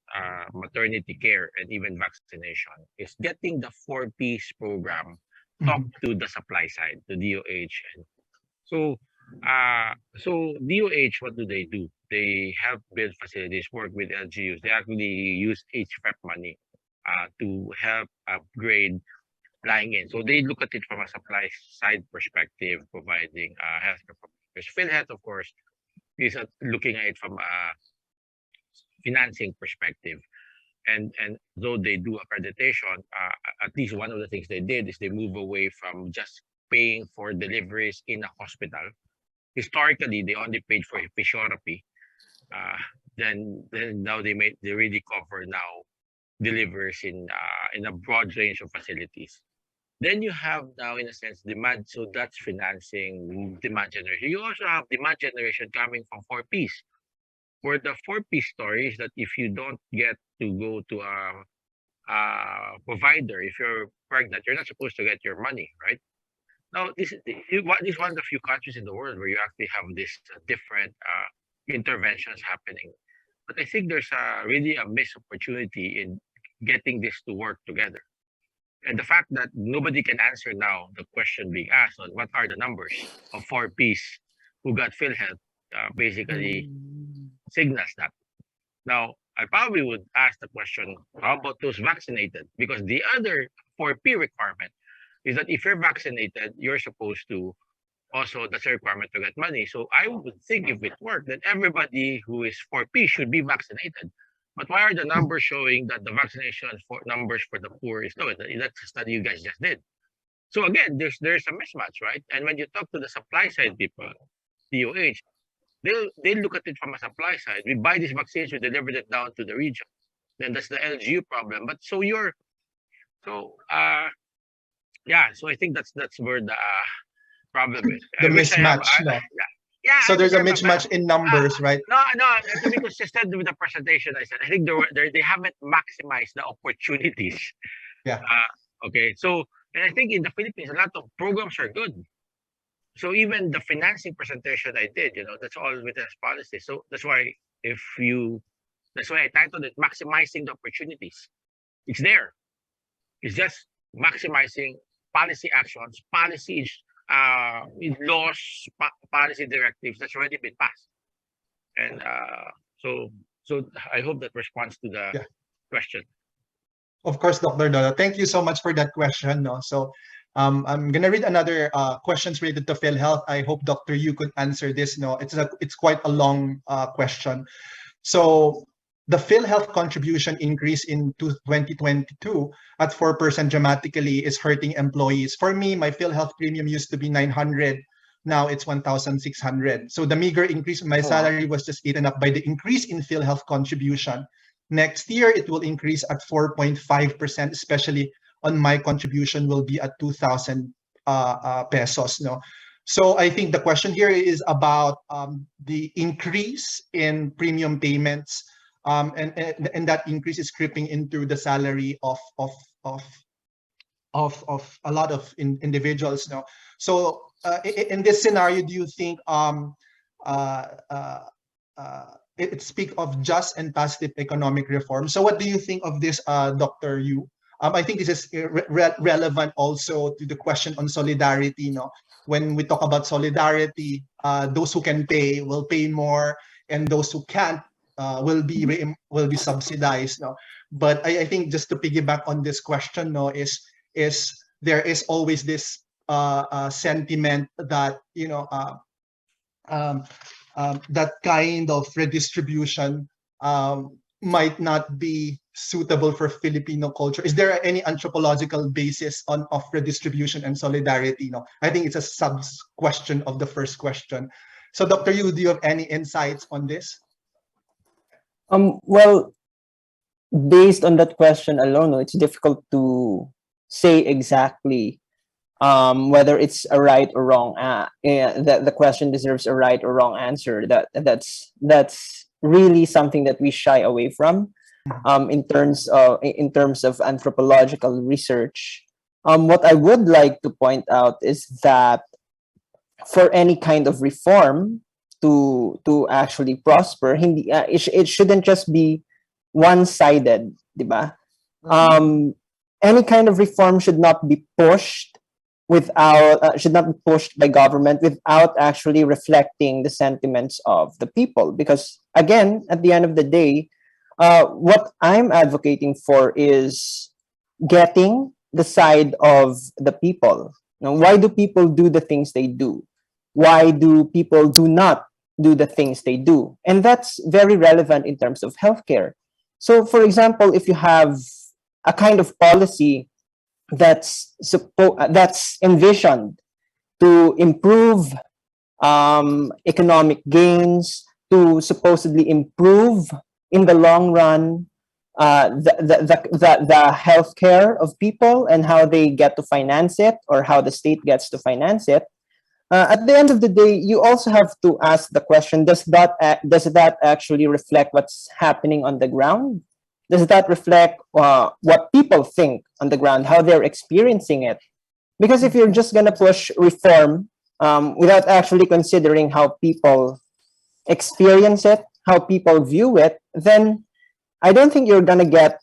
maternity care and even vaccination is getting the 4Ps program talk to the supply side, the DOH. And so DOH, what do? They help build facilities, work with LGUs. They actually use HFEP money to help upgrade flying in. So they look at it from a supply side perspective, providing healthcare providers. PhilHealth, of course, is looking at it from a financing perspective. And though they do accreditation, at least one of the things they did is they move away from just paying for deliveries in a hospital. Historically, they only paid for physiotherapy. Then now they really cover now deliveries in a broad range of facilities. Then you have now, in a sense, demand. So that's financing demand generation. You also have demand generation coming from 4Ps. Where the 4P story is that if you don't get to go to a provider, if you're pregnant, you're not supposed to get your money, right? Now, this is one of the few countries in the world where you actually have this different interventions happening. But I think there's really a missed opportunity in getting this to work together. And the fact that nobody can answer now the question being asked on what are the numbers of 4Ps who got PhilHealth basically signals that. Now, I probably would ask the question, how about those vaccinated? Because the other 4P requirement is that if you're vaccinated, you're supposed to also, that's a requirement to get money. So I would think if it worked, then everybody who is 4P should be vaccinated. But why are the numbers showing that the vaccination numbers for the poor is low? That's a study you guys just did. So again, there's a mismatch, right? And when you talk to the supply side people, DOH, they look at it from a supply side. We buy these vaccines, we deliver it down to the region. Then that's the LGU problem. But so I think that's where the problem is. The mismatch. Yeah. So there's a mismatch in numbers, right? No. To be consistent with the presentation, I said I think they haven't maximized the opportunities. Yeah. Okay. So, and I think in the Philippines, a lot of programs are good. So even the financing presentation I did, that's all within this policy. So that's why I titled it "Maximizing the Opportunities." It's there. It's just maximizing policy actions, policy laws, policy directives that's already been passed. And so I hope that responds to the question. Of course, Dr. Dodo. Thank you so much for that question. No? So I'm gonna read another questions related to PhilHealth. I hope Dr. Yu could answer this. No, it's quite a long question. So the PhilHealth contribution increase in 2022 at 4% dramatically is hurting employees. For me, my PhilHealth premium used to be 900. Now it's 1,600. So the meager increase in my salary was just eaten up by the increase in PhilHealth contribution. Next year, it will increase at 4.5%, especially on my contribution will be at 2,000 pesos. No? So I think the question here is about the increase in premium payments, and that increase is creeping into the salary of a lot of individuals. No? So in this scenario, do you think it speaks of just and positive economic reform? So what do you think of this, Dr. Yu? I think this is relevant also to the question on solidarity. No, when we talk about solidarity, those who can pay will pay more, and those who can't will be subsidized. No, but I think just to piggyback on this question, no, is there is always this sentiment that that kind of redistribution might not be suitable for Filipino culture. Is there any anthropological basis of redistribution and solidarity? No, I think it's a sub question of the first question. So, Dr. Yu, do you have any insights on this? Well, based on that question alone, it's difficult to say exactly whether it's a right or wrong. That the question deserves a right or wrong answer. That's really something that we shy away from in terms of anthropological research. What I would like to point out is that for any kind of reform to actually prosper, it shouldn't just be one-sided, diba? Any kind of reform should not be pushed by government without actually reflecting the sentiments of the people. Because again, at the end of the day, what I'm advocating for is getting the side of the people. Now, why do people do the things they do? Why do people do not do the things they do? And that's very relevant in terms of healthcare. So, for example, if you have a kind of policy that's envisioned to improve economic gains, to supposedly improve in the long run the healthcare of people and how they get to finance it, or how the state gets to finance it. At the end of the day, you also have to ask the question: does that actually reflect what's happening on the ground? Does that reflect what people think on the ground, how they're experiencing it? Because if you're just gonna push reform without actually considering how people experience it, how people view it, then I don't think you're gonna get,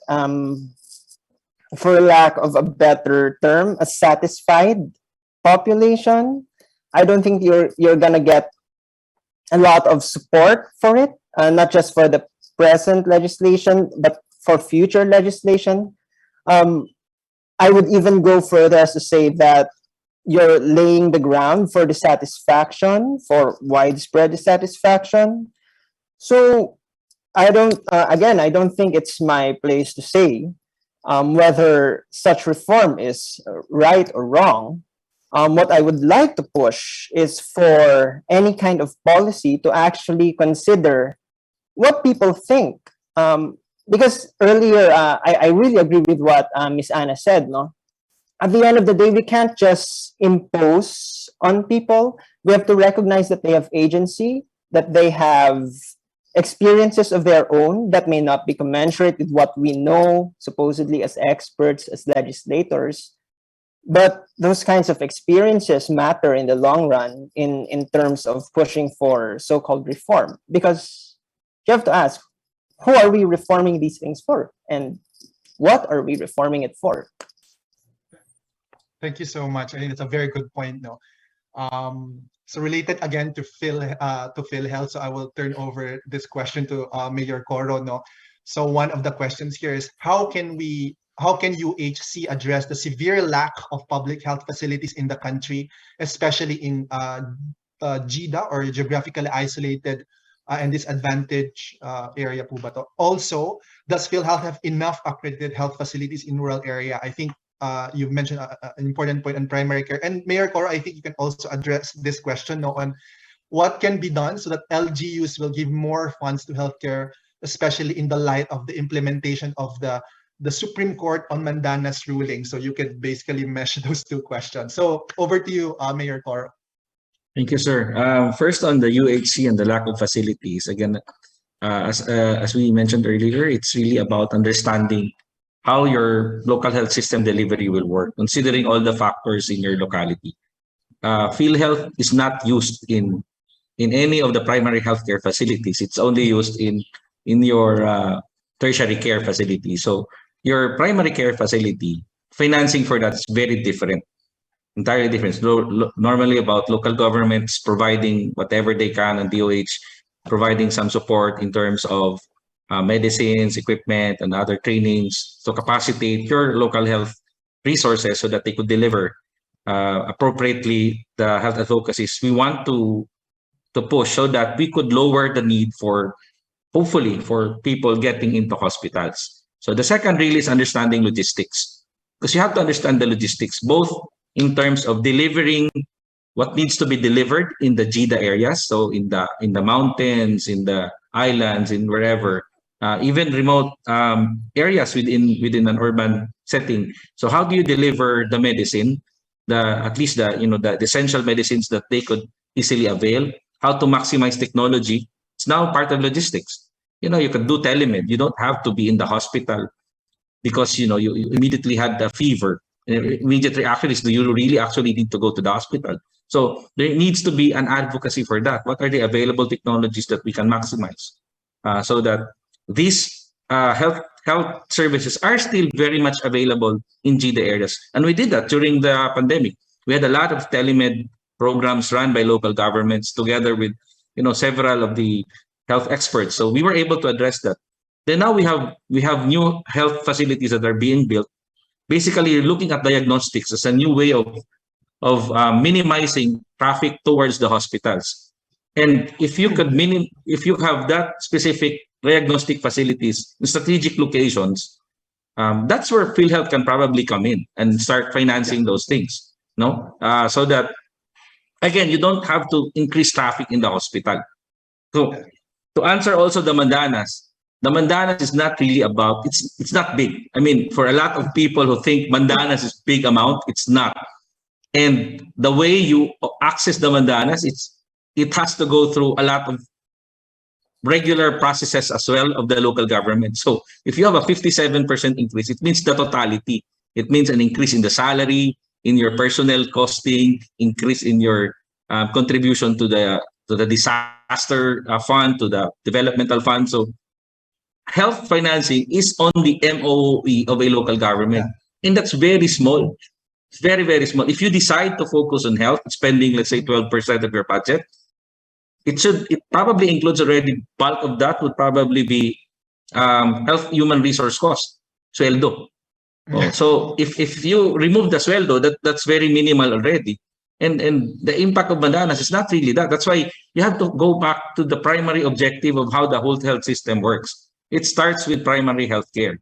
for lack of a better term, a satisfied population. I don't think you're gonna get a lot of support for it, not just for the present legislation, but for future legislation. I would even go further as to say that you're laying the ground for dissatisfaction, for widespread dissatisfaction. So I don't think it's my place to say whether such reform is right or wrong. What I would like to push is for any kind of policy to actually consider what people think. Because earlier, I really agree with what Miss Anna said. No, at the end of the day, we can't just impose on people. We have to recognize that they have agency, that they have experiences of their own that may not be commensurate with what we know, supposedly as experts, as legislators. But those kinds of experiences matter in the long run in terms of pushing for so-called reform. Because you have to ask, who are we reforming these things for? And what are we reforming it for? Thank you so much. I think it's a very good point. No, so related again to PhilHealth. So I will turn over this question to Mayor Coro. No, so one of the questions here is how can UHC address the severe lack of public health facilities in the country, especially in GIDA, or geographically isolated and disadvantaged area po ba to? Also, does PhilHealth have enough accredited health facilities in rural area? I think you've mentioned an important point on primary care. And Mayor Coro, I think you can also address this question on what can be done so that LGUs will give more funds to healthcare, especially in the light of the implementation of the Supreme Court on Mandana's ruling. So you could basically mesh those two questions. So over to you, Mayor Coro. Thank you, sir. First, on the UHC and the lack of facilities, again, as we mentioned earlier, it's really about understanding how your local health system delivery will work, considering all the factors in your locality. PhilHealth is not used in any of the primary healthcare facilities. It's only used in your tertiary care facility. So your primary care facility, financing for that is very different Entirely different. Normally about local governments providing whatever they can, and DOH providing some support in terms of medicines, equipment, and other trainings to capacitate your local health resources so that they could deliver appropriately the health advocacies we want to push, so that we could lower the need for, hopefully, for people getting into hospitals. So the second really is understanding logistics, because you have to understand the logistics, both in terms of delivering what needs to be delivered in the GIDA areas, so in the mountains, in the islands, in wherever, even remote areas within an urban setting. So how do you deliver the medicine, at least the essential medicines that they could easily avail? How to maximize technology? It's now part of logistics. You can do telemed. You don't have to be in the hospital because you immediately had the fever. Immediate reaction is, do you really actually need to go to the hospital? So there needs to be an advocacy for that. What are the available technologies that we can maximize so that these health services are still very much available in GIDA areas? And we did that during the pandemic. We had a lot of telemed programs run by local governments together with several of the health experts. So we were able to address that. Then now we have new health facilities that are being built, basically looking at diagnostics as a new way of minimizing traffic towards the hospitals. And if you have that specific diagnostic facilities in strategic locations, that's where PhilHealth can probably come in and start financing those things. So that, again, you don't have to increase traffic in the hospital. So to answer also the mandanas is not really about, it's not big. I mean, for a lot of people who think mandanas is big amount, it's not. And the way you access the mandanas, it has to go through a lot of regular processes as well of the local government. So if you have a 57% increase, it means the totality. It means an increase in the salary, in your personnel costing, increase in your contribution to the disaster fund, to the developmental fund. So health financing is on the MOE of a local government. And that's very small. It's very, very small. If you decide to focus on health, spending, let's say, 12% of your budget, it probably includes already, bulk of that would probably be health human resource cost, sweldo. So if you remove the sweldo, that's very minimal already. And the impact of mandanas is not really that. That's why you have to go back to the primary objective of how the whole health system works. It starts with primary health care.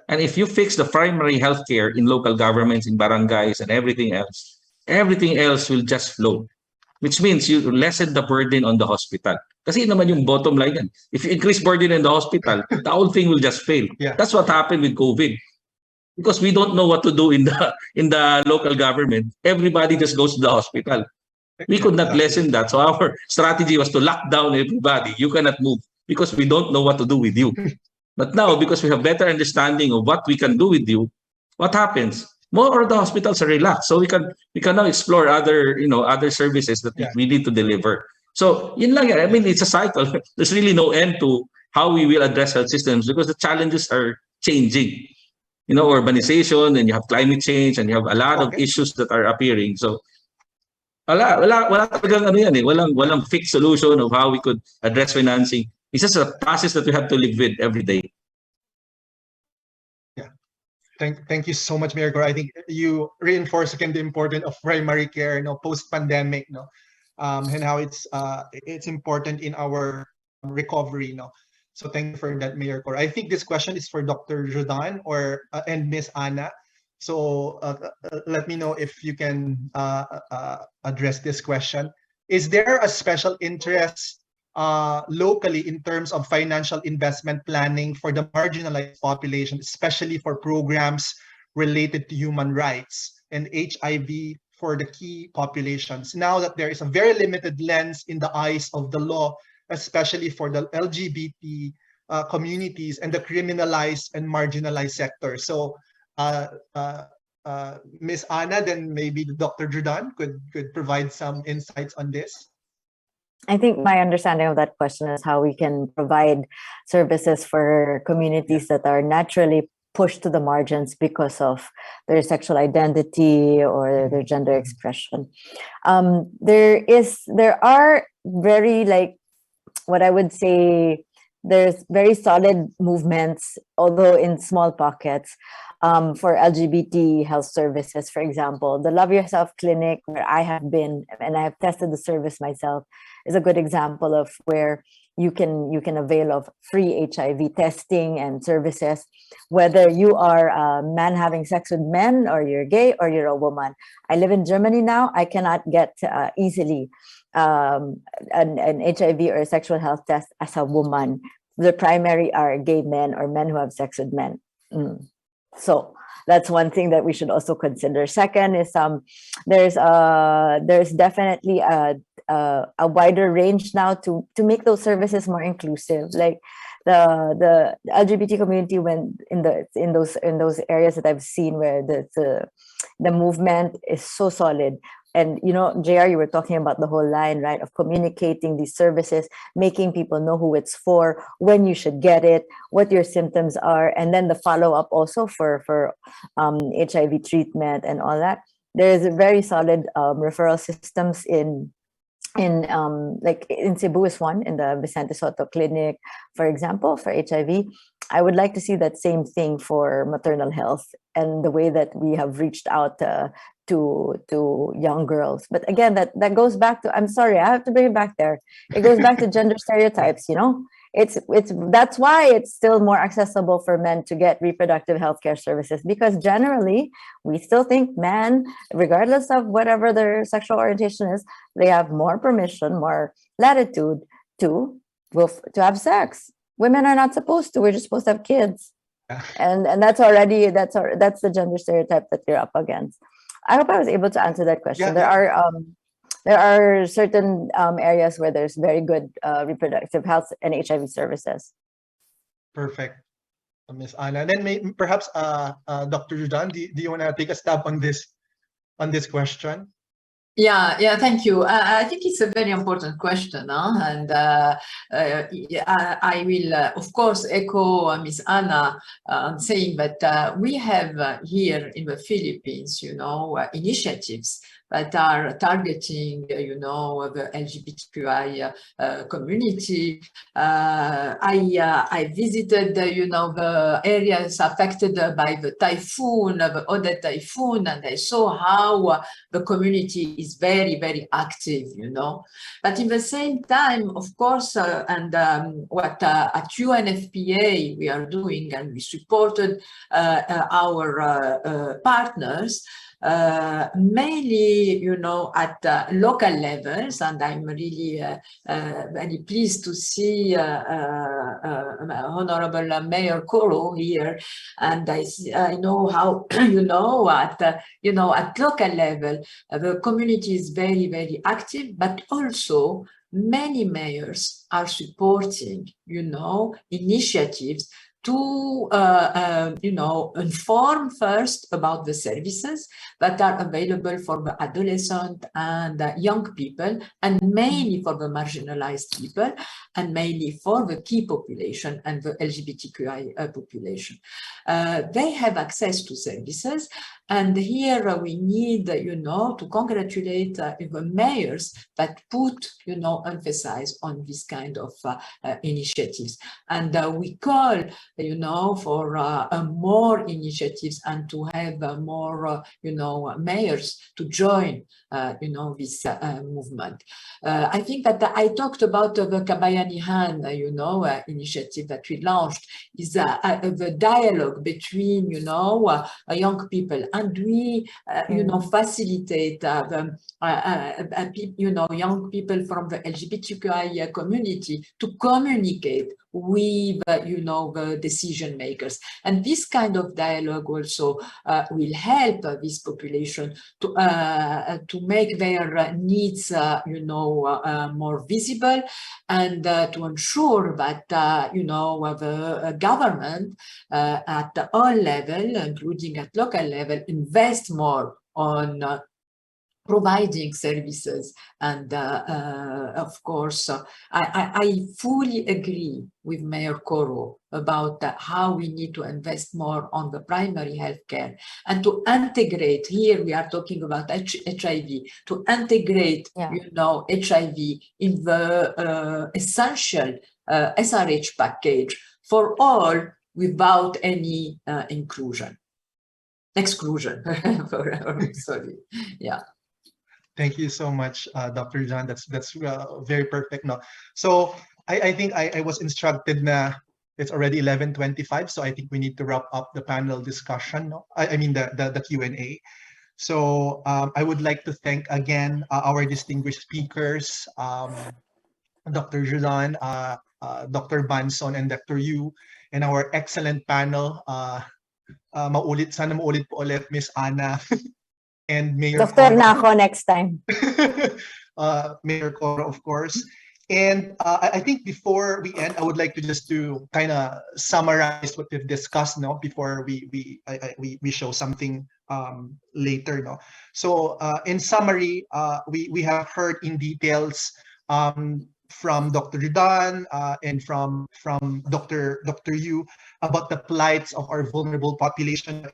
And if you fix the primary health care in local governments, in barangays, and everything else will just flow. Which means you lessen the burden on the hospital. Kasi naman yung bottom line yan. If you increase burden in the hospital, the whole thing will just fail. That's what happened with COVID. Because we don't know what to do in the local government. Everybody just goes to the hospital. We could not lessen that. So our strategy was to lock down everybody. You cannot move because we don't know what to do with you. But now, because we have better understanding of what we can do with you, what happens? More of the hospitals are relaxed. So we can now explore other services that we need to deliver. So yun lang yan. I mean, it's a cycle. There's really no end to how we will address health systems because the challenges are changing. Urbanization, and you have climate change, and you have a lot of issues that are appearing. So wala talagang walang fixed solution of how we could address financing. It's just a process that we have to live with every day. Thank you so much, Mayor Gore. I think you reinforce again the importance of primary care, post-pandemic, and how it's important in our recovery, So thank you for that, Mayor Gore. I think this question is for Dr. Joudane and Miss Anna. So let me know if you can address this question. Is there a special interest locally in terms of financial investment planning for the marginalized population, especially for programs related to human rights and HIV for the key populations? Now that there is a very limited lens in the eyes of the law, especially for the LGBT communities and the criminalized and marginalized sector. So Ms. Anna, then maybe Dr. Joudane could provide some insights on this. I think my understanding of that question is how we can provide services for communities that are naturally pushed to the margins because of their sexual identity or their gender expression. There are very, like, what I would say, there's very solid movements, although in small pockets, for LGBT health services. For example, the Love Yourself Clinic, where I have been and I have tested the service myself, is a good example of where you can avail of free HIV testing and services, whether you are a man having sex with men, or you're gay, or you're a woman. I live in Germany now. I cannot get easily an HIV or a sexual health test as a woman. The primary are gay men or men who have sex with men. So that's one thing that we should also consider. Second is there's definitely a wider range now to make those services more inclusive. Like the LGBT community, when in those areas that I've seen where the movement is so solid. And, you know, JR, you were talking about the whole line, right, of communicating these services, making people know who it's for, when you should get it, what your symptoms are, and then the follow-up also for HIV treatment and all that. There is a very solid referral systems like in Cebu is one, in the Vicente Soto Clinic, for example, for HIV. I would like to see that same thing for maternal health and the way that we have reached out to young girls. But again, that goes back to, I'm sorry, I have to bring it back there. It goes back to gender stereotypes, you know? That's why it's still more accessible for men to get reproductive healthcare services, because generally we still think men, regardless of whatever their sexual orientation is, they have more permission, more latitude to have sex. Women are not supposed to. We're just supposed to have kids, and that's the gender stereotype that you're up against. I hope I was able to answer that question. Yeah. There are certain areas where there's very good reproductive health and HIV services. Perfect, Ms. Anna. And then perhaps Dr. Joudane, do you want to take a stab on this question? Yeah, thank you. I think it's a very important question, and I will, of course, echo Ms. Anna saying that we have here in the Philippines, you know, initiatives that are targeting, you know, the LGBTQI community. I visited, you know, the areas affected by the typhoon, the Odette typhoon, and I saw how the community is very, very active, you know. But in the same time, of course, what at UNFPA we are doing, and we supported our partners, mainly, you know, at local levels, and I'm really very pleased to see Honorable Mayor Koro here, and I know how you know at local level the community is very, very active, but also many mayors are supporting, you know, initiatives to, you know, inform first about the services that are available for the adolescent and young people, and mainly for the marginalized people, and mainly for the key population and the LGBTQI population. They have access to services, and here we need, you know, to congratulate the mayors that put, you know, emphasis on this kind of initiatives. And we call, you know, for more initiatives and to have more, you know, mayors to join, you know, this movement. I think that I talked about the Kabayanihan, you know, initiative that we launched, is the dialogue between, you know, young people, and we, you know, facilitate you know, young people from the LGBTQI community to communicate with, you know, the decision makers. And this kind of dialogue also will help this population to make their needs, you know, more visible, and to ensure that, you know, the government at all levels, including at local level, invest more on providing services. And of course, I fully agree with Mayor Coro about how we need to invest more on the primary healthcare and to integrate, here we are talking about HIV, to integrate, you know, HIV in the essential SRH package for all without any exclusion, sorry, yeah. Thank you so much, Dr. John. That's very perfect. No, so I think I was instructed na it's already 11:25, so I think we need to wrap up the panel discussion. No, I mean the Q&A. So I would like to thank again our distinguished speakers, Dr. Joudane, Dr. Banzon, and Dr. Yu, and our excellent panel. Sana maulit po ulit, Miss Ana. And Mayor Doctor Coro. na ako next time. Mayor Coro, of course. And I think before we end, I would like to just to kind of summarize what we've discussed, no, before we show something later, no. So in summary, we have heard in details from Dr. Joudane and from Dr. Yu about the plights of our vulnerable population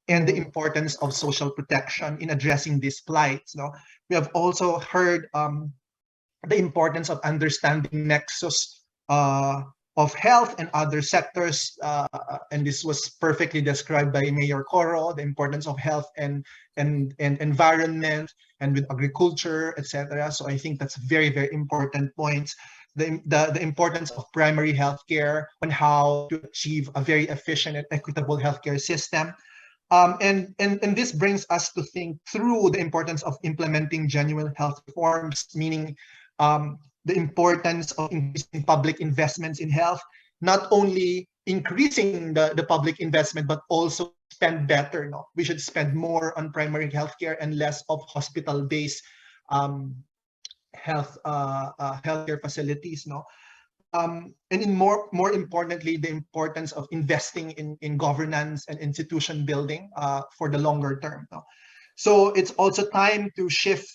and the importance of social protection in addressing these plights. No? We have also heard the importance of understanding nexus of health and other sectors, and this was perfectly described by Mayor Coro, the importance of health and environment and with agriculture, etc. So I think that's very, very important points. The importance of primary healthcare on how to achieve a very efficient and equitable healthcare system. And this brings us to think through the importance of implementing genuine health reforms, meaning the importance of increasing public investments in health, not only increasing the public investment, but also spend better. No? We should spend more on primary healthcare and less of hospital-based healthcare facilities. No? And more importantly, the importance of investing in governance and institution building for the longer term. No? So it's also time to shift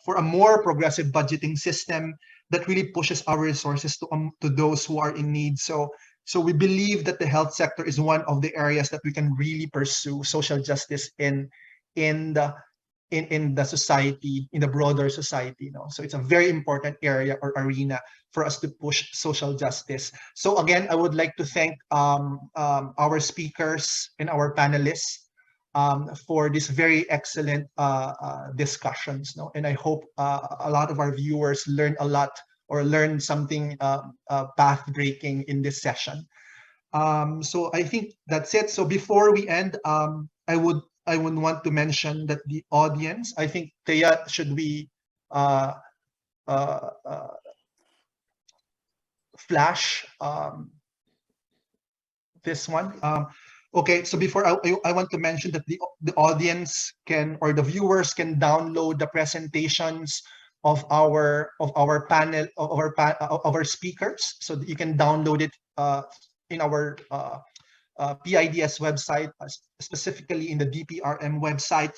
for a more progressive budgeting system that really pushes our resources to those who are in need. So we believe that the health sector is one of the areas that we can really pursue social justice in the society, in the broader society. You know? So it's a very important area or arena for us to push social justice. So again, I would like to thank our speakers and our panelists for this very excellent discussions. No? And I hope a lot of our viewers learned a lot or learned something path-breaking in this session. So I think that's it. So before we end, I would want to mention that the audience, I think, Thea, should we flash this one? Okay, so before I want to mention that the audience can, or the viewers can download the presentations of our panel, of our speakers, so that you can download it in our PIDS website, specifically in the DPRM website.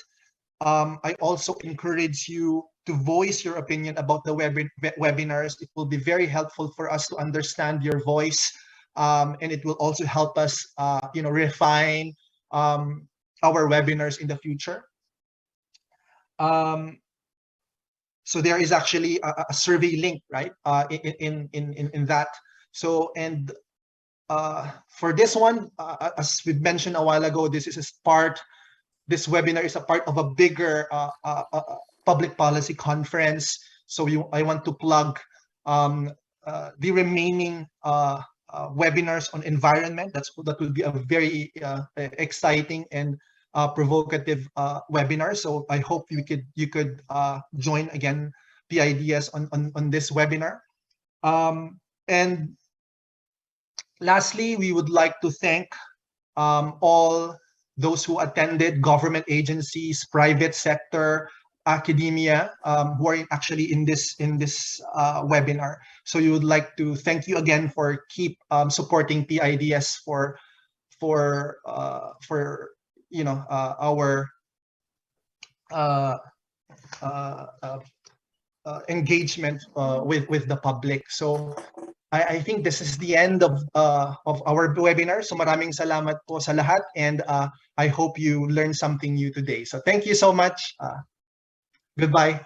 I also encourage you to voice your opinion about the webinars. It will be very helpful for us to understand your voice, and it will also help us, refine our webinars in the future. So there is actually a survey link, right, in that. So, and for this one, as we mentioned a while ago, this webinar is a part of a bigger public policy conference. So I want to plug the remaining webinars on environment. That will be a very exciting and provocative webinar. So I hope you could join again PIDS on this webinar. And lastly, we would like to thank all those who attended, government agencies, private sector, academia, who are actually in this webinar. So we would like to thank you again for keep supporting PIDS for engagement with the public. So I think this is the end of our webinar. So maraming salamat po sa lahat, and I hope you learned something new today. So thank you so much. Goodbye.